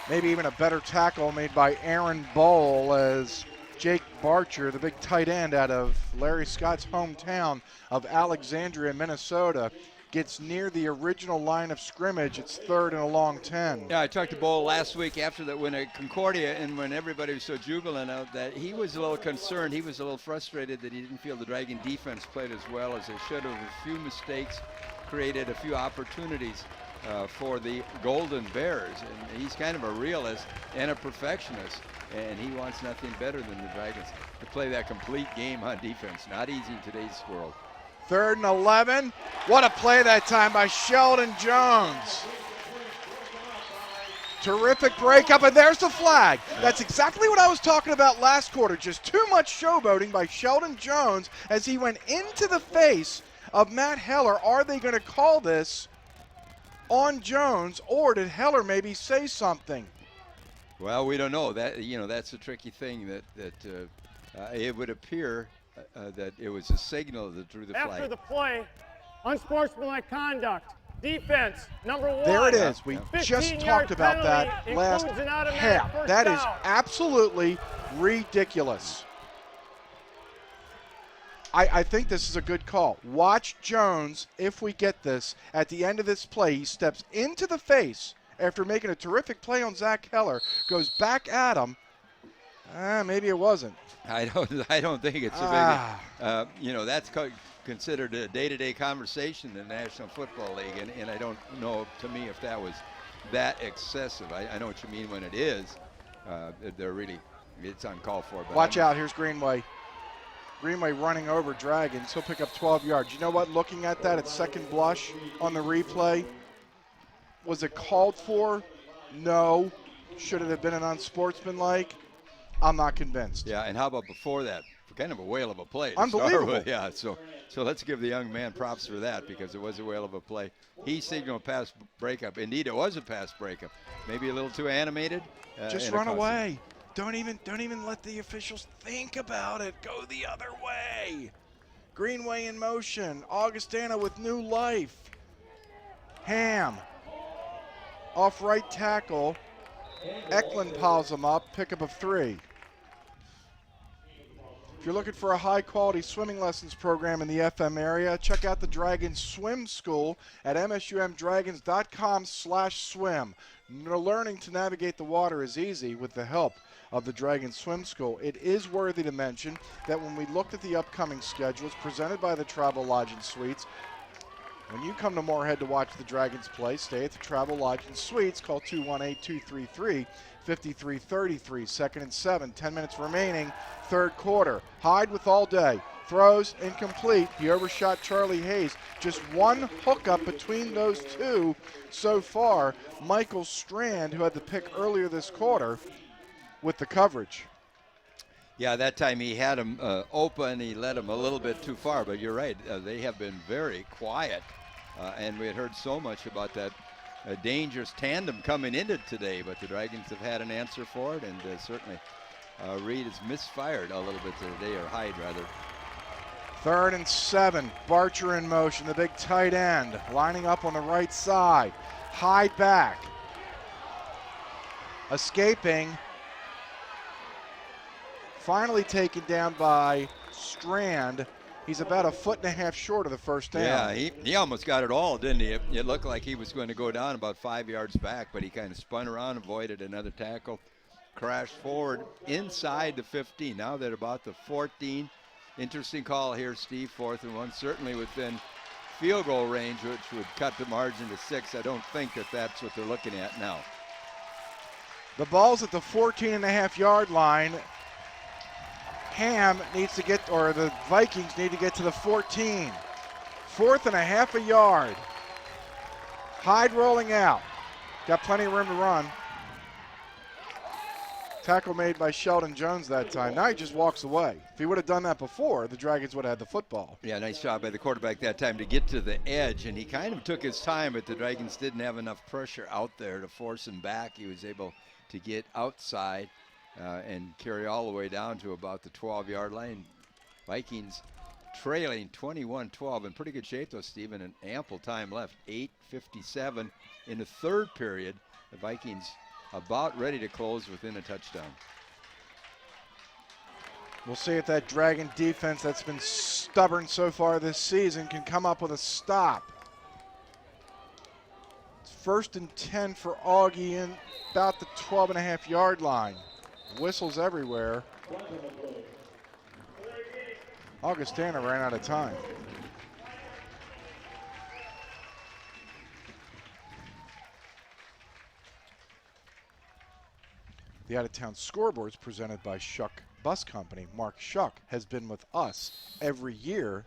Maybe even a better tackle made by Aaron Bowl as Jake Barcher, the big tight end out of Larry Scott's hometown of Alexandria, Minnesota, gets near the original line of scrimmage. It's 3rd and a long 10. Yeah, I talked to Bo last week after that win at Concordia, and when everybody was so jubilant out that he was a little concerned. He was a little frustrated that he didn't feel the Dragon defense played as well as they should have. A few mistakes created a few opportunities for the Golden Bears, and he's kind of a realist and a perfectionist, and he wants nothing better than the Dragons to play that complete game on defense. Not easy in today's world. 3rd and 11. What a play that time by Sheldon Jones. Terrific breakup, and there's the flag. That's exactly what I was talking about last quarter. Just too much showboating by Sheldon Jones as he went into the face of Matt Heller. Are they going to call this on Jones, or did Heller maybe say something? Well, we don't know. That's a tricky thing. That it would appear that it was a signal that drew the flag. After the play, unsportsmanlike conduct. Defense, number 1. There it is. We just talked about that last half. That is absolutely ridiculous. I think this is a good call. Watch Jones, if we get this, at the end of this play, he steps into the face after making a terrific play on Zach Heller, goes back at him. Maybe it wasn't. I don't think it's a big, that's considered a day-to-day conversation in the National Football League, and I don't know, to me, if that was that excessive. I know what you mean when it is. It's uncalled for. But watch out, here's Greenway. Greenway running over Dragons. He'll pick up 12 yards. You know what? Looking at that at second blush on the replay, was it called for? No. Should it have been an unsportsmanlike? I'm not convinced. Yeah, and how about before that? Kind of a whale of a play. Unbelievable. Yeah, so let's give the young man props for that, because it was a whale of a play. He signaled a pass breakup. Indeed, it was a pass breakup. Maybe a little too animated. Just run away. Don't even let the officials think about it. Go the other way. Greenway in motion. Augustana with new life. Ham off right tackle. Eklund piles them up. Pickup of 3. If you're looking for a high-quality swimming lessons program in the FM area, check out the Dragons Swim School at msumdragons.com/swim. Learning to navigate the water is easy with the help of the Dragons Swim School. It is worthy to mention that when we looked at the upcoming schedules presented by the Travel Lodge and Suites, when you come to Moorhead to watch the Dragons play, stay at the Travel Lodge and Suites. Call 218-233-5333. 2nd and 7, 10 minutes remaining, 3rd quarter. Hyde with all day. Throws incomplete. He overshot Charlie Hayes. Just one hookup between those two so far. Michael Strand, who had the pick earlier this quarter, with the coverage. Yeah, that time he had him open. He led him a little bit too far, but you're right. They have been very quiet, and we had heard so much about that dangerous tandem coming into today, but the Dragons have had an answer for it, and certainly Reed has misfired a little bit today, or Hyde rather. 3rd and 7, Barcher in motion, the big tight end, lining up on the right side. Hyde back. Escaping. Finally taken down by Strand. He's about 1.5 foot short of the first down. Yeah, he almost got it all, didn't he? It looked like he was going to go down about 5 yards back, but he kind of spun around, avoided another tackle, crashed forward inside the 15. Now they're about the 14. Interesting call here, Steve. 4th and 1, certainly within field goal range, which would cut the margin to 6. I don't think that's what they're looking at now. The ball's at the 14.5-yard line. Ham needs to get, or the Vikings need to get to the 14. 4th and a half a yard. Hyde rolling out. Got plenty of room to run. Tackle made by Sheldon Jones that time. Now he just walks away. If he would have done that before, the Dragons would have had the football. Yeah, nice job by the quarterback that time to get to the edge, and he kind of took his time, but the Dragons didn't have enough pressure out there to force him back. He was able to get outside and carry all the way down to about the 12-yard line. Vikings trailing 21-12 in pretty good shape though, Stephen, and ample time left. 8:57 in the 3rd period. The Vikings about ready to close within a touchdown. We'll see if that Dragon defense that's been stubborn so far this season can come up with a stop. It's 1st and 10 for Augie in about the 12.5-yard line. Whistles everywhere. Augustana ran out of time. The out-of-town scoreboard is presented by Shuck Bus Company. Mark Shuck has been with us every year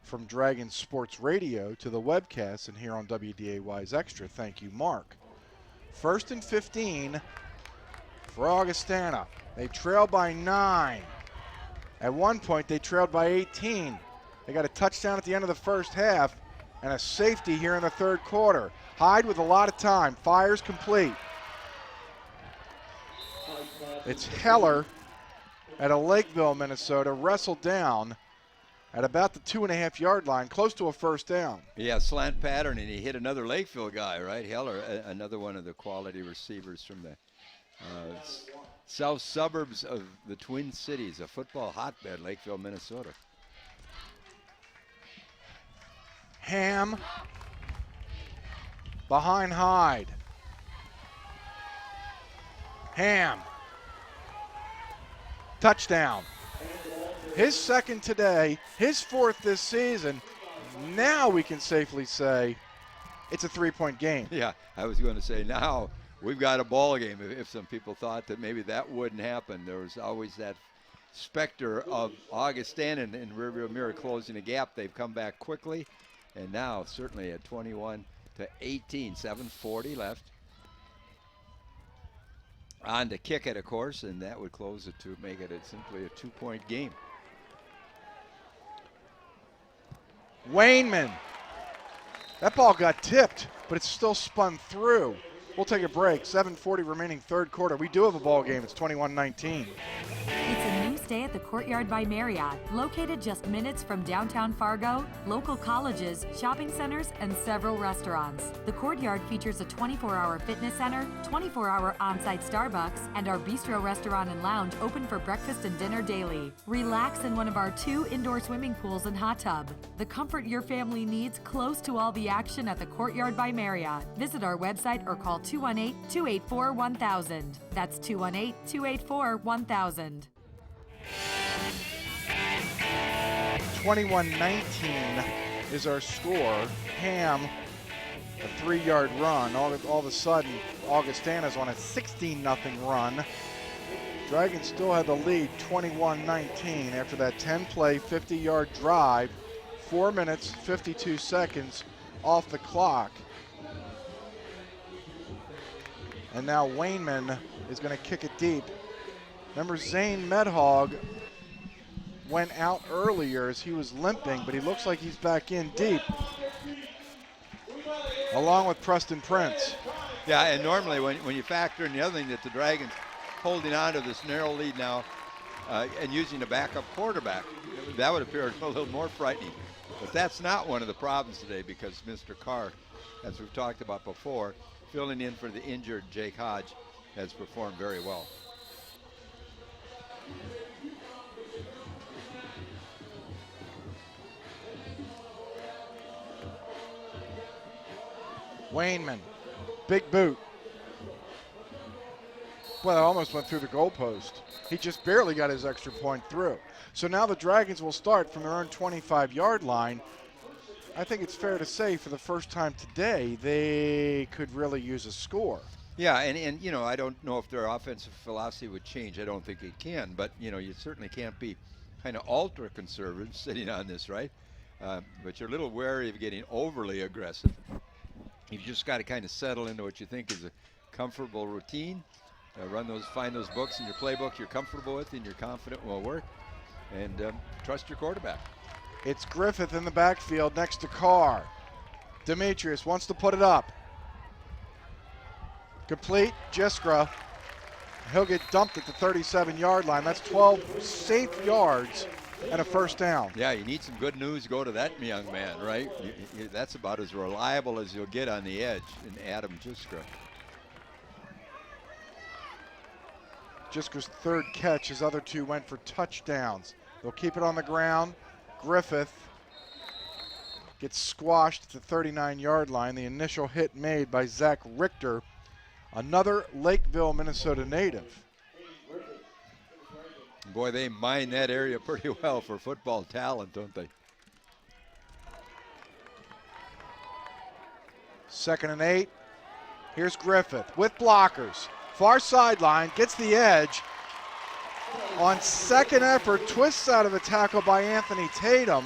from Dragon Sports Radio to the webcast and here on WDAY's Extra. Thank you, Mark. 1st and 15 for Augustana. They trail by 9. At one point, they trailed by 18. They got a touchdown at the end of the first half and a safety here in the third quarter. Hyde with a lot of time. Fires complete. It's Heller out of Lakeville, Minnesota, wrestled down at about the 2.5-yard line, close to a first down. Yeah, slant pattern, and he hit another Lakeville guy, right? Heller, another one of the quality receivers from the south suburbs of the Twin Cities, a football hotbed, Lakeville, Minnesota. Ham behind Hyde. Ham. Touchdown. His second today, his 4th this season. Now we can safely say it's a 3-point game. Yeah, I was going to say now we've got a ball game. If some people thought that maybe that wouldn't happen, there was always that specter of Augustana and rearview mirror closing the gap. They've come back quickly, and now certainly at 21-18, 7:40 left. On to kick it, of course, and that would close it to make it simply a 2-point game. Wainman. That ball got tipped, but it's still spun through. We'll take a break. 7:40 remaining third quarter. We do have a ball game. It's 21-19. It's a new stay at the Courtyard by Marriott, located just minutes from downtown Fargo, local colleges, shopping centers, and several restaurants. The Courtyard features a 24-hour fitness center, 24-hour on-site Starbucks, and our bistro restaurant and lounge open for breakfast and dinner daily. Relax in one of our 2 indoor swimming pools and hot tub. The comfort your family needs close to all the action at the Courtyard by Marriott. Visit our website or call 218-284-1000. That's 218-284-1000. 21-19 is our score. Ham, a 3-yard run. All of a sudden, Augustana's on a 16-0 run. Dragons still had the lead, 21-19, after that 10-play, 50-yard drive. 4 minutes, 52 seconds off the clock. And now Wainman is going to kick it deep. Remember, Zane Medhog went out earlier as he was limping, but he looks like he's back in deep, along with Preston Prince. Yeah, and normally when you factor in the other thing that the Dragons holding on to this narrow lead now and using a backup quarterback, that would appear a little more frightening. But that's not one of the problems today because Mr. Carr, as we've talked about before, filling in for the injured Jake Hodge, has performed very well. Wainman, big boot. Well, it almost went through the goalpost. He just barely got his extra point through. So now the Dragons will start from their own 25-yard line. I think it's fair to say for the first time today, they could really use a score. Yeah, and you know, I don't know if their offensive philosophy would change. I don't think it can, but you know, you certainly can't be kind of ultra conservative sitting on this, right? But you're a little wary of getting overly aggressive. You've just got to kind of settle into what you think is a comfortable routine. Find those books in your playbook you're comfortable with and you're confident will work, and trust your quarterback. It's Griffith in the backfield next to Carr. Demetrius wants to put it up. Complete, Jiskra. He'll get dumped at the 37-yard line. That's 12 safe yards and a first down. Yeah, you need some good news. Go to that young man, right? That's about as reliable as you'll get on the edge in Adam Jiskra. Jisker's third catch. His other 2 went for touchdowns. They'll keep it on the ground. Griffith gets squashed at the 39-yard line. The initial hit made by Zach Richter, another Lakeville, Minnesota native. Boy, they mine that area pretty well for football talent, don't they? 2nd and 8. Here's Griffith with blockers. Far sideline, gets the edge. On second effort, twists out of a tackle by Anthony Tatum.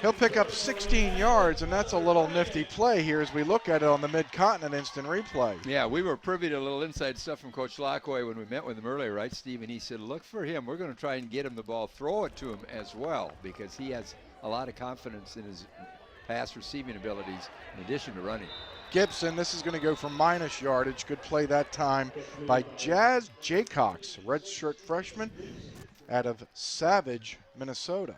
He'll pick up 16 yards, and that's a little nifty play here as we look at it on the Mid-Continent instant replay. Yeah, we were privy to a little inside stuff from Coach Lockaway when we met with him earlier, right, Steve? And he said, look for him. We're going to try and get him the ball, throw it to him as well, because he has a lot of confidence in his pass receiving abilities in addition to running. Gibson, this is going to go for minus yardage. Good play that time by Jazz Jaycox, redshirt freshman out of Savage, Minnesota.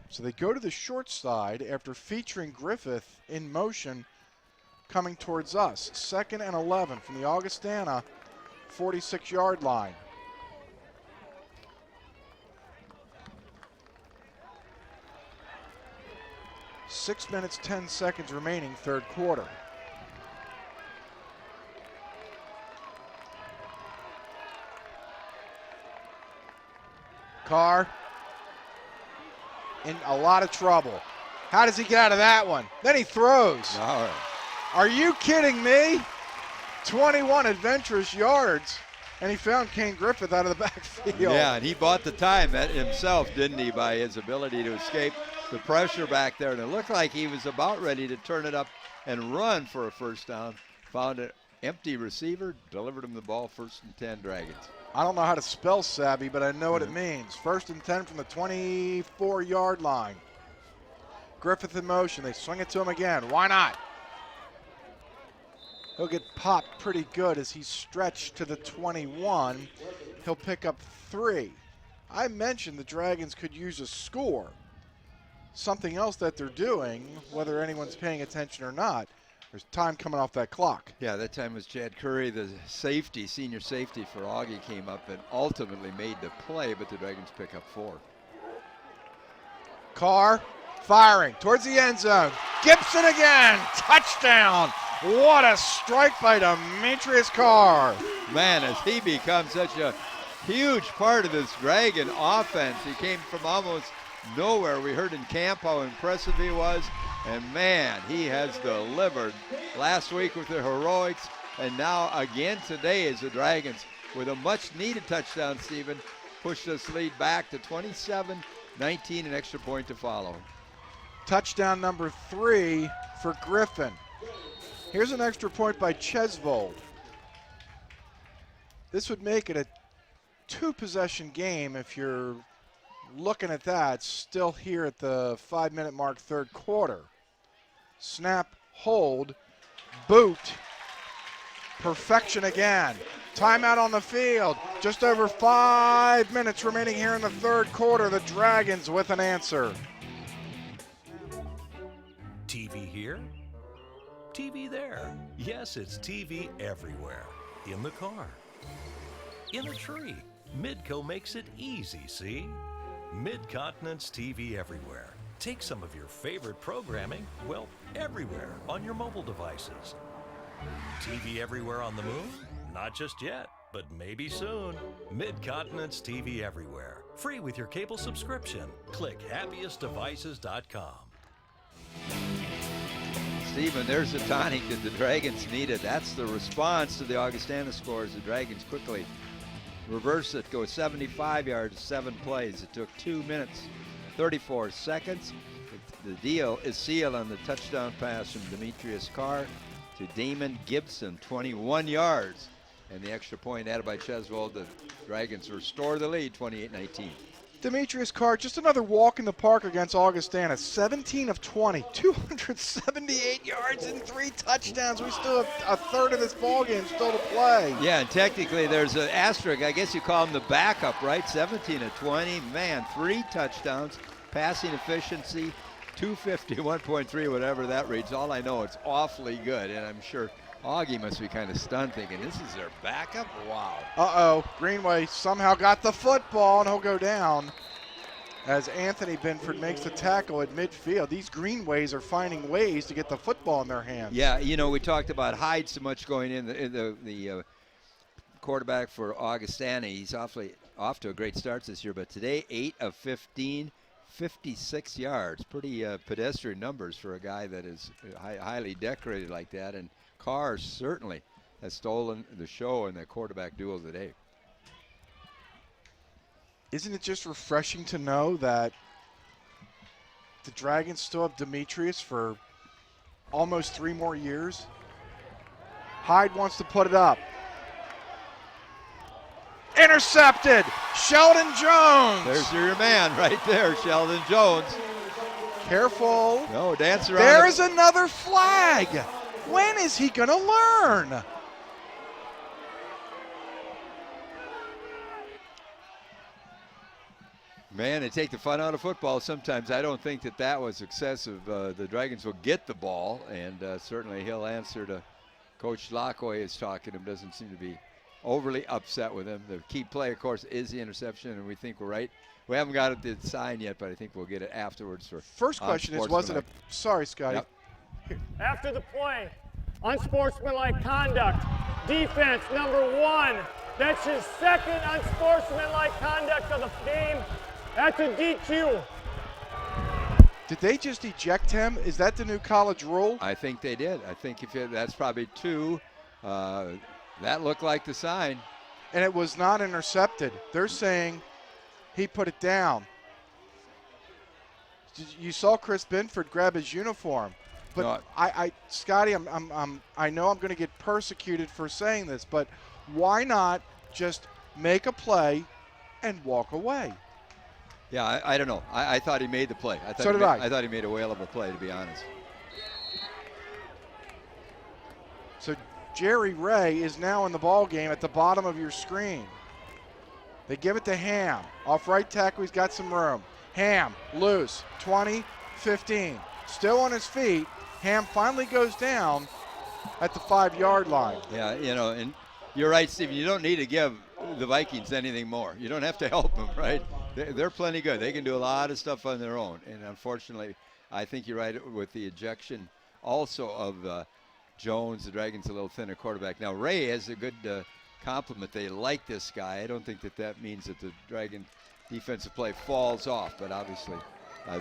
So they go to the short side after featuring Griffith in motion coming towards us. 2nd and 11 from the Augustana 46-yard line. Six minutes, 10 seconds remaining, third quarter. Carr in a lot of trouble. How does he get out of that one? Then he throws. All right. Are you kidding me? 21 adventurous yards, and he found Kane Griffith out of the backfield. Yeah, and he bought the time himself, didn't he, by his ability to escape the pressure back there. And it looked like he was about ready to turn it up and run for a first down. Found an empty receiver, delivered him the ball, 1st and 10 Dragons. I don't know how to spell savvy, but I know what it means. 1st and 10 from the 24-yard line. Griffith in motion. They swing it to him again. Why not? He'll get popped pretty good as he's stretched to the 21. He'll pick up 3. I mentioned the Dragons could use a score. Something else that they're doing, whether anyone's paying attention or not. There's time coming off that clock. Yeah, that time was Chad Curry, the safety, senior safety for Augie, came up and ultimately made the play, but the Dragons pick up 4. Carr firing towards the end zone. Gibson again, touchdown. What a strike by Demetrius Carr. Man, as he becomes such a huge part of this Dragon offense. He came from almost nowhere. We heard in camp how impressive he was. And man, he has delivered last week with the heroics, and now again today as the Dragons, with a much-needed touchdown, Stephen, pushed this lead back to 27-19, an extra point to follow. Touchdown number 3 for Griffin. Here's an extra point by Chesvold. This would make it a 2-possession game if you're looking at that, still here at the 5-minute mark, third quarter. Snap, hold, boot, perfection again. Timeout on the field. Just over 5 minutes remaining here in the third quarter. The Dragons with an answer. TV here, TV there. Yes, it's TV everywhere. In the car, in a tree. Midco makes it easy, see? Mid-Continent's TV everywhere. Take some of your favorite programming, well, everywhere on your mobile devices. TV everywhere on the moon? Not just yet, but maybe soon. Mid-Continent's TV everywhere. Free with your cable subscription. Click happiestdevices.com. Stephen, there's the tonic that the Dragons needed. That's the response to the Augustana scores. The Dragons quickly reverse it, go 75 yards, 7 plays. It took 2 minutes, 34 seconds. The deal is sealed on the touchdown pass from Demetrius Carr to Damon Gibson, 21 yards. And the extra point added by Chesvold. The Dragons restore the lead, 28-19. Demetrius Carr, just another walk in the park against Augustana. 17 of 20, 278 yards and 3 touchdowns. We still have a third of this ballgame still to play. Yeah, and technically there's an asterisk. I guess you call him the backup, right? 17 of 20. Man, 3 touchdowns. Passing efficiency, 251.3, whatever that reads. All I know, it's awfully good, and I'm sure Augie must be kind of stunned, thinking this is their backup. Wow. Uh-oh, Greenway somehow got the football, and he'll go down as Anthony Benford makes the tackle at midfield. These Greenways are finding ways to get the football in their hands. Yeah, you know, we talked about Hyde so much going in the quarterback for Augustana. He's off to a great start this year, but today 8 of 15, 56 yards. Pretty pedestrian numbers for a guy that is highly decorated like that. And Carr certainly has stolen the show in the quarterback duel today. Isn't it just refreshing to know that the Dragons still have Demetrius for almost 3 more years? Hyde wants to put it up. Intercepted! Sheldon Jones! There's your man right there, Sheldon Jones. Careful. No, dance around. There's another flag. When is he going to learn? Man, they take the fun out of football sometimes. I don't think that was excessive. The Dragons will get the ball, and certainly he'll answer to Coach Lacroix is talking to him. Doesn't seem to be overly upset with him. The key play, of course, is the interception, and we think we're right. We haven't got it to sign yet, but I think we'll get it afterwards. First question is, was it a – sorry, Scotty. Yep. After the play, unsportsmanlike conduct, defense number 1. That's his second unsportsmanlike conduct of the game. That's a DQ. Did they just eject him? Is that the new college rule? I think they did. I think that's probably 2. That looked like the sign. And it was not intercepted. They're saying he put it down. You saw Chris Benford grab his uniform. But no. Scotty, I know I'm going to get persecuted for saying this, but why not just make a play and walk away? Yeah, I don't know. I thought he made the play. I thought he made a whale of a play, to be honest. So Jerry Ray is now in the ball game at the bottom of your screen. They give it to Ham. Off right tackle, he's got some room. Ham, loose, 20, 15. Still on his feet. Ham finally goes down at the 5-yard line. Yeah, you know, and you're right, Stephen. You don't need to give the Vikings anything more. You don't have to help them, right? They're plenty good. They can do a lot of stuff on their own. And unfortunately, I think you're right with the ejection also of Jones. The Dragons a little thinner quarterback. Now, Ray has a good compliment. They like this guy. I don't think that means that the Dragon defensive play falls off. But obviously,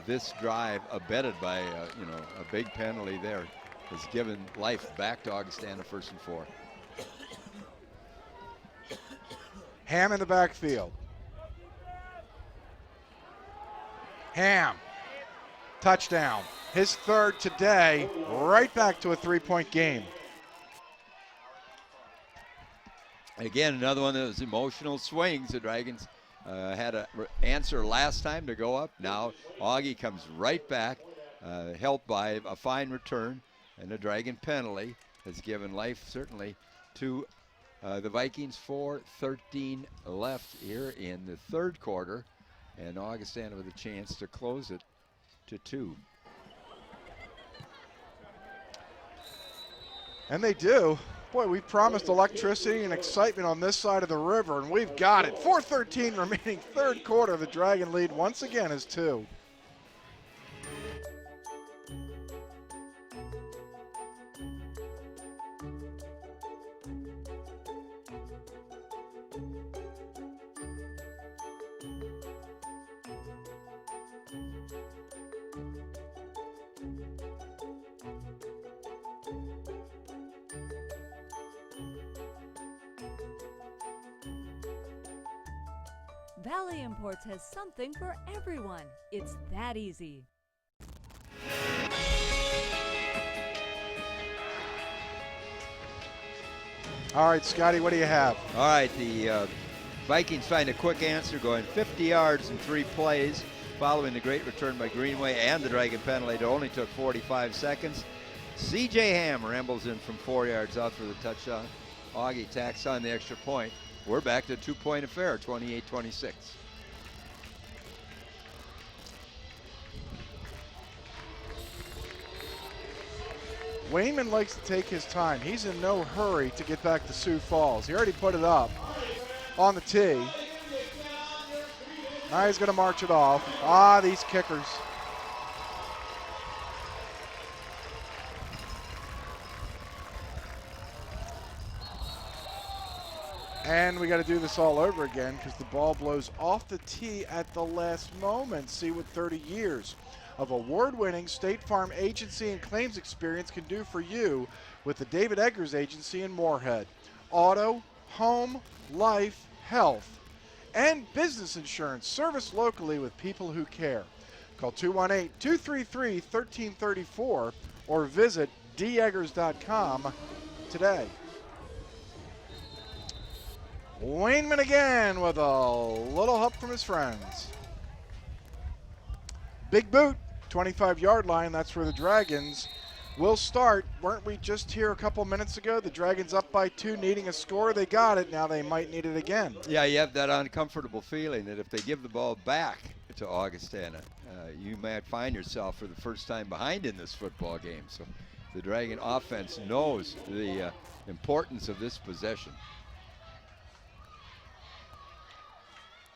this drive abetted by a big penalty there has given life back to Augustana, 1st and 4. Ham in the backfield. Ham, touchdown. His 3rd today, right back to a 3-point game. Again, another one of those emotional swings. The Dragons had an answer last time to go up. Now Augie comes right back, helped by a fine return, and a Dragon penalty has given life certainly to the Vikings. 4:13 left here in the 3rd quarter. And Augustana with a chance to close it to 2. And they do. Boy, we promised electricity and excitement on this side of the river, and we've got it. 4:13 remaining, 3rd quarter. The Dragon lead once again is 2. Valley Imports has something for everyone. It's that easy. All right, Scotty, what do you have? All right, the Vikings find a quick answer, going 50 yards in 3 plays, following the great return by Greenway and the Dragon penalty. It only took 45 seconds. C.J. Ham rambles in from 4 yards out for the touchdown. Augie tacks on the extra point. We're back to a 2-point affair, 28-26. Wayman likes to take his time. He's in no hurry to get back to Sioux Falls. He already put it up on the tee. Now he's going to march it off. Ah, these kickers. And we got to do this all over again because the ball blows off the tee at the last moment. See what 30 years of award-winning State Farm agency and claims experience can do for you with the David Eggers Agency in Moorhead. Auto, home, life, health, and business insurance serviced locally with people who care. Call 218-233-1334 or visit deggers.com today. Wainman again with a little help from his friends. Big boot, 25-yard line. That's where the Dragons will start. Weren't we just here a couple minutes ago? The Dragons up by 2, needing a score. They got it. Now they might need it again. Yeah, you have that uncomfortable feeling that if they give the ball back to Augustana, you might find yourself for the first time behind in this football game. So the Dragon offense knows the importance of this possession.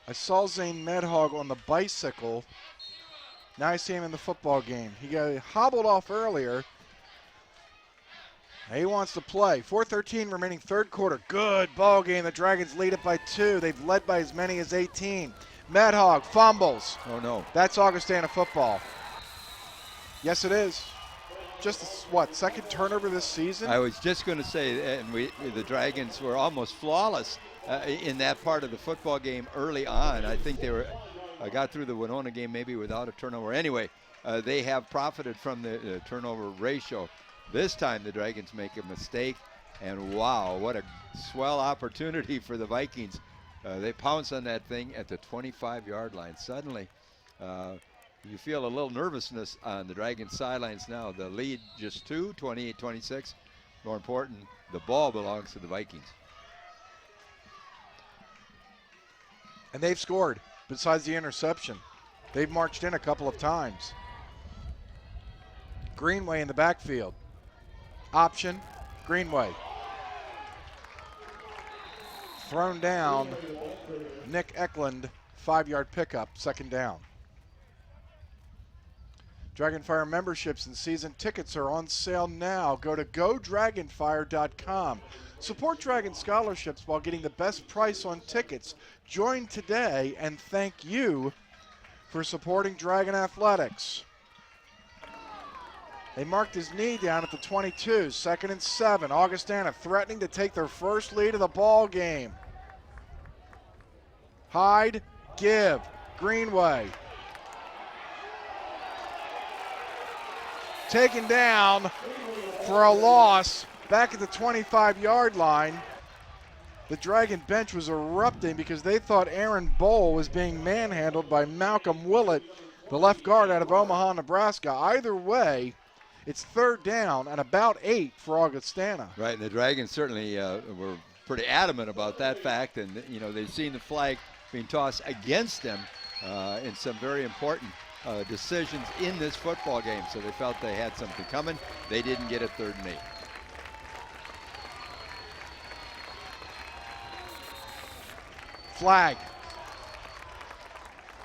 I saw Zane Medhog on the bicycle. Now I see him in the football game. He got hobbled off earlier. He wants to play. 4:13 remaining third quarter. Good ball game. The Dragons lead it by 2. They've led by as many as 18. Medhog fumbles. Oh, no. That's Augustana football. Yes, it is. Just, what, second turnover this season? I was just going to say, and the Dragons were almost flawless in that part of the football game early on. I think they got through the Winona game maybe without a turnover. Anyway, they have profited from the turnover ratio. This time the Dragons make a mistake, and wow, what a swell opportunity for the Vikings. They pounce on that thing at the 25-yard line. Suddenly, you feel a little nervousness on the Dragons sidelines now. The lead just 2, 28-26. More important, the ball belongs to the Vikings. And they've scored, besides the interception. They've marched in a couple of times. Greenway in the backfield. Option, Greenway. Thrown down, Nick Eklund, 5-yard pickup, second down. Dragonfire memberships and season tickets are on sale now. Go to GoDragonfire.com. Support Dragon scholarships while getting the best price on tickets. Join today and thank you for supporting Dragon Athletics. They marked his knee down at the 22, 2nd and 7. Augustana threatening to take their first lead of the ball game. Hyde, give, Greenway. Taken down for a loss back at the 25-yard line. The Dragon bench was erupting because they thought Aaron Bowl was being manhandled by Malcolm Willett, the left guard out of Omaha, Nebraska. Either way, it's third down and about 8 for Augustana. Right, and the Dragons certainly were pretty adamant about that fact, and they've seen the flag being tossed against them in some very important decisions in this football game, so they felt they had something coming. They didn't get it, 3rd and 8. Flag.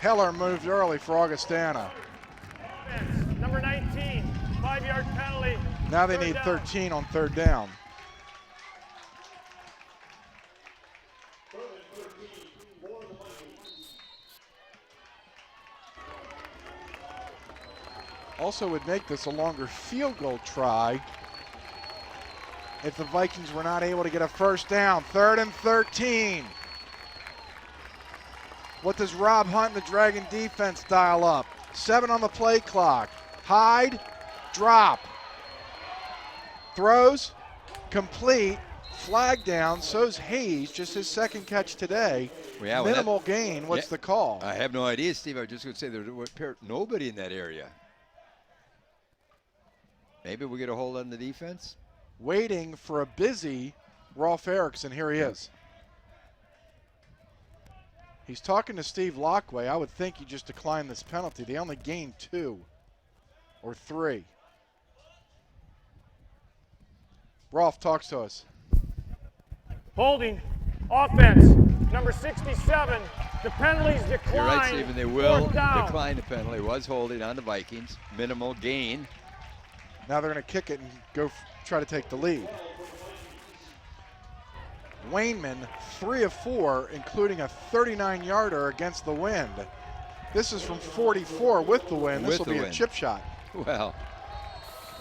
Heller moved early for Augustana. Number 19, 5-yard penalty. Now they need 13 on 3rd down. Also would make this a longer field goal try if the Vikings were not able to get a first down. 3rd and 13. What does Rob Hunt and the Dragon defense dial up? 7 on the play clock. Hyde, drop. Throws, complete, flag down. So's Hayes, just his 2nd catch today. Well, yeah, minimal gain. What's the call? I have no idea, Steve. I was just going to say there was nobody in that area. Maybe we get a hold on the defense? Waiting for a busy Rolf Erickson. Here he is. He's talking to Steve Lockway. I would think he just declined this penalty. They only gained 2 or 3. Rolf talks to us. Holding, offense, number 67. The penalties decline. You're right, Stephen. They will Fourth down. decline the penalty. Was holding on the Vikings. Minimal gain. Now they're going to kick it and go try to take the lead. Wainman, 3 of 4, including a 39-yarder against the wind. This is from 44 with the wind. This will be a chip shot. Well,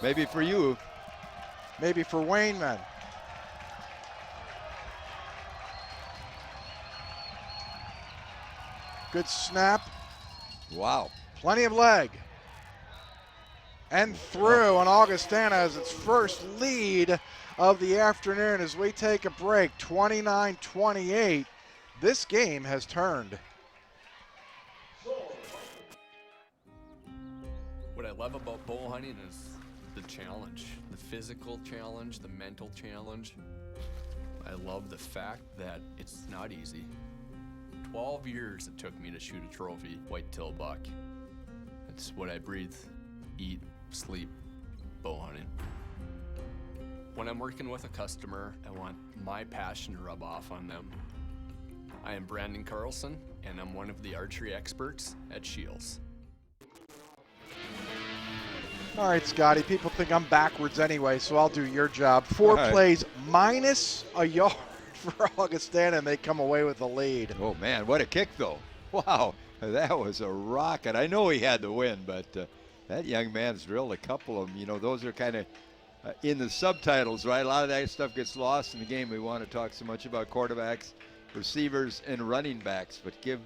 maybe for you. Maybe for Wainman. Good snap. Wow. Plenty of leg. And through, and Augustana has its first lead of the afternoon as we take a break. 29-28. This game has turned. What I love about bow hunting is the challenge, the physical challenge, the mental challenge. I love the fact that it's not easy. 12 years it took me to shoot a trophy whitetail buck. It's what I breathe, eat, sleep, bow hunting. When I'm working with a customer, I want my passion to rub off on them. I am Brandon Carlson, and I'm one of the archery experts at Shields. All right, Scotty, people think I'm backwards anyway, so I'll do your job. 4 plays minus a yard for Augustana, and they come away with the lead. Oh, man, what a kick, though. Wow, that was a rocket. I know he had the win, but that young man's drilled a couple of them. You know, those are kind of in the subtitles, right? A lot of that stuff gets lost in the game. We want to talk so much about quarterbacks, receivers, and running backs, but give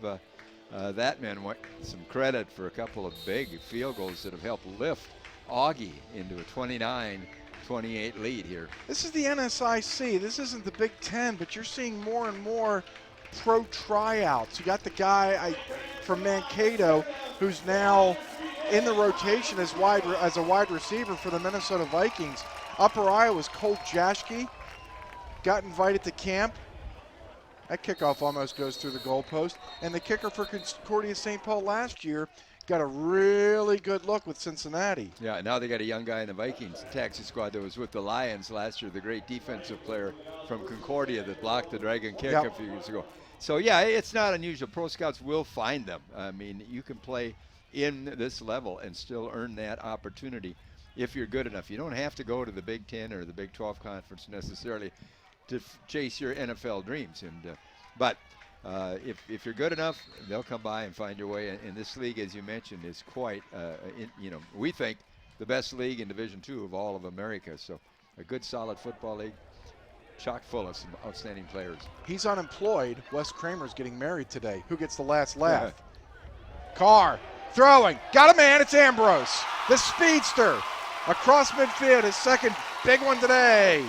that man some credit for a couple of big field goals that have helped lift Augie into a 29-28 lead here. This is the NSIC. This isn't the Big Ten, but you're seeing more and more pro tryouts. You got the guy from Mankato who's now in the rotation as a wide receiver for the Minnesota Vikings. Upper Iowa's Cole Jaschke got invited to camp. That kickoff almost goes through the goalpost. And the kicker for Concordia St. Paul last year got a really good look with Cincinnati. Yeah, now they got a young guy in the Vikings taxi squad that was with the Lions last year, the great defensive player from Concordia that blocked the Dragon kick a few years ago. So, yeah, it's not unusual. Pro scouts will find them. I mean, you can play in this level and still earn that opportunity if you're good enough. You don't have to go to the Big Ten or the Big 12 conference necessarily to chase your NFL dreams. And but if you're good enough, they'll come by and find your way. And this league, as you mentioned, is quite, we think the best league in Division II of all of America. So a good, solid football league, chock full of some outstanding players. He's unemployed. Wes Kramer's getting married today. Who gets the last laugh? Carr throwing. Got a man. It's Ambrose. The speedster across midfield. His second big one today.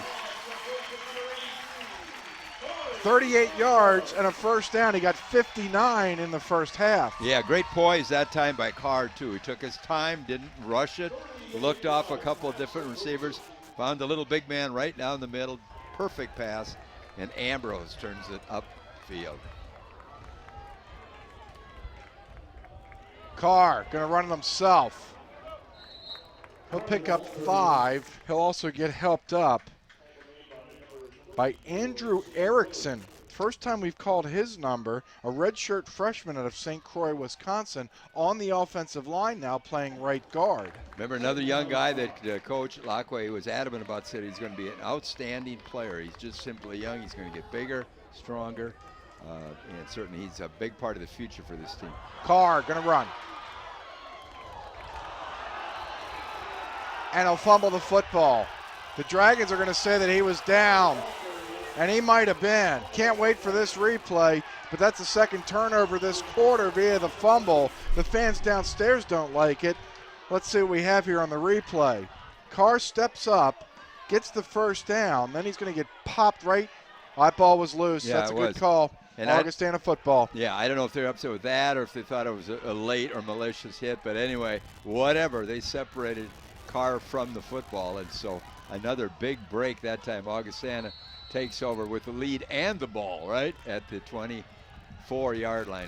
38 yards and a first down. He got 59 in the first half. Yeah, great poise that time by Carr, too. He took his time, didn't rush it, looked off a couple of different receivers, found the little big man right down the middle. Perfect pass, and Ambrose turns it upfield. Carr going to run it himself. He'll pick up 5. He'll also get helped up by Andrew Erickson. First time we've called his number, a redshirt freshman out of St. Croix, Wisconsin, on the offensive line now playing right guard. Remember another young guy that Coach Lockway was adamant about, said he's going to be an outstanding player. He's just simply young. He's going to get bigger, stronger, and certainly he's a big part of the future for this team. Carr going to run. And he'll fumble the football. The Dragons are going to say that he was down. And he might have been. Can't wait for this replay, but that's the second turnover this quarter via the fumble. The fans downstairs don't like it. Let's see what we have here on the replay. Carr steps up, gets the first down, then he's going to get popped right. That ball was loose. Yeah, that's a good call. And Augustana football. Yeah, I don't know if they're upset with that or if they thought it was a late or malicious hit, but anyway, whatever. They separated Carr from the football, and so another big break that time. Augustana takes over with the lead and the ball right at the 24-yard line.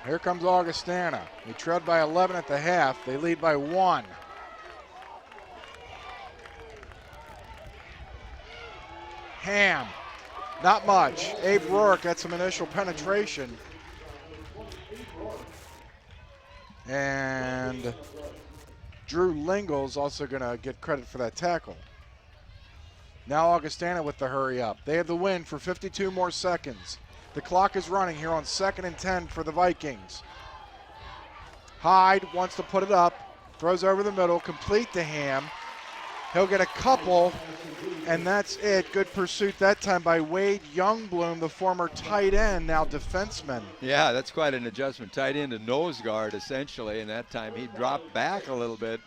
Here comes Augustana. They trailed by 11 at the half. They lead by 1. Ham. Not much. Abe Rourke got some initial penetration. And Drew Lingle's also going to get credit for that tackle. Now Augustana with the hurry up. They have the win for 52 more seconds. The clock is running here on 2nd and 10 for the Vikings. Hyde wants to put it up, throws over the middle, complete to Ham. He'll get a couple, and that's it. Good pursuit that time by Wade Youngbloom, the former tight end, now defenseman. Yeah, that's quite an adjustment. Tight end to nose guard, essentially, and that time he dropped back a little bit.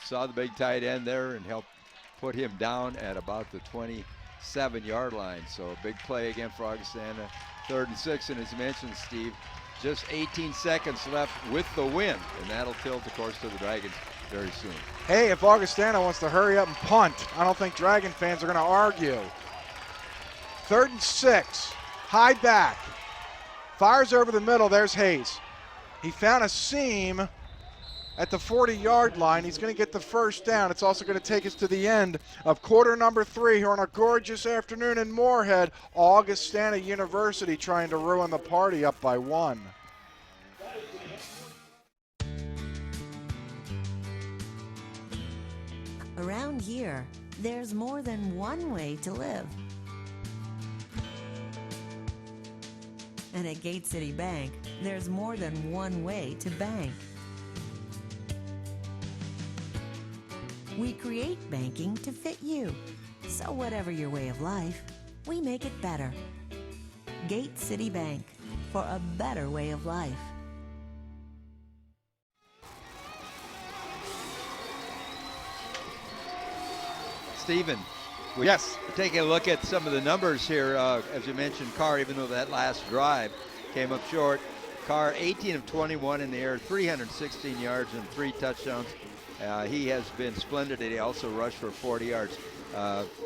Saw the big tight end there and helped put him down at about the 27-yard line. So a big play again for Augustana. 3rd and 6, and as you mentioned, Steve, just 18 seconds left with the win, and that'll tilt, of course, to the Dragons very soon. Hey, if Augustana wants to hurry up and punt, I don't think Dragon fans are going to argue. 3rd and 6, Hyde back. Fires over the middle, there's Hayes. He found a seam at the 40-yard line. He's going to get the first down. It's also going to take us to the end of quarter number 3 here on a gorgeous afternoon in Moorhead. Augustana University trying to ruin the party, up by 1. Around here, there's more than one way to live. And at Gate City Bank, there's more than one way to bank. We create banking to fit you. So whatever your way of life, we make it better. Gate City Bank, for a better way of life. Stephen, we're taking a look at some of the numbers here. As you mentioned, Carr, even though that last drive came up short, Carr 18 of 21 in the air, 316 yards and 3 touchdowns. He has been splendid. He also rushed for 40 yards.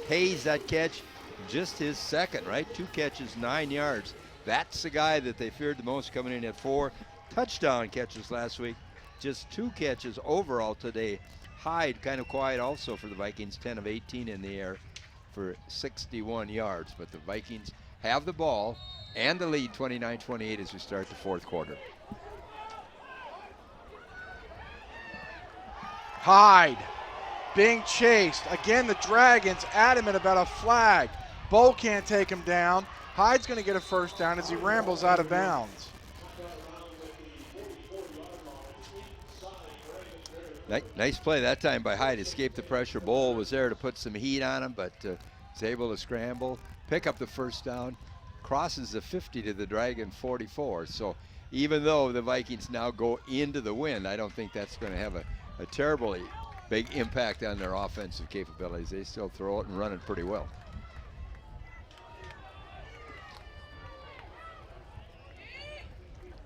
Hayes, that catch, just his second, right? 2 catches, 9 yards. That's the guy that they feared the most, coming in at 4 touchdown catches last week. Just 2 catches overall today. Hyde kind of quiet also for the Vikings, 10 of 18 in the air for 61 yards. But the Vikings have the ball and the lead 29-28 as we start the 4th quarter. Hyde being chased. Again, the Dragons adamant about a flag. Bowl can't take him down. Hyde's going to get a first down as he rambles out of bounds. Nice play that time by Hyde. Escaped the pressure. Bowl was there to put some heat on him, but was able to scramble, pick up the first down, crosses the 50 to the Dragon 44. So even though the Vikings now go into the win, I don't think that's going to have a terribly big impact on their offensive capabilities. They still throw it and run it pretty well.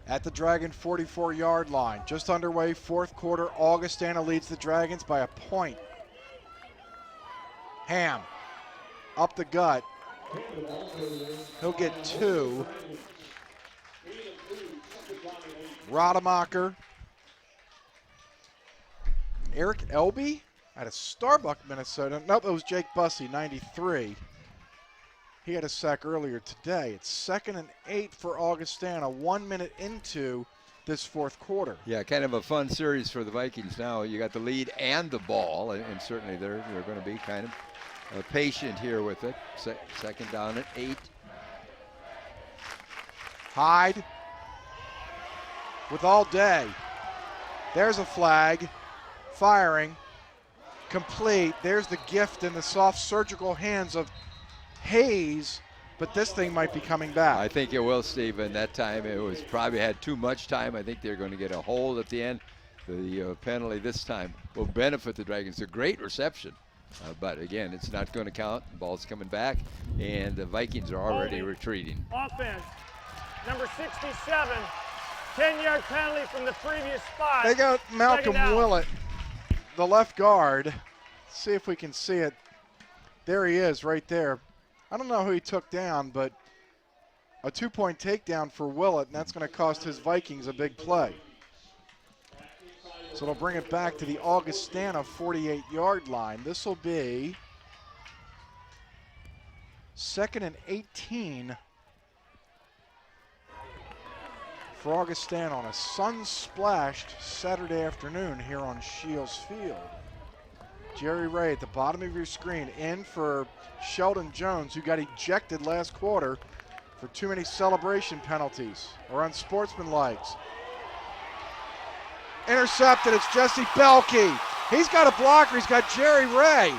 At the Dragon 44-yard line, just underway, 4th quarter. Augustana leads the Dragons by a point. Ham up the gut. He'll get 2. Rademacher. Eric Elby out of Starbuck, Minnesota. Nope, it was Jake Bussey, 93. He had a sack earlier today. It's 2nd and 8 for Augustana, 1 minute into this 4th quarter. Yeah, kind of a fun series for the Vikings now. You got the lead and the ball, and certainly they're going to be kind of patient here with it. 2nd down at 8. Hyde with all day. There's a flag. Firing. Complete. There's the gift in the soft surgical hands of Hayes, but this thing might be coming back. I think it will, Steve, and that time it was probably had too much time. I think they're going to get a hold at the end. The penalty this time will benefit the Dragons. A great reception, but again, it's not going to count. The ball's coming back, and the Vikings are already retreating. Offense, number 67, 10-yard penalty from the previous spot. They got Malcolm Willett, the left guard. Let's see if we can see it. There he is right there. I don't know who he took down, but a 2-point takedown for Willett, and that's going to cost his Vikings a big play. So it'll bring it back to the Augustana 48-yard line. This will be 2nd and 18 for Augustana on a sun-splashed Saturday afternoon here on Shields Field. Jerry Ray at the bottom of your screen, in for Sheldon Jones, who got ejected last quarter for too many celebration penalties or unsportsmanlikes. Intercepted, it's Jesse Belkey. He's got a blocker, he's got Jerry Ray.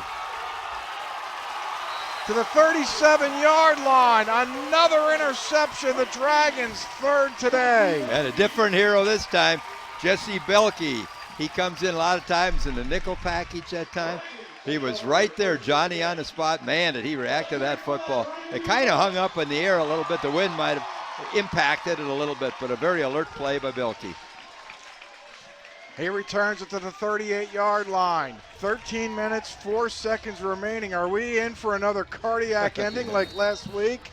To the 37-yard line, another interception, the Dragons' third today. And a different hero this time, Jesse Belkey. He comes in a lot of times in the nickel package that time. He was right there, Johnny on the spot. Man, did he react to that football. It kind of hung up in the air a little bit. The wind might have impacted it a little bit, but a very alert play by Belkey. He returns it to the 38-yard line. 13 minutes, 4 seconds remaining. Are we in for another cardiac ending like last week?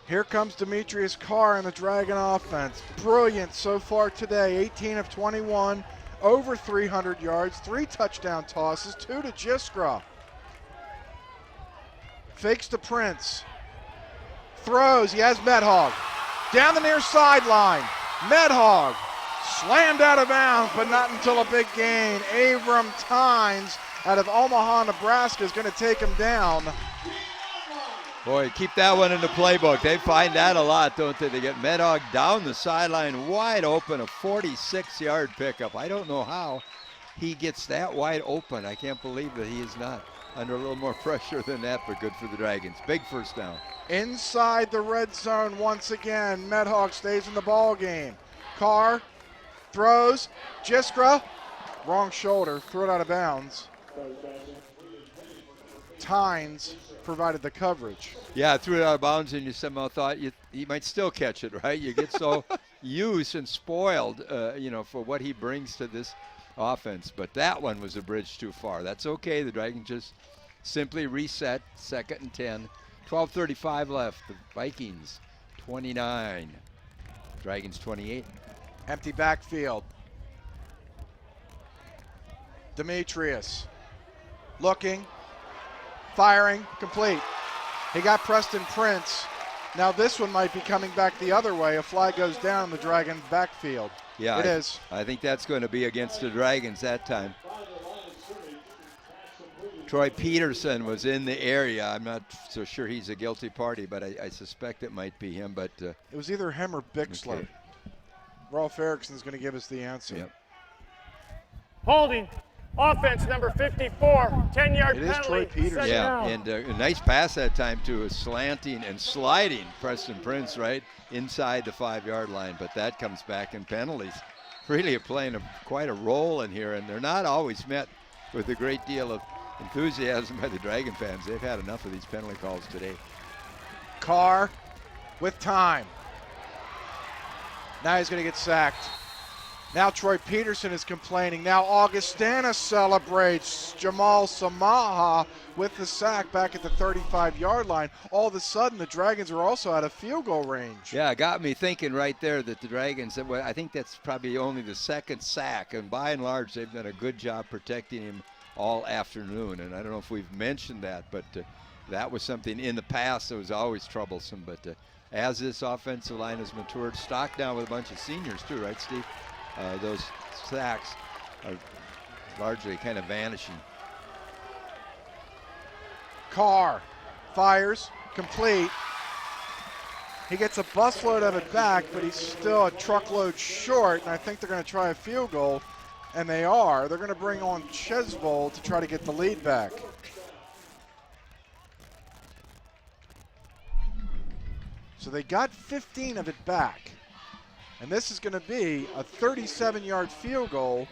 Here comes Demetrius Carr in the Dragon offense. Brilliant so far today. 18 of 21, over 300 yards, 3 touchdown tosses, 2 to Jiskra. Fakes to Prince. Throws, he has Medhog. Down the near sideline. Medhog slammed out of bounds, but not until a big gain. Abram Tynes out of Omaha, Nebraska is going to take him down. Boy, keep that one in the playbook. They find that a lot, don't they? They get Medhog down the sideline, wide open, a 46-yard pickup. I don't know how he gets that wide open. I can't believe that he is not under a little more pressure than that, but good for the Dragons. Big first down. Inside the red zone once again. Medhog stays in the ball game. Carr throws. Jiskra, wrong shoulder, threw it out of bounds. Tynes provided the coverage. Yeah, threw it out of bounds, and you somehow thought you might still catch it, right? You get so used and spoiled, for what he brings to this offense. But that one was a bridge too far. That's okay. The Dragons just simply reset. 2nd and 10. 12:35 left. The Vikings 29. Dragons 28. Empty backfield. Demetrius looking, firing, complete. He got Preston Prince. Now this one might be coming back the other way. A flag goes down in the Dragon backfield. Yeah, it is. I think that's going to be against the Dragons that time. Troy Peterson was in the area. I'm not so sure he's a guilty party, but I suspect it might be him. But it was either him or Bixler. Okay. Rolf Erickson's going to give us the answer. Yep. Holding. Offense number 54, 10-yard penalty. It is Troy Peterson. Yeah, and a nice pass that time to a slanting and sliding Preston Prince right inside the 5-yard line, but that comes back in penalties. Really playing quite a role in here, and they're not always met with a great deal of enthusiasm by the Dragon fans. They've had enough of these penalty calls today. Carr with time. Now he's going to get sacked. Now Troy Peterson is complaining. Now Augustana celebrates. Jamal Samaha with the sack back at the 35-yard line. All of a sudden, the Dragons are also out of field goal range. Yeah, it got me thinking right there that the Dragons, I think that's probably only the second sack, and by and large, they've done a good job protecting him all afternoon. And I don't know if we've mentioned that, but that was something in the past that was always troublesome. But as this offensive line has matured, stocked down with a bunch of seniors too, right, Steve? Those sacks are largely kind of vanishing. Carr fires, complete. He gets a busload of it back, but he's still a truckload short, and I think they're going to try a field goal, and they are. They're going to bring on Chesvold to try to get the lead back. So they got 15 of it back. And this is going to be a 37-yard field goal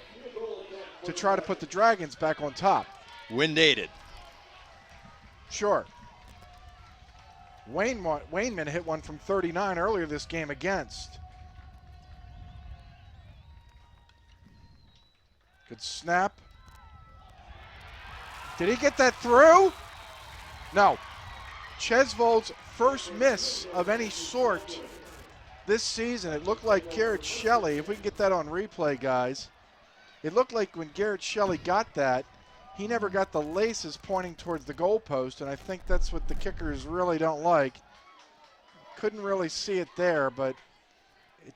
to try to put the Dragons back on top. Wind-aided. Sure. Wayneman hit one from 39 earlier this game against. Good snap. Did he get that through? No. Chesvold's first miss of any sort this season. It looked like Garrett Shelley, if we can get that on replay, guys. It looked like when Garrett Shelley got that, he never got the laces pointing towards the goalpost, and I think that's what the kickers really don't like. Couldn't really see it there, but it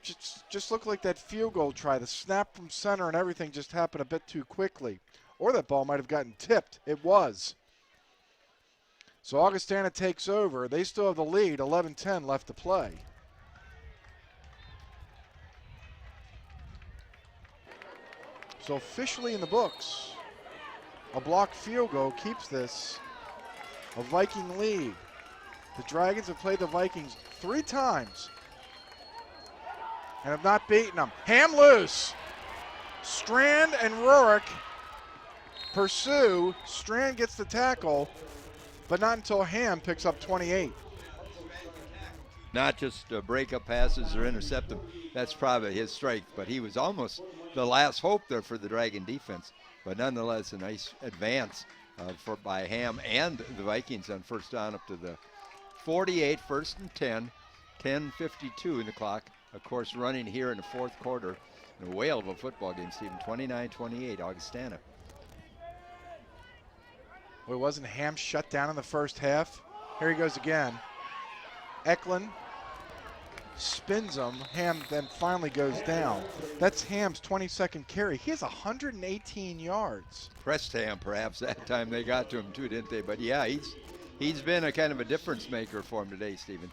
just looked like that field goal try. The snap from center and everything just happened a bit too quickly. Or that ball might have gotten tipped. It was. So Augustana takes over. They still have the lead, 11-10 left to play. So officially in the books, a blocked field goal keeps this a Viking lead. The Dragons have played the Vikings 3 times and have not beaten them. Ham loose. Strand and Rorick pursue. Strand gets the tackle, but not until Ham picks up 28. Not just break up passes or intercept them. That's probably his strength, but he was almost the last hope there for the Dragon defense. But nonetheless, a nice advance by Ham and the Vikings on first down up to the 48, 1st and 10, 10:52 in the clock. Of course, running here in the fourth quarter. A whale of a football game, Stephen. 29-28, Augustana. Well, wasn't Ham shut down in the first half? Here he goes again. Eklund spins him. Ham then finally goes down. That's Ham's 22nd carry. He has 118 yards. Pressed Ham, perhaps, that time they got to him too, didn't they? But yeah, he's been a kind of a difference maker for him today, Stephen.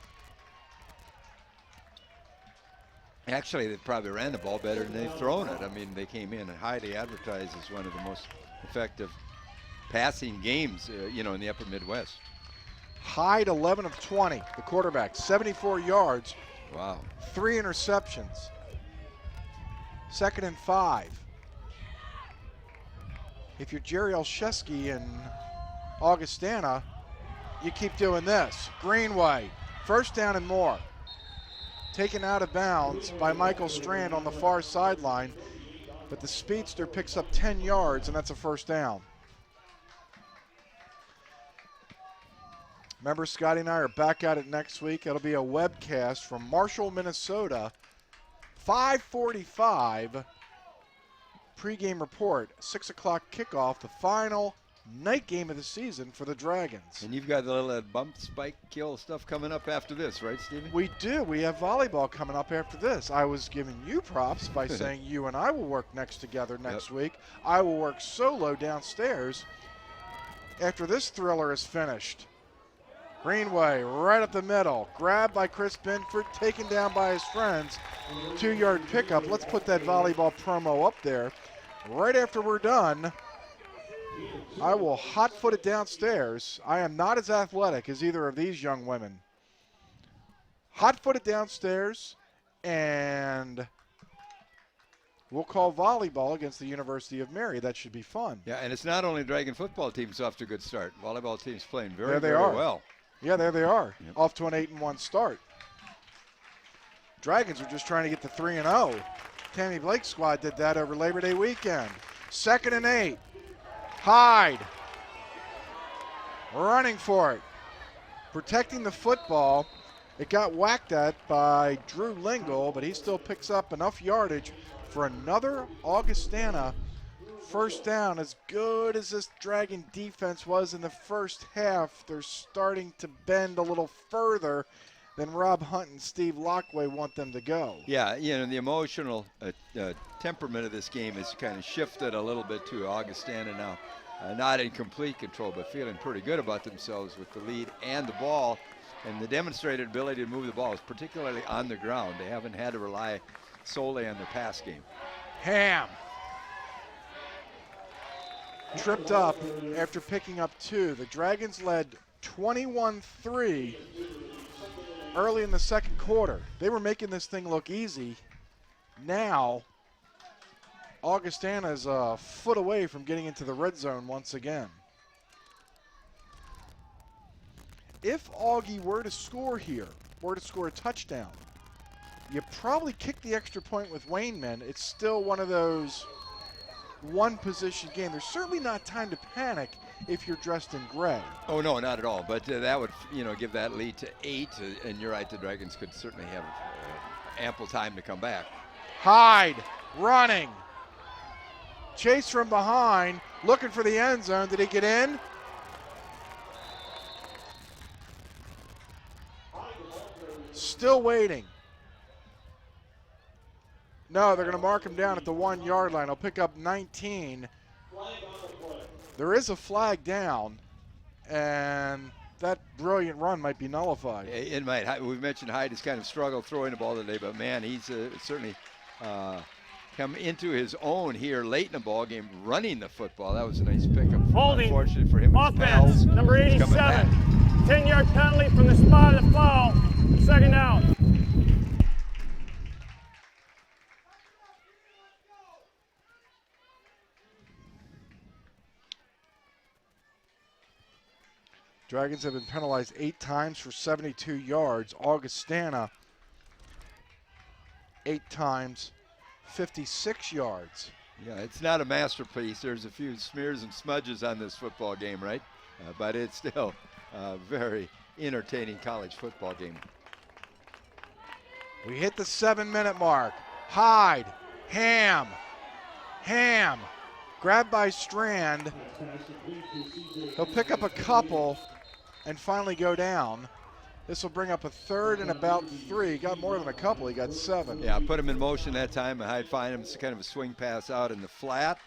Actually, they probably ran the ball better than they've thrown it. I mean, they came in and highly advertised as one of the most effective passing games, in the upper Midwest. Hyde, 11 of 20, the quarterback, 74 yards. Wow. 3 interceptions. 2nd and 5. If you're Jerry Olszewski and Augustana, you keep doing this. Greenway, first down and more. Taken out of bounds by Michael Strand on the far sideline, but the speedster picks up 10 yards, and that's a first down. Remember, Scotty and I are back at it next week. It'll be a webcast from Marshall, Minnesota, 5:45 pregame report, 6 o'clock kickoff, the final night game of the season for the Dragons. And you've got the little bump, spike, kill stuff coming up after this, right, Stephen? We do. We have volleyball coming up after this. I was giving you props by saying you and I will work together next week. I will work solo downstairs after this thriller is finished. Greenway right up the middle. Grabbed by Chris Binford, taken down by his friends. 2-yard pickup. Let's put that volleyball promo up there. Right after we're done, I will hot-foot it downstairs. I am not as athletic as either of these young women. Hot-foot it downstairs, and we'll call volleyball against the University of Mary. That should be fun. Yeah, and it's not only Dragon football team's off to a good start. Volleyball team's playing very there they are. well. Yeah, there they are. Yep. Off to an 8-1 start. Dragons are just trying to get to 3-0. Tammy Blake's squad did that over Labor Day weekend. 2nd and 8. Hyde running for it, protecting the football. It got whacked at by Drew Lingle, but he still picks up enough yardage for another Augustana first down. As good as this Dragon defense was in the first half, they're starting to bend a little further than Rob Hunt and Steve Lockway want them to go. Yeah, the emotional temperament of this game has kind of shifted a little bit to Augustana now. Not in complete control, but feeling pretty good about themselves with the lead and the ball, and the demonstrated ability to move the balls, particularly on the ground. They haven't had to rely solely on their pass game. Ham tripped up after picking up 2. The Dragons led 21-3 early in the second quarter. They were making this thing look easy. Now, Augustana is a foot away from getting into the red zone once again. If Augie were to score here, were to score a touchdown, you probably kick the extra point with Wayneman. It's still one of those one-position game. There's certainly not time to panic if you're dressed in gray. Oh, no, not at all. But that would, give that lead to 8, and you're right, the Dragons could certainly have ample time to come back. Hyde running. Chase from behind. looking for the end zone. Did he get in? Still waiting. No, they're going to mark him down at the 1 yard line. He'll pick up 19. There is a flag down, and that brilliant run might be nullified. It might. We mentioned Hyde has kind of struggled throwing the ball today, but man, he's certainly come into his own here late in the ball game, running the football. That was a nice pickup. Holding. Unfortunately for him, Offense, number 87. 10-yard penalty from the spot of the foul. Second down. Dragons have been penalized 8 times for 72 yards. Augustana 8 times, 56 yards. Yeah, it's not a masterpiece. There's a few smears and smudges on this football game, right? But it's still a very entertaining college football game. We hit the 7-minute mark. Hyde, Ham, grabbed by Strand. He'll pick up a couple and finally go down. This will bring up a 3rd and about 3. He got more than a couple. He got 7. Yeah, put him in motion that time. Hyde find him. It's kind of a swing pass out in the flat.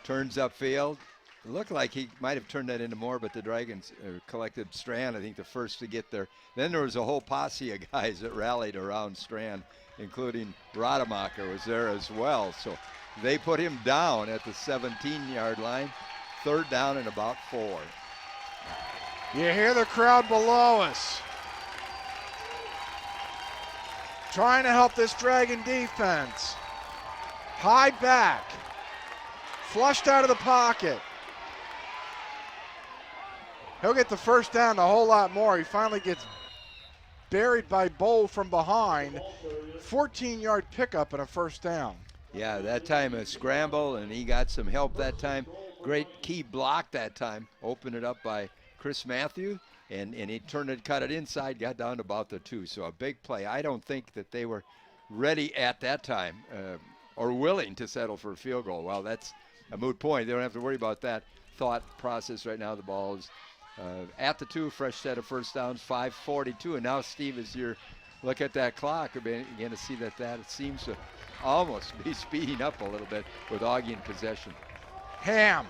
Turns upfield. It looked like he might have turned that into more, but the Dragons collected Strand, I think, the first to get there. Then there was a whole posse of guys that rallied around Strand, including Rademacher was there as well. So they put him down at the 17-yard line. 3rd down and about 4. You hear the crowd below us trying to help this Dragon defense. Hyde back, flushed out of the pocket. He'll get the first down, a whole lot more. He finally gets buried by Bowl from behind. 14-yard pickup and a first down. Yeah, that time a scramble, and he got some help that time. Great key block that time. Opened it up by Chris Matthew, and he cut it inside, got down to about the 2. So a big play. I don't think that they were ready at that time or willing to settle for a field goal. Well, that's a moot point. They don't have to worry about that thought process right now. The ball is at the 2, fresh set of first downs, 5:42. And now, Steve, as you look at that clock, you're going to see that it seems to almost be speeding up a little bit with Augie in possession. Ham.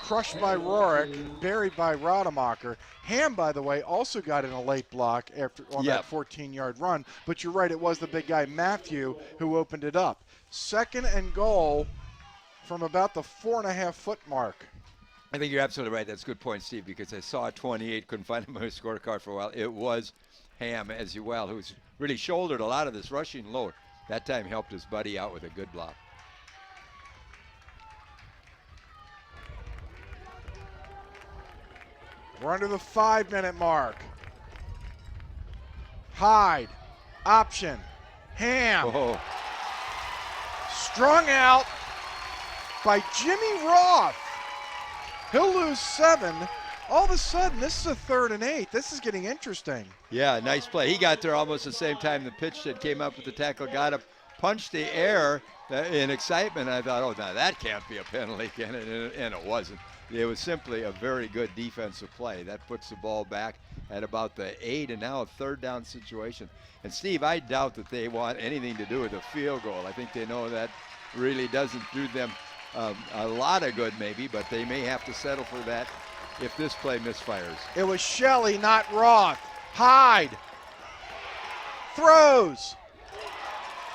Crushed by Rorick, buried by Rademacher. Ham, by the way, also got in a late block on that 14-yard run. But you're right, it was the big guy, Matthew, who opened it up. 2nd and goal from about the 4.5-foot mark. I think you're absolutely right. That's a good point, Steve, because I saw 28, couldn't find him on his scorecard for a while. It was Ham, as well, who's really shouldered a lot of this rushing load. That time helped his buddy out with a good block. We're under the 5-minute mark. Hyde, option, Ham. Oh. Strung out by Jimmy Roth. He'll lose 7. All of a sudden, this is a 3rd and 8. This is getting interesting. Yeah, nice play. He got there almost the same time the pitch that came up with the tackle, got up, punched the air in excitement. I thought, oh, now that can't be a penalty, can it? And it wasn't. It was simply a very good defensive play. That puts the ball back at about the 8, and now a 3rd down situation. And, Steve, I doubt that they want anything to do with a field goal. I think they know that really doesn't do them a lot of good maybe, but they may have to settle for that if this play misfires. It was Shelley, not Roth. Hyde throws.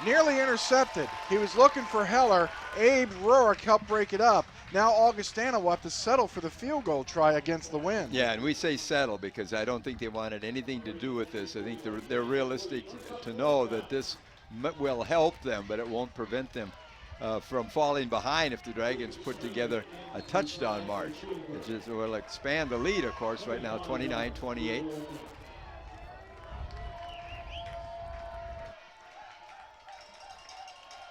Nearly intercepted. He was looking for Heller. Abe Rorick helped break it up. Now Augustana will have to settle for the field goal try against the Wind. Yeah, and we say settle because I don't think they wanted anything to do with this. I think they're realistic to know that this will help them, but it won't prevent them from falling behind if the Dragons put together a touchdown march. It just will expand the lead, of course, right now, 29-28.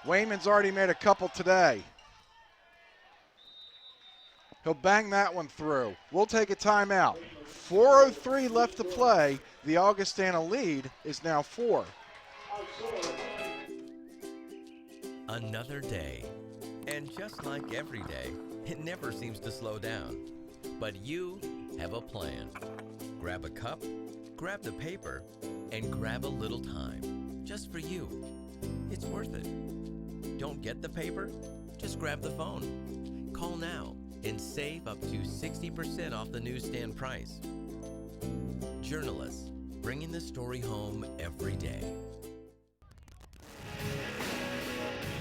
Wayman's already made a couple today. He'll bang that one through. We'll take a timeout. 4:03 left to play. The Augustana lead is now 4. Another day, And just like every day, it never seems to slow down. But you have a plan. Grab a cup, grab the paper, and grab a little time. Just for you. It's worth it. Don't get the paper? Just grab the phone. Call now and save up to 60% off the newsstand price. Journalists, bringing the story home every day.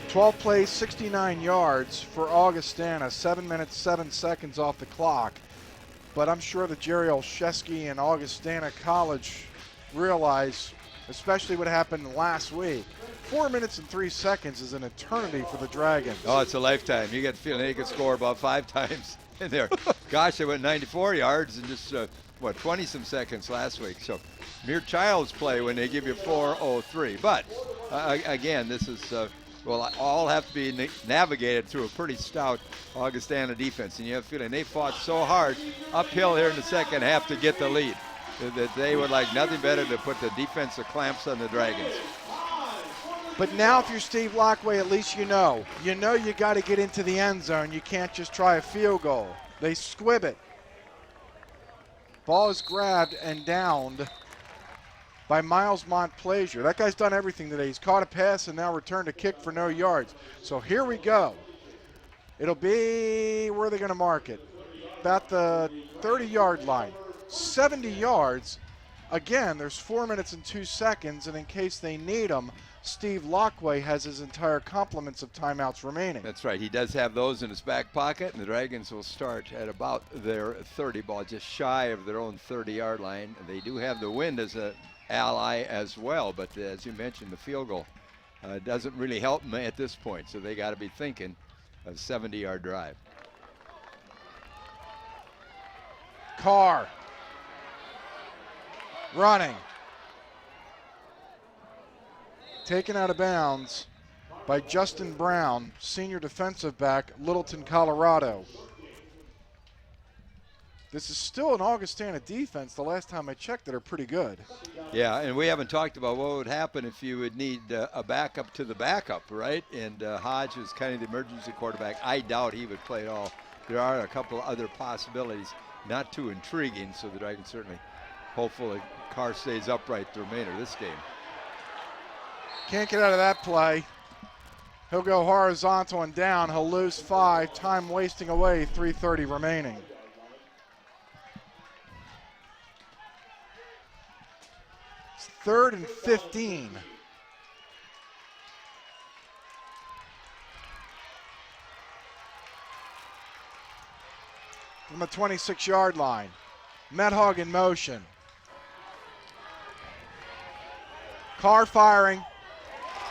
12 plays, 69 yards for Augustana, 7 minutes, 7 seconds off the clock. But I'm sure that Jerry Olszewski and Augustana College realize, especially what happened last week, 4 minutes and 3 seconds is an eternity for the Dragons. Oh, it's a lifetime. You get the feeling they could score about 5 times in there. Gosh, they went 94 yards in just, 20-some seconds last week. So mere child's play when they give you 4:03. But, again, this is, will all have to be navigated through a pretty stout Augustana defense. And you have a feeling they fought so hard uphill here in the second half to get the lead that they would like nothing better to put the defensive clamps on the Dragons. But now if you're Steve Lockway, at least you know. You know you got to get into the end zone. You can't just try a field goal. They squib it. Ball is grabbed and downed by Miles Montplaisir. That guy's done everything today. He's caught a pass and now returned a kick for no yards. So here we go. It'll be, where are they going to mark it? About the 30-yard line. 70 yards. Again, there's 4 minutes and 2 seconds, and in case they need them, Steve Lockway has his entire complements of timeouts remaining. That's right. He does have those in his back pocket, and the Dragons will start at about their 30 ball, just shy of their own 30-yard line. They do have the wind as an ally as well, but as you mentioned, the field goal doesn't really help them at this point, so they got to be thinking of a 70-yard drive. Carr running. Taken out of bounds by Justin Brown, senior defensive back, Littleton, Colorado. This is still an Augustana defense, the last time I checked, that are pretty good. Yeah, and we haven't talked about what would happen if you would need a backup to the backup, right? And Hodge is kind of the emergency quarterback. I doubt he would play at all. There are a couple other possibilities, not too intriguing, so the Dragons certainly hopeful that Carr stays upright the remainder of this game. Can't get out of that play. He'll go horizontal and down. He'll lose 5. Time wasting away, 3:30 remaining. It's 3rd and 15. From the 26-yard line. Medhog in motion. Carr firing.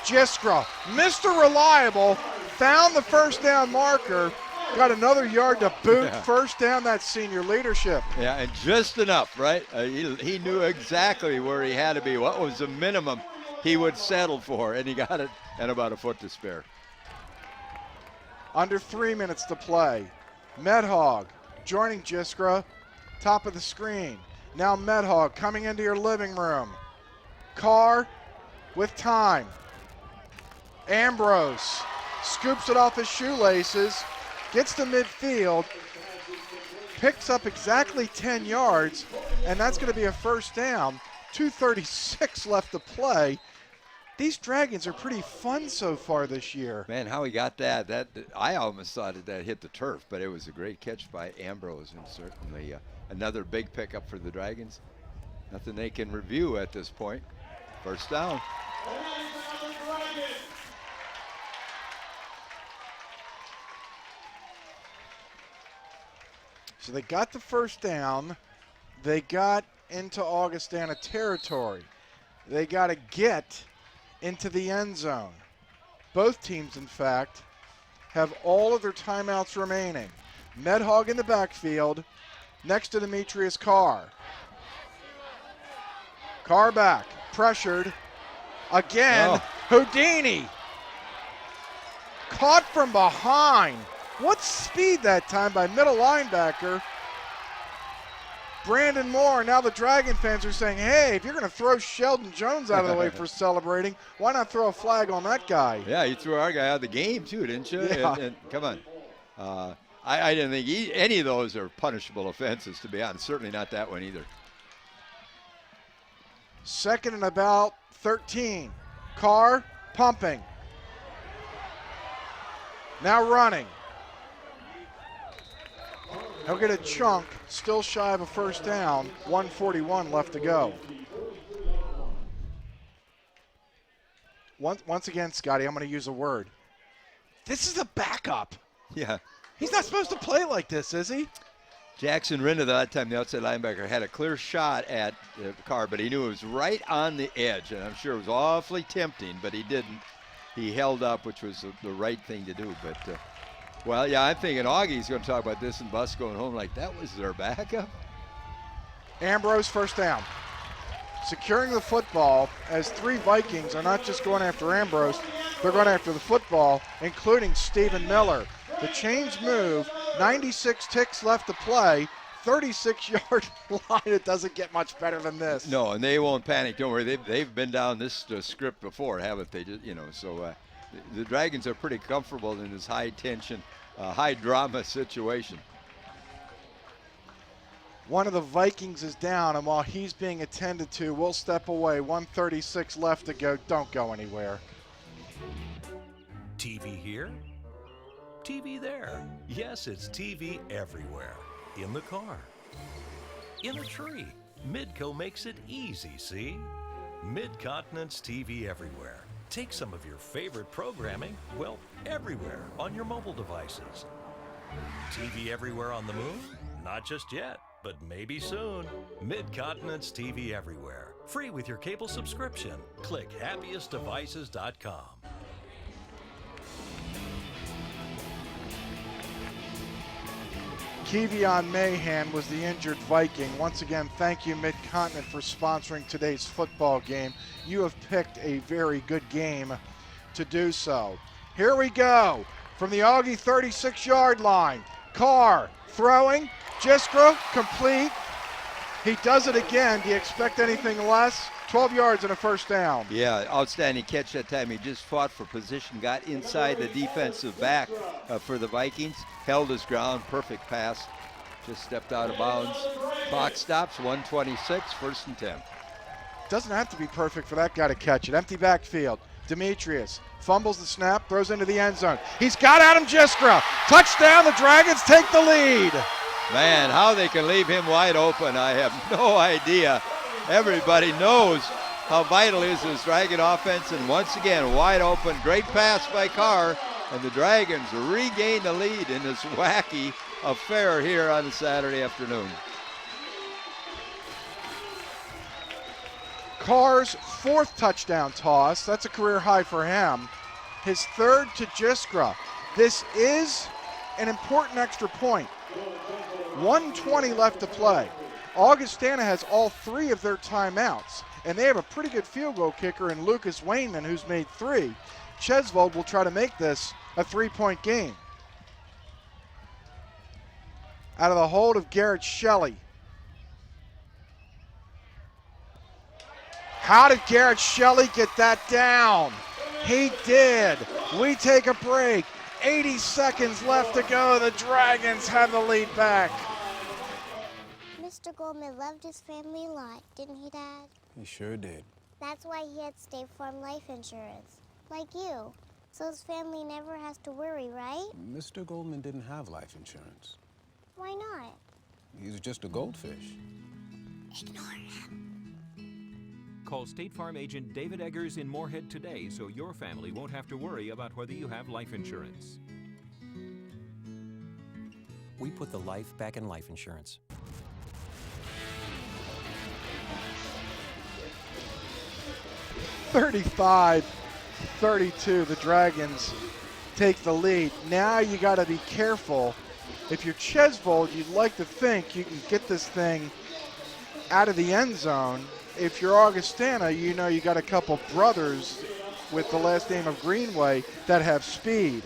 Jiskra, Mr. Reliable, found the first down marker, got another yard to boot. Yeah. First down, that's senior leadership. Yeah, and just enough, right? He knew exactly where he had to be, what was the minimum he would settle for, and he got it and about a foot to spare. Under 3 minutes to play. Medhog joining Jiskra, top of the screen. Now Medhog coming into your living room. Carr with time. Ambrose scoops it off his shoelaces, gets to midfield, picks up exactly 10 yards, and that's going to be a first down. 2:36 left to play. These Dragons are pretty fun so far this year. Man, how he got that I almost thought that hit the turf, but it was a great catch by Ambrose, and certainly another big pickup for the Dragons. Nothing they can review at this point. First down. So they got the first down. They got into Augustana territory. They got to get into the end zone. Both teams, in fact, have all of their timeouts remaining. Medhog in the backfield next to Demetrius Carr. Carr back, pressured. Again, Houdini. Caught from behind. What speed that time by middle linebacker. Brandon Moore. Now the Dragon fans are saying, hey, if you're going to throw Sheldon Jones out of the way for celebrating, why not throw a flag on that guy? Yeah, you threw our guy out of the game too, didn't you? Yeah. And come on. I didn't think any of those are punishable offenses, to be honest. Certainly not that one either. 2nd and about 13. Carr pumping. Now running. He'll get a chunk, still shy of a first down. 1:41 left to go. Once again, Scotty, I'm going to use a word. This is a backup. Yeah. He's not supposed to play like this, is he? Jackson Rinda, that time the outside linebacker, had a clear shot at Carr, but he knew it was right on the edge, and I'm sure it was awfully tempting, but he didn't. He held up, which was the right thing to do. But, well, yeah, I'm thinking Augie's going to talk about this and Bus going home like that was their backup. Ambrose first down. Securing the football as 3 Vikings are not just going after Ambrose, they're going after the football, including Stephen Miller. The chains move, 96 ticks left to play, 36-yard line. It doesn't get much better than this. No, and they won't panic. Don't worry. They've been down this script before, haven't they? So the Dragons are pretty comfortable in this high-tension, high-drama situation. One of the Vikings is down, and while he's being attended to, we'll step away. 1:36 left to go. Don't go anywhere. TV here, TV there. Yes, it's TV everywhere. In the car, in a tree. Midco makes it easy, see? Mid-Continent's TV everywhere. Take some of your favorite programming, well, everywhere on your mobile devices. TV everywhere on the moon? Not just yet, but maybe soon. Mid-Continent's TV everywhere. Free with your cable subscription. Click happiestdevices.com. Kevion Mahan was the injured Viking. Once again, thank you, Mid-Continent, for sponsoring today's football game. You have picked a very good game to do so. Here we go. From the Augie 36-yard line. Carr throwing. Jiskra complete. He does it again. Do you expect anything less? 12 yards and a first down. Yeah, outstanding catch that time. He just fought for position, got inside the defensive back for the Vikings, held his ground, perfect pass, just stepped out of bounds. Clock stops, 1:26, 1st and 10. Doesn't have to be perfect for that guy to catch it. Empty backfield. Demetrius fumbles the snap, throws into the end zone. He's got Adam Jiskra. Touchdown, the Dragons take the lead. Man, how they can leave him wide open, I have no idea. Everybody knows how vital is this Dragon offense, and once again, wide open, great pass by Carr, and the Dragons regain the lead in this wacky affair here on a Saturday afternoon. Carr's 4th touchdown toss, that's a career high for him. His 3rd to Jiskra. This is an important extra point. 1:20 left to play. Augustana has all 3 of their timeouts, and they have a pretty good field goal kicker in Lucas Wainman, who's made 3. Chesvold will try to make this a 3-point game. Out of the hold of Garrett Shelley. How did Garrett Shelley get that down? He did. We take a break. 80 seconds left to go. The Dragons have the lead back. Mr. Goldman loved his family a lot, didn't he, Dad? He sure did. That's why he had State Farm life insurance, like you. So his family never has to worry, right? Mr. Goldman didn't have life insurance. Why not? He's just a goldfish. Ignore him. Call State Farm agent David Eggers in Moorhead today so your family won't have to worry about whether you have life insurance. We put the life back in life insurance. $35-32, the Dragons take the lead. Now you got to be careful. If you're Chesvold, you'd like to think you can get this thing out of the end zone. If you're Augustana, you know you got a couple brothers with the last name of Greenway that have speed.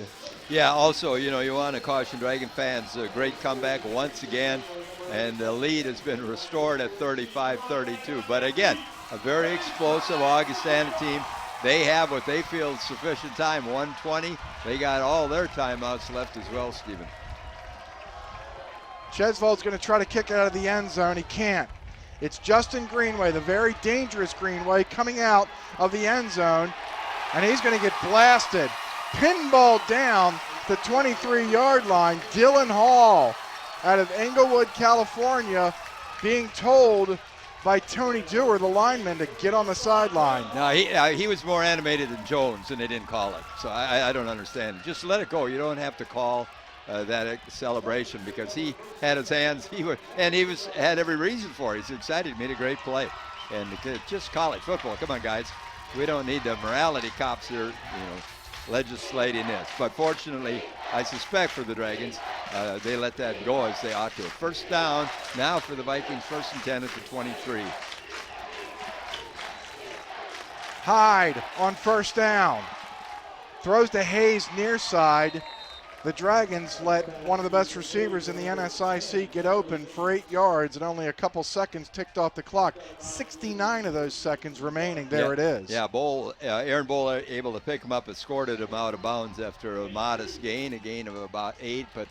Yeah, also, you want to caution Dragon fans, a great comeback once again. and the lead has been restored at 35-32. But again, a very explosive Augustana team. They have what they feel is sufficient time, 1:20. They got all their timeouts left as well, Stephen. Chesvold's going to try to kick it out of the end zone. He can't. It's Justin Greenway, the very dangerous Greenway, coming out of the end zone, and he's going to get blasted. Pinball down the 23-yard line. Dylan Hall out of Englewood, California, being told by Tony Dewar, the lineman, to get on the sideline. No, he was more animated than Jones, and they didn't call it. So I don't understand. Just let it go. You don't have to call that celebration, because he had his hands. Had every reason for it. He's excited. He made a great play, and just college football. Come on, guys. We don't need the morality cops here, legislating this. But fortunately, I suspect for the Dragons, they let that go as they ought to. First down now for the Vikings, 1st and 10 at the 23. Hyde on first down. Throws to Hayes near side. The Dragons let one of the best receivers in the NSIC get open for 8 yards, and only a couple seconds ticked off the clock. 69 of those seconds remaining. There it is. Yeah, Aaron Bowl able to pick him up and escorted him out of bounds after a modest gain, a gain of about 8, but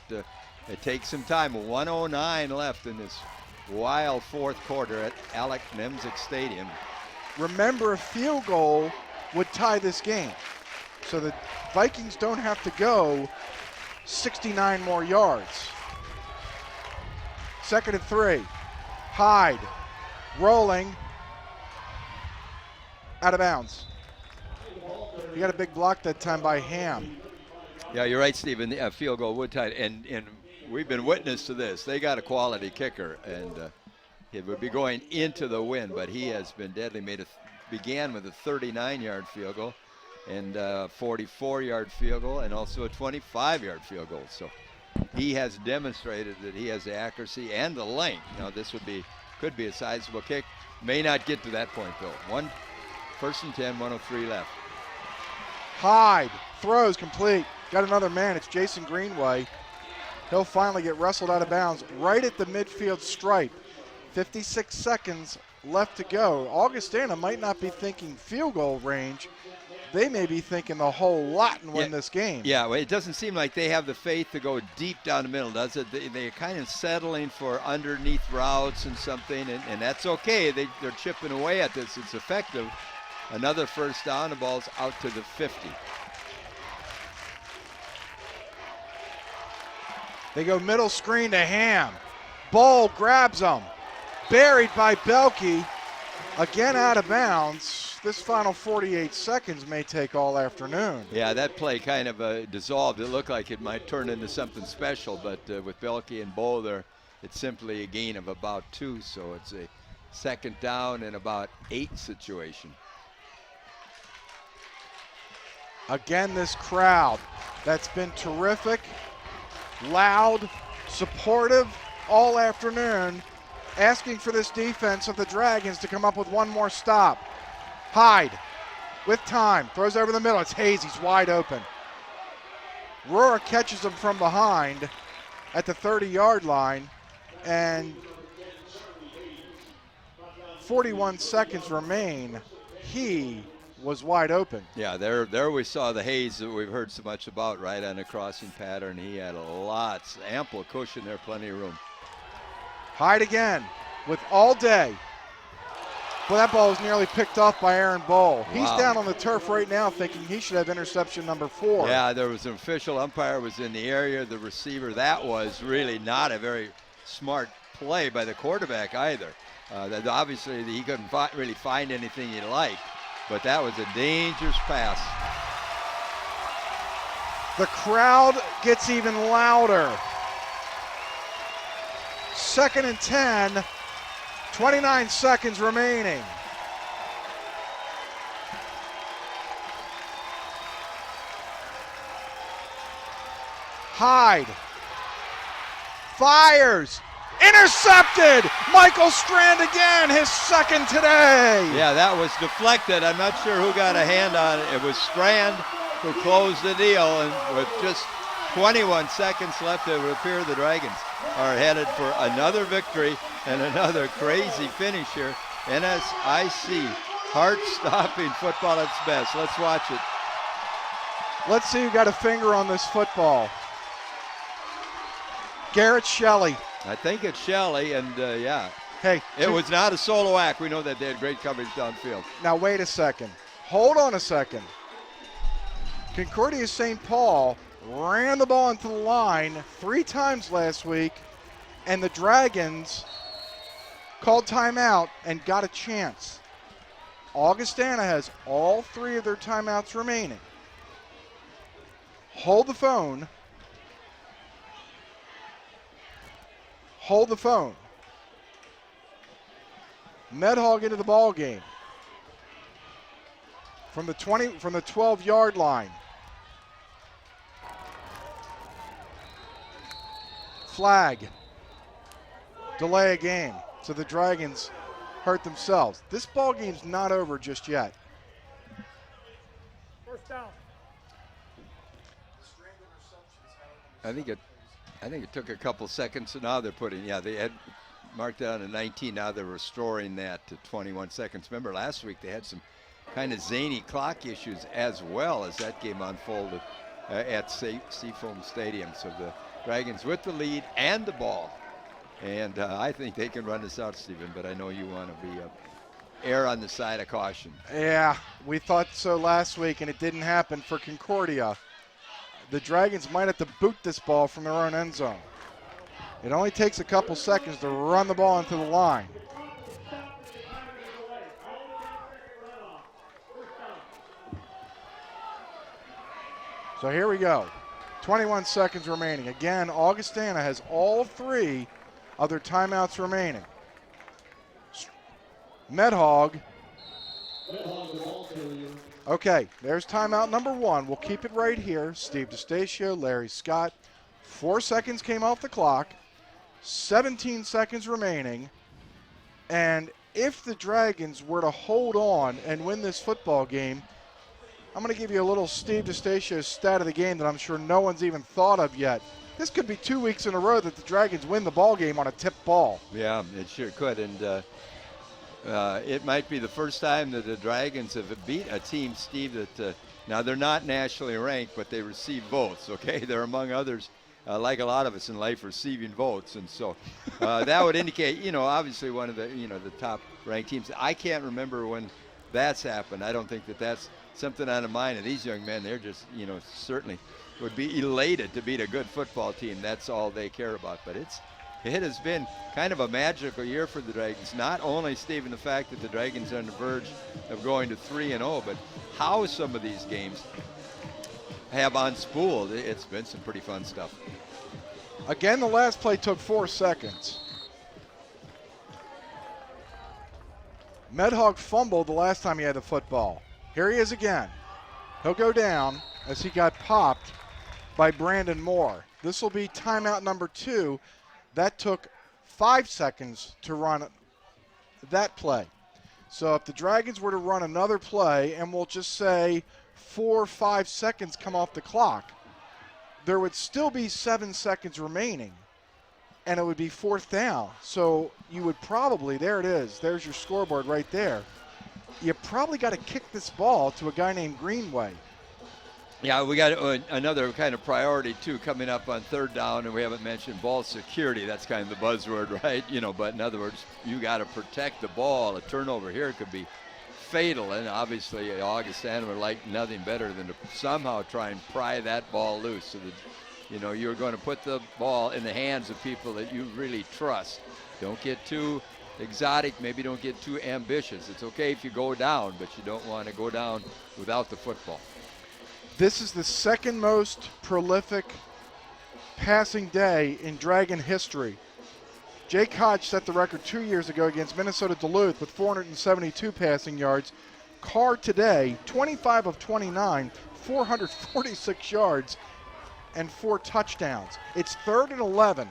it takes some time. 1:09 left in this wild fourth quarter at Alec Nemzik Stadium. Remember, a field goal would tie this game, so the Vikings don't have to go 69 more yards. 2nd and 3. Hyde rolling out of bounds. He got a big block that time by Ham. Yeah, you're right, Stephen. The field goal would tie, and we've been witness to this. They got a quality kicker, and it would be going into the wind, but he has been deadly. Began with a 39-yard field goal, and a 44-yard field goal, and also a 25-yard field goal. So he has demonstrated that he has the accuracy and the length. Now this could be a sizable kick. May not get to that point though. 1st and 10, 1:03 left. Hyde throws complete. Got another man. It's Jason Greenway. He'll finally get wrestled out of bounds right at the midfield stripe. 56 seconds left to go. Augustana might not be thinking field goal range. They may be thinking the whole lot and win this game. Yeah, well, it doesn't seem like they have the faith to go deep down the middle, does it? They're kind of settling for underneath routes and something, and that's okay. They're chipping away at this. It's effective. Another first down. The ball's out to the 50. They go middle screen to Ham. Ball grabs him. Buried by Belke. Again out of bounds. This final 48 seconds may take all afternoon. Yeah, that play kind of dissolved. It looked like it might turn into something special, but with Belke and Bowl there, it's simply a gain of about 2, so it's a 2nd down and about 8 situation. Again, this crowd that's been terrific, loud, supportive all afternoon, asking for this defense of the Dragons to come up with one more stop. Hyde with time, throws over the middle. It's Hayes, he's wide open. Rohrer catches him from behind at the 30-yard line, and 41 seconds remain. He was wide open. Yeah, there we saw the Hayes that we've heard so much about, right on the crossing pattern. He had ample cushion there, plenty of room. Hyde again with all day. Well, that ball was nearly picked off by Aaron Bowl. He's down on the turf right now thinking he should have interception number 4. Yeah, there was an official umpire was in the area, the receiver. That was really not a very smart play by the quarterback either. Obviously, he couldn't really find anything he liked, but that was a dangerous pass. The crowd gets even louder. 2nd and 10. 29 seconds remaining. Hyde fires, intercepted. Michael Strand again, his 2nd today. Yeah, that was deflected. I'm not sure who got a hand on it. It was Strand who closed the deal, and with just 21 seconds left, it would appear the Dragons are headed for another victory and another crazy finish here. NSIC, heart-stopping football at its best. Let's watch it. Let's see who got a finger on this football. Garrett Shelley. I think it's Shelley, and yeah. Hey, it was not a solo act. We know that they had great coverage downfield. Now wait a second. Hold on a second. Concordia St. Paul ran the ball into the line 3 times last week, and the Dragons called timeout and got a chance. Augustana has all 3 of their timeouts remaining. Hold the phone. Hold the phone. Medhog into the ball game from the 12-yard line. Flag. Delay a game. So the Dragons hurt themselves. This ball game's not over just yet. First down. I think it took a couple seconds, and now they're they had marked down to 19. Now they're restoring that to 21 seconds. Remember last week they had some kind of zany clock issues as well as that game unfolded at Seafoam Stadium. So the Dragons with the lead and the ball. And I think they can run this out, Stephen, but I know you want to be err on the side of caution. Yeah, we thought so last week, and it didn't happen for Concordia. The Dragons might have to boot this ball from their own end zone. It only takes a couple seconds to run the ball into the line. So here we go. 21 seconds remaining. Again, Augustana has all 3 of their timeouts remaining. Medhog. Okay, there's timeout number 1. We'll keep it right here. Steve DeStacio, Larry Scott. 4 seconds came off the clock. 17 seconds remaining. And if the Dragons were to hold on and win this football game, I'm going to give you a little Steve DeStacio stat of the game that I'm sure no one's even thought of yet. This could be 2 weeks in a row that the Dragons win the ball game on a tipped ball. Yeah, it sure could. And it might be the first time that the Dragons have beat a team, Steve, that now they're not nationally ranked, but they receive votes, okay? They're among others, like a lot of us in life, receiving votes. And so that would indicate, obviously one of the, the top ranked teams. I can't remember when that's happened. I don't think that that's something on the mind of these young men. They're just, certainly would be elated to beat a good football team. That's all they care about. But it has been kind of a magical year for the Dragons. Not only, Stephen, the fact that the Dragons are on the verge of going to 3-0, but how some of these games have unspooled. It's been some pretty fun stuff. Again, the last play took 4 seconds. Medhog fumbled the last time he had the football. Here he is again. He'll go down as he got popped by Brandon Moore. This will be timeout number 2. That took 5 seconds to run that play. So if the Dragons were to run another play, and we'll just say 4 or 5 seconds come off the clock, there would still be 7 seconds remaining, and it would be 4th down. So you would probably, there it is, there's your scoreboard right there. You probably got to kick this ball to a guy named Greenway. Yeah, we got another kind of priority, too, coming up on 3rd down, and we haven't mentioned ball security. That's kind of the buzzword, right? But in other words, you got to protect the ball. A turnover here could be fatal, and obviously Augustana would like nothing better than to somehow try and pry that ball loose so that, you're going to put the ball in the hands of people that you really trust. Don't get too exotic, maybe don't get too ambitious. It's okay if you go down, but you don't want to go down without the football. This is the second most prolific passing day in Dragon history. Jake Hodge set the record 2 years ago against Minnesota Duluth with 472 passing yards. Carr today, 25 of 29, 446 yards, and 4 touchdowns. It's 3rd and 11.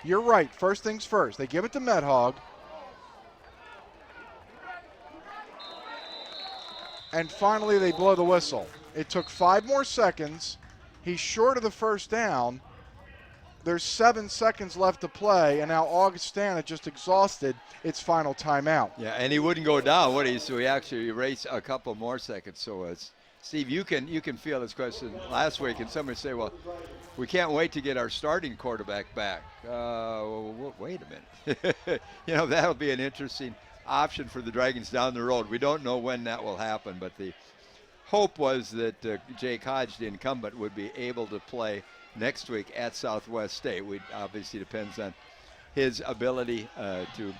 You're right, first things first. They give it to Medhog. And finally, they blow the whistle. It took 5 more seconds. He's short of the first down. There's 7 seconds left to play, and now Augustana just exhausted its final timeout. Yeah, and he wouldn't go down, would he? So he actually erased a couple more seconds. So it's Steve, you can feel this question last week, and somebody say, well, we can't wait to get our starting quarterback back. Wait a minute. That'll be an interesting option for the Dragons down the road. We don't know when that will happen, but the hope was that Jake Hodge, the incumbent, would be able to play next week at Southwest State. Obviously depends on his ability to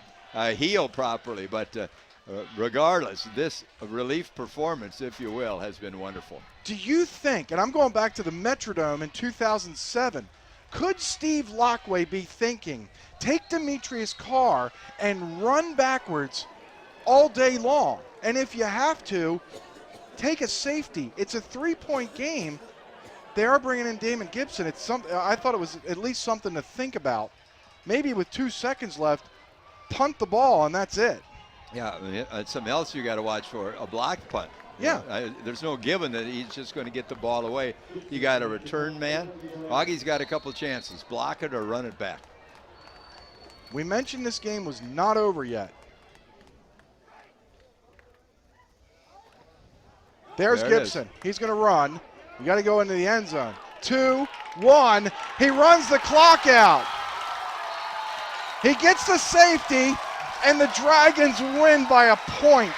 heal properly, but regardless, this relief performance, if you will, has been wonderful. Do you think, and I'm going back to the Metrodome in 2007, could Steve Lockway be thinking, take Demetrius Carr and run backwards all day long? And if you have to, take a safety. It's a 3-point game. They are bringing in Damon Gibson. I thought it was at least something to think about. Maybe with 2 seconds left, punt the ball, and that's it. Yeah, it's something else you got to watch for, a block punt. Yeah. There's no given that he's just going to get the ball away. You got a return man. Augie's got a couple chances. Block it or run it back. We mentioned this game was not over yet. There's Gibson. He's going to run. You got to go into the end zone. 2, 1. He runs the clock out. He gets the safety, and the Dragons win by a point.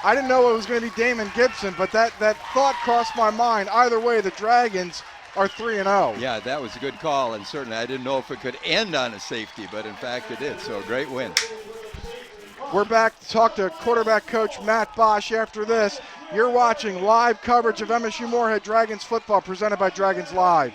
I didn't know it was going to be Damon Gibson, but that thought crossed my mind. Either way, the Dragons are 3-0. Yeah, that was a good call, and certainly I didn't know if it could end on a safety, but in fact it did, so a great win. We're back to talk to quarterback coach Matt Bosch after this. You're watching live coverage of MSU Moorhead Dragons football presented by Dragons Live.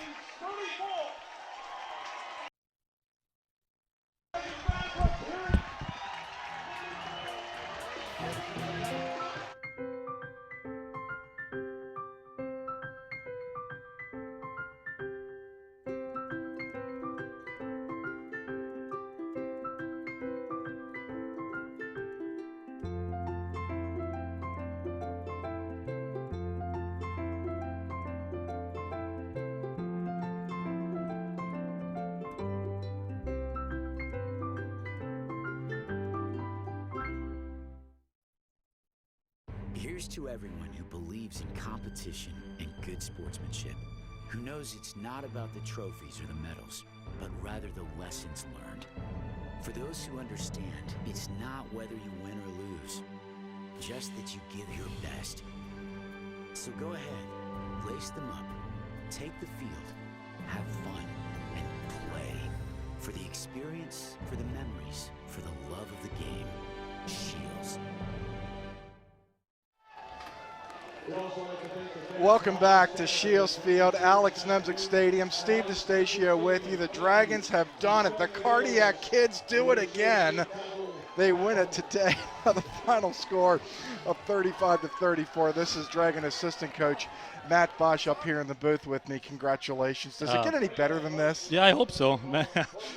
Here's to everyone who believes in competition and good sportsmanship, who knows it's not about the trophies or the medals, but rather the lessons learned. For those who understand, it's not whether you win or lose, just that you give your best. So go ahead, lace them up, take the field, have fun, and play. For the experience, for the memories, for the love of the game. Shields. Welcome back to Shields Field, Alex Nemzik Stadium. Steve DeStacio with you. The Dragons have done it. The Cardiac Kids do it again. They win it today. The final score of 35-34. This is Dragon assistant coach Matt Bosch up here in the booth with me. Congratulations. Does it get any better than this? Yeah, I hope so.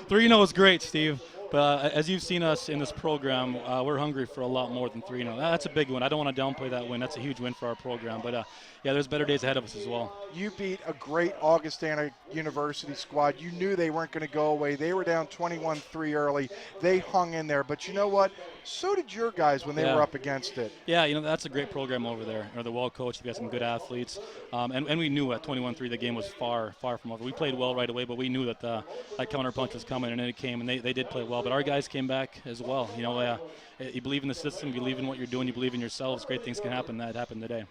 3-0 is great, Steve. But as you've seen us in this program, we're hungry for a lot more than 3-0. That's a big win. I don't want to downplay that win. That's a huge win for our program. But, yeah, there's better days ahead of us as well. You beat a great Augustana University squad. You knew they weren't going to go away. They were down 21-3 early. They hung in there. But you know what? So did your guys when they were up against it. Yeah, that's a great program over there. They're well coached. They've got some good athletes. And we knew at 21-3 the game was far from over. We played well right away, but we knew that that counterpunch was coming, and then it came, and they did play well. But our guys came back as well. You believe in the system, you believe in what you're doing, you believe in yourselves. Great things can happen. That happened today.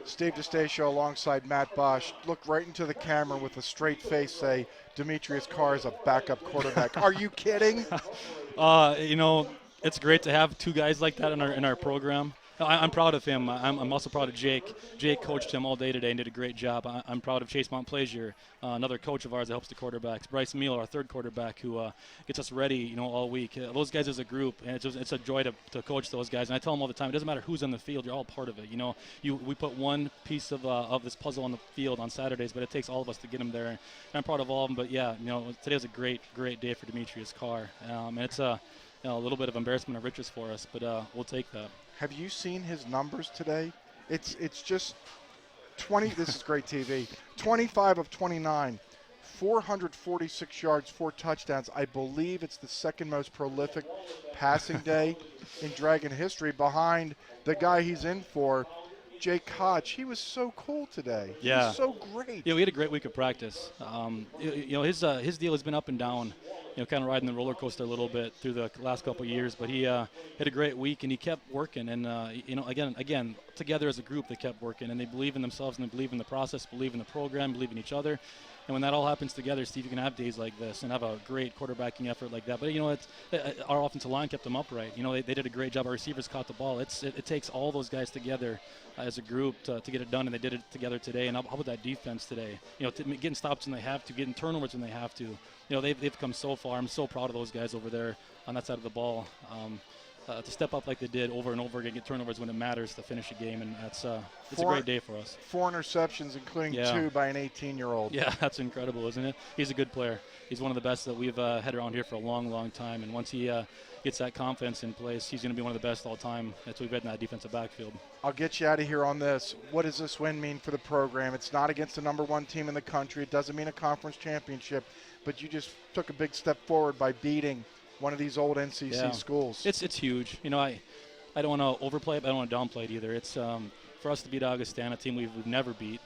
Steve DeStacio alongside Matt Bosch. Look right into the camera with a straight face, say, Demetrius Carr is a backup quarterback. Are you kidding? It's great to have two guys like that in our program. I'm proud of him. I'm also proud of Jake. Jake coached him all day today and did a great job. I'm proud of Chase Montplaisir, another coach of ours that helps the quarterbacks. Bryce Meal, our third quarterback, who gets us ready, all week. Those guys as a group, and it's a joy to coach those guys. And I tell them all the time, it doesn't matter who's on the field, you're all part of it. We put one piece of this puzzle on the field on Saturdays, but it takes all of us to get them there. And I'm proud of all of them. But yeah, today was a great day for Demetrius Carr, and it's a little bit of embarrassment of riches for us, but we'll take that. Have you seen his numbers today? It's just This is great TV. 25 of 29, 446 yards, 4 touchdowns. I believe it's the second most prolific passing day in Dragon history, behind the guy he's in for, Jake Koch. He was so cool today. He was so great. Yeah, we had a great week of practice. His deal has been up and down, kind of riding the roller coaster a little bit through the last couple of years. But he had a great week, and he kept working. And again, together as a group, they kept working, and they believe in themselves, and they believe in the process, believe in the program, believe in each other. And when that all happens together, Steve, you can have days like this and have a great quarterbacking effort like that. But, our offensive line kept them upright. They did a great job. Our receivers caught the ball. It takes all those guys together as a group to get it done, and they did it together today. And how about that defense today? Getting stops when they have to, getting turnovers when they have to. They've come so far. I'm so proud of those guys over there on that side of the ball. To step up like they did over and over again, get turnovers when it matters to finish a game, and it's a great day for us. 4 interceptions, including 2 by an 18-year-old. Yeah, that's incredible, isn't it? He's a good player. He's one of the best that we've had around here for a long, long time, and once he gets that confidence in place, he's going to be one of the best all time. That's what we've had in that defensive backfield. I'll get you out of here on this. What does this win mean for the program? It's not against the number 1 team in the country. It doesn't mean a conference championship, but you just took a big step forward by beating one of these old NCC schools. It's huge. I don't want to overplay it, but I don't want to downplay it either. It's for us to beat Augustana, a team we've never beat,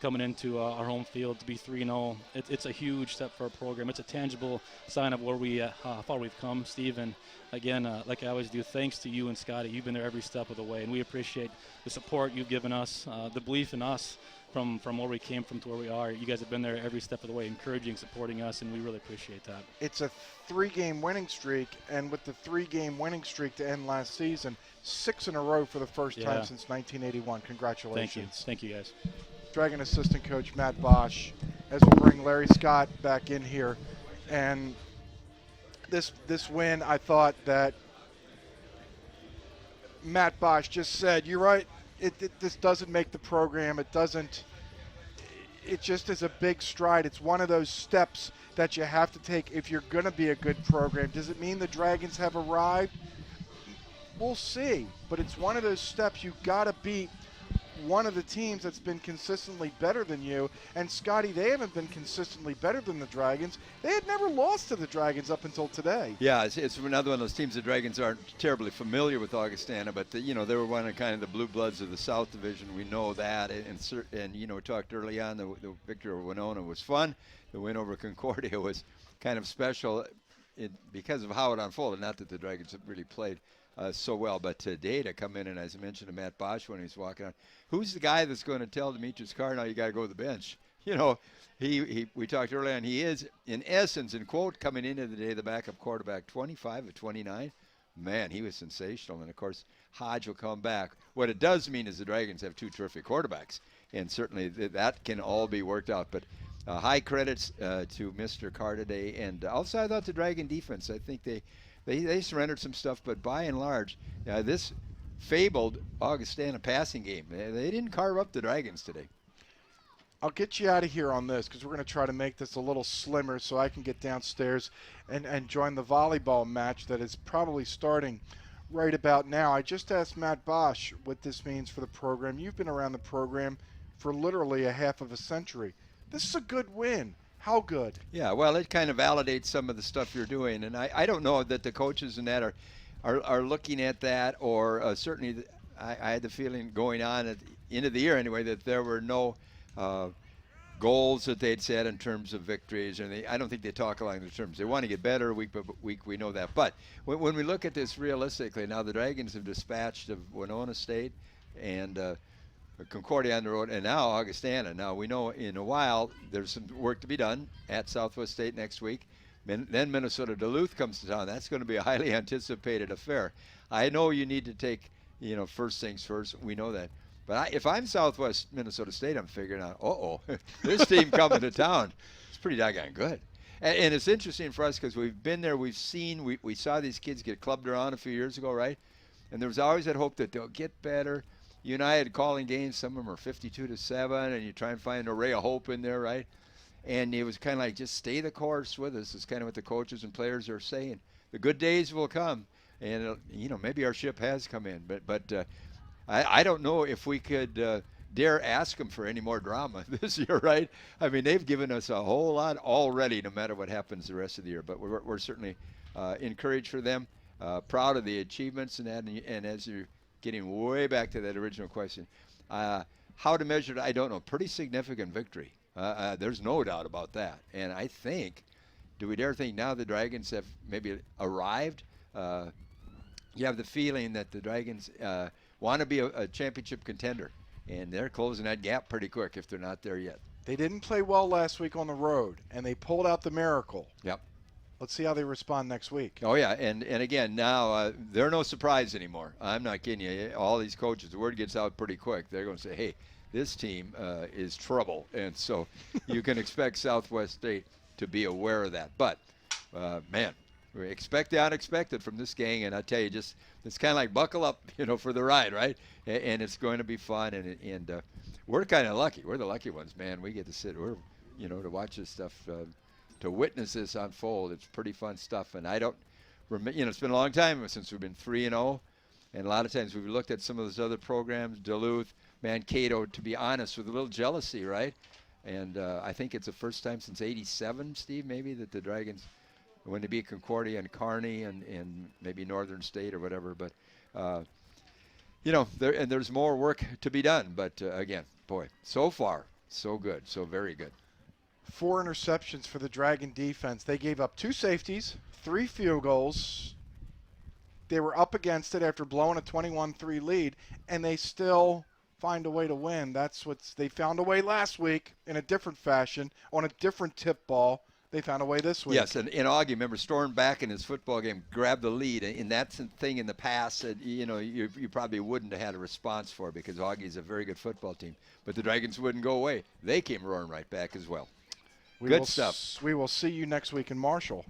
coming into our home field to be 3-0. It's a huge step for our program. It's a tangible sign of how far we've come, Steve. And again, like I always do, thanks to you and Scotty. You've been there every step of the way, and we appreciate the support you've given us, the belief in us. From where we came from to where we are. You guys have been there every step of the way, encouraging, supporting us, and we really appreciate that. It's a 3-game winning streak, and with the 3-game winning streak to end last season, 6 in a row for the first time since 1981. Congratulations. Thank you, guys. Dragon assistant coach Matt Bosch, as we'll bring Larry Scott back in here. And this win, I thought that Matt Bosch just said, you're right, this doesn't make the program. It doesn't. It just is a big stride. It's one of those steps that you have to take if you're going to be a good program. Does it mean the Dragons have arrived? We'll see. But it's one of those steps you've got to beat one of the teams that's been consistently better than you. And Scotty, they haven't been consistently better than the Dragons. They had never lost to the Dragons up until today. Yeah, it's another one of those teams. The Dragons aren't terribly familiar with Augustana, but they were one of kind of the blue bloods of the South Division. We know that, and we talked early on. The victory over Winona was fun. The win over Concordia was kind of special because of how it unfolded. Not that the Dragons have really played so well, but today to come in, and as I mentioned to Matt Bosch when he was walking on, who's the guy that's going to tell Demetrius Carr, now you got to go to the bench? We talked earlier on, he is, in essence, in quote, coming into the day, the backup quarterback, 25 of 29. Man, he was sensational, and of course, Hodge will come back. What it does mean is the Dragons have 2 terrific quarterbacks, and certainly that can all be worked out, but high credits to Mr. Carr today, and also I thought the Dragon defense, I think they surrendered some stuff, but by and large, this fabled Augustana passing game, they didn't carve up the Dragons today. I'll get you out of here on this because we're going to try to make this a little slimmer so I can get downstairs and join the volleyball match that is probably starting right about now. I just asked Matt Bosch what this means for the program. You've been around the program for literally a half of a century. This is a good win. How good? Yeah, well, it kind of validates some of the stuff you're doing, and I don't know that the coaches and that are looking at that, or certainly I had the feeling going on at the end of the year anyway that there were no goals that they'd set in terms of victories, and I don't think they talk along the terms. They want to get better week by week, we know that. But when we look at this realistically, now the Dragons have dispatched of Winona State and Concordia on the road, and now Augustana. Now we know in a while there's some work to be done at Southwest State next week. Then Minnesota Duluth comes to town. That's going to be a highly anticipated affair. I know you need to take, first things first. We know that. But if I'm Southwest Minnesota State, I'm figuring out, this team coming to town, it's pretty doggone good. And it's interesting for us because we've been there, we've seen, we saw these kids get clubbed around a few years ago, right? And there was always that hope that they'll get better. You and I had calling games, some of them are 52-7, and you try and find a ray of hope in there, right? And it was kind of like, just stay the course with us. It's kind of what the coaches and players are saying. The good days will come, and maybe our ship has come in, but I don't know if we could dare ask them for any more drama this year, right? I mean, they've given us a whole lot already, no matter what happens the rest of the year. But we're certainly encouraged for them, proud of the achievements and that. And as you're getting way back to that original question, how to measure it, I don't know. Pretty significant victory. There's no doubt about that. And I think, do we dare think now the Dragons have maybe arrived? You have the feeling that the Dragons want to be a championship contender, and they're closing that gap pretty quick if they're not there yet. They didn't play well last week on the road, and they pulled out the miracle. Yep. Let's see how they respond next week. Oh, yeah, and again, now they're no surprise anymore. I'm not kidding you. All these coaches, the word gets out pretty quick. They're going to say, hey, this team is trouble. And so you can expect Southwest State to be aware of that. But, man, we expect the unexpected from this gang, and I tell you, just it's kind of like buckle up, for the ride, right? And it's going to be fun, and we're kind of lucky. We're the lucky ones, man. We get to sit, to watch this stuff, to witness this unfold. It's pretty fun stuff, and I don't remember. It's been a long time since we've been 3-0, and a lot of times we've looked at some of those other programs, Duluth, Mankato, to be honest, with a little jealousy, right? And I think it's the first time since '87, Steve, maybe, that the Dragons, when they beat Concordia and Kearney and maybe Northern State or whatever. But, there's more work to be done. But, again, boy, so far, so good, so very good. 4 interceptions for the Dragon defense. They gave up 2 safeties, 3 field goals. They were up against it after blowing a 21-3 lead, and they still find a way to win. They found a way last week in a different fashion, on a different tip ball. They found a way this week. Yes, and Augie, remember, stormed back in his football game, grabbed the lead, and that's the thing in the past that, you probably wouldn't have had a response for, because Augie's a very good football team. But the Dragons wouldn't go away. They came roaring right back as well. Good stuff. We will see you next week in Marshall.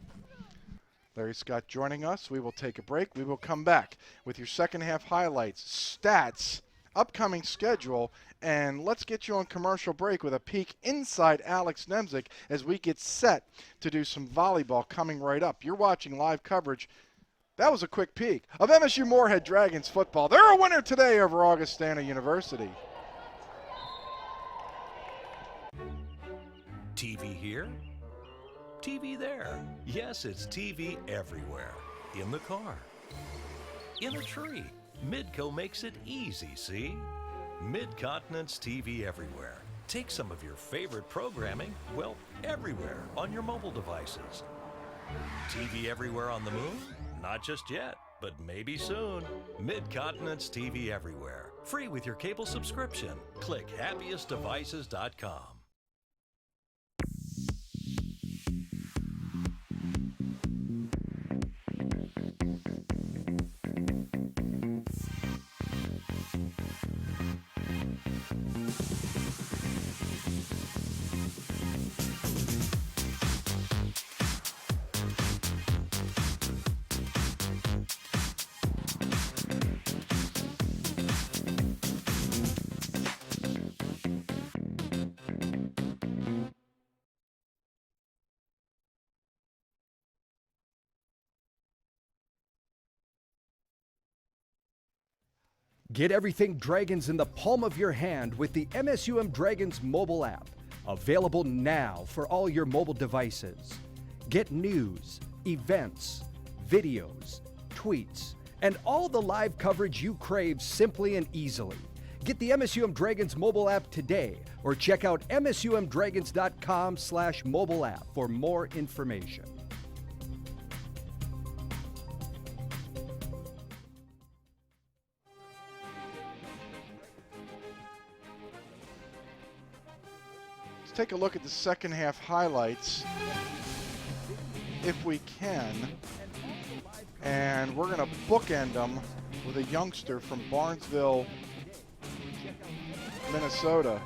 Larry Scott joining us. We will take a break. We will come back with your second half highlights, stats, upcoming schedule, and let's get you on commercial break with a peek inside Alex Nemzik as we get set to do some volleyball coming right up. You're watching live coverage. That was a quick peek of MSU Moorhead Dragons football. They're a winner today over Augustana University. TV here, TV there. Yes, it's TV everywhere. In the car, in a tree. Midco makes it easy, see? Mid-Continent's TV everywhere. Take some of your favorite programming, well, everywhere on your mobile devices. TV everywhere on the moon? Not just yet, but maybe soon. Mid-Continent's TV everywhere. Free with your cable subscription. Click happiestdevices.com. Get everything Dragons in the palm of your hand with the MSUM Dragons mobile app. Available now for all your mobile devices. Get news, events, videos, tweets, and all the live coverage you crave simply and easily. Get the MSUM Dragons mobile app today or check out msumdragons.com/mobile app for more information. Let's take a look at the second half highlights, if we can. And we're going to bookend them with a youngster from Barnesville, Minnesota.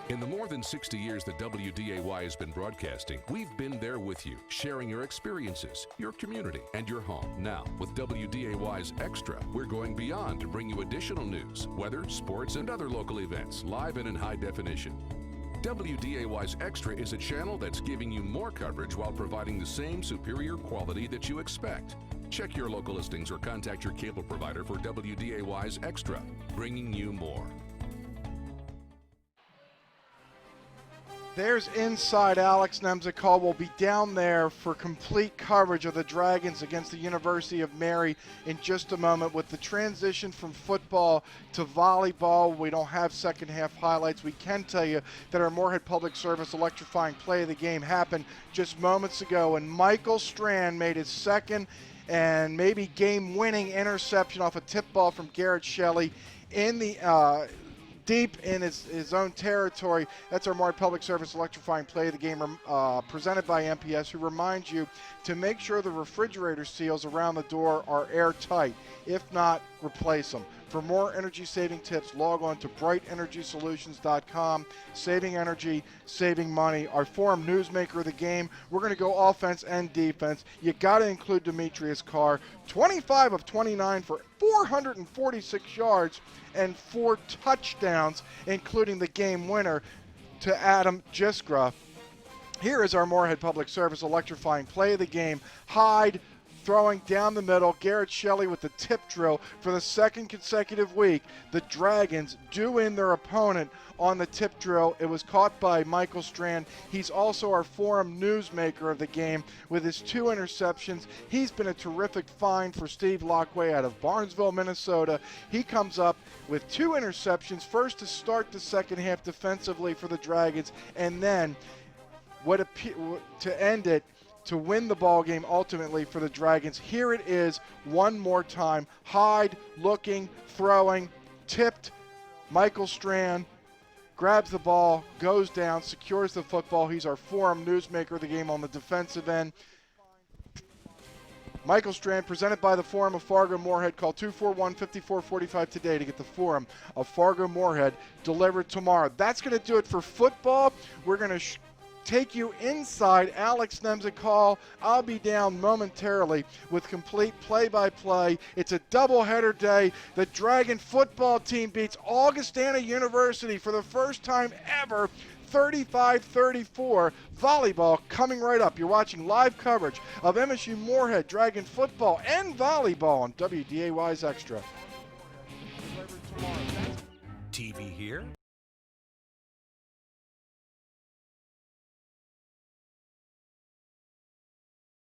In the more than 60 years that WDAY has been broadcasting, we've been there with you, sharing your experiences, your community, and your home. Now, with WDAY's Extra, we're going beyond to bring you additional news, weather, sports, and other local events, live and in high definition. WDAY's Extra is a channel that's giving you more coverage while providing the same superior quality that you expect. Check your local listings or contact your cable provider for WDAY's Extra, bringing you more. There's Inside Alex Nemzikal. Will be down there for complete coverage of the Dragons against the University of Mary in just a moment. With the transition from football to volleyball, we don't have second half highlights. We can tell you that our Moorhead Public Service electrifying play of the game happened just moments ago, and Michael Strand made his second and maybe game-winning interception off a tip ball from Garrett Shelley in the deep in his own territory. That's our Moorhead Public Service electrifying play of the game, presented by MPS, who reminds you to make sure the refrigerator seals around the door are airtight. If not, replace them. For more energy-saving tips, log on to brightenergysolutions.com. Saving energy, saving money. Our Forum newsmaker of the game, we're going to go offense and defense. You got to include Demetrius Carr. 25 of 29 for 446 yards and 4 touchdowns, including the game winner to Adam Jiskra. Here is our Moorhead Public Service electrifying play of the game. Hyde throwing down the middle. Garrett Shelley with the tip drill for the second consecutive week. The Dragons do in their opponent on the tip drill. It was caught by Michael Strand. He's also our Forum newsmaker of the game with his 2 interceptions. He's been a terrific find for Steve Lockway out of Barnesville, Minnesota. He comes up with 2 interceptions, first to start the second half defensively for the Dragons, and then to end it, to win the ball game ultimately for the Dragons. Here it is one more time. Hyde looking, throwing, tipped. Michael Strand grabs the ball, goes down, secures the football. He's our Forum newsmaker of the game on the defensive end. Michael Strand, presented by the Forum of Fargo Moorhead. Call 241-5445 today to get the Forum of Fargo Moorhead delivered tomorrow. That's going to do it for football. We're going to take you inside Alex Nemzikal. I'll be down momentarily with complete play-by-play. It's a doubleheader day. The Dragon football team beats Augustana University for the first time ever, 35-34. Volleyball coming right up. You're watching live coverage of MSU Moorhead Dragon football and volleyball on WDAY's Extra. TV here.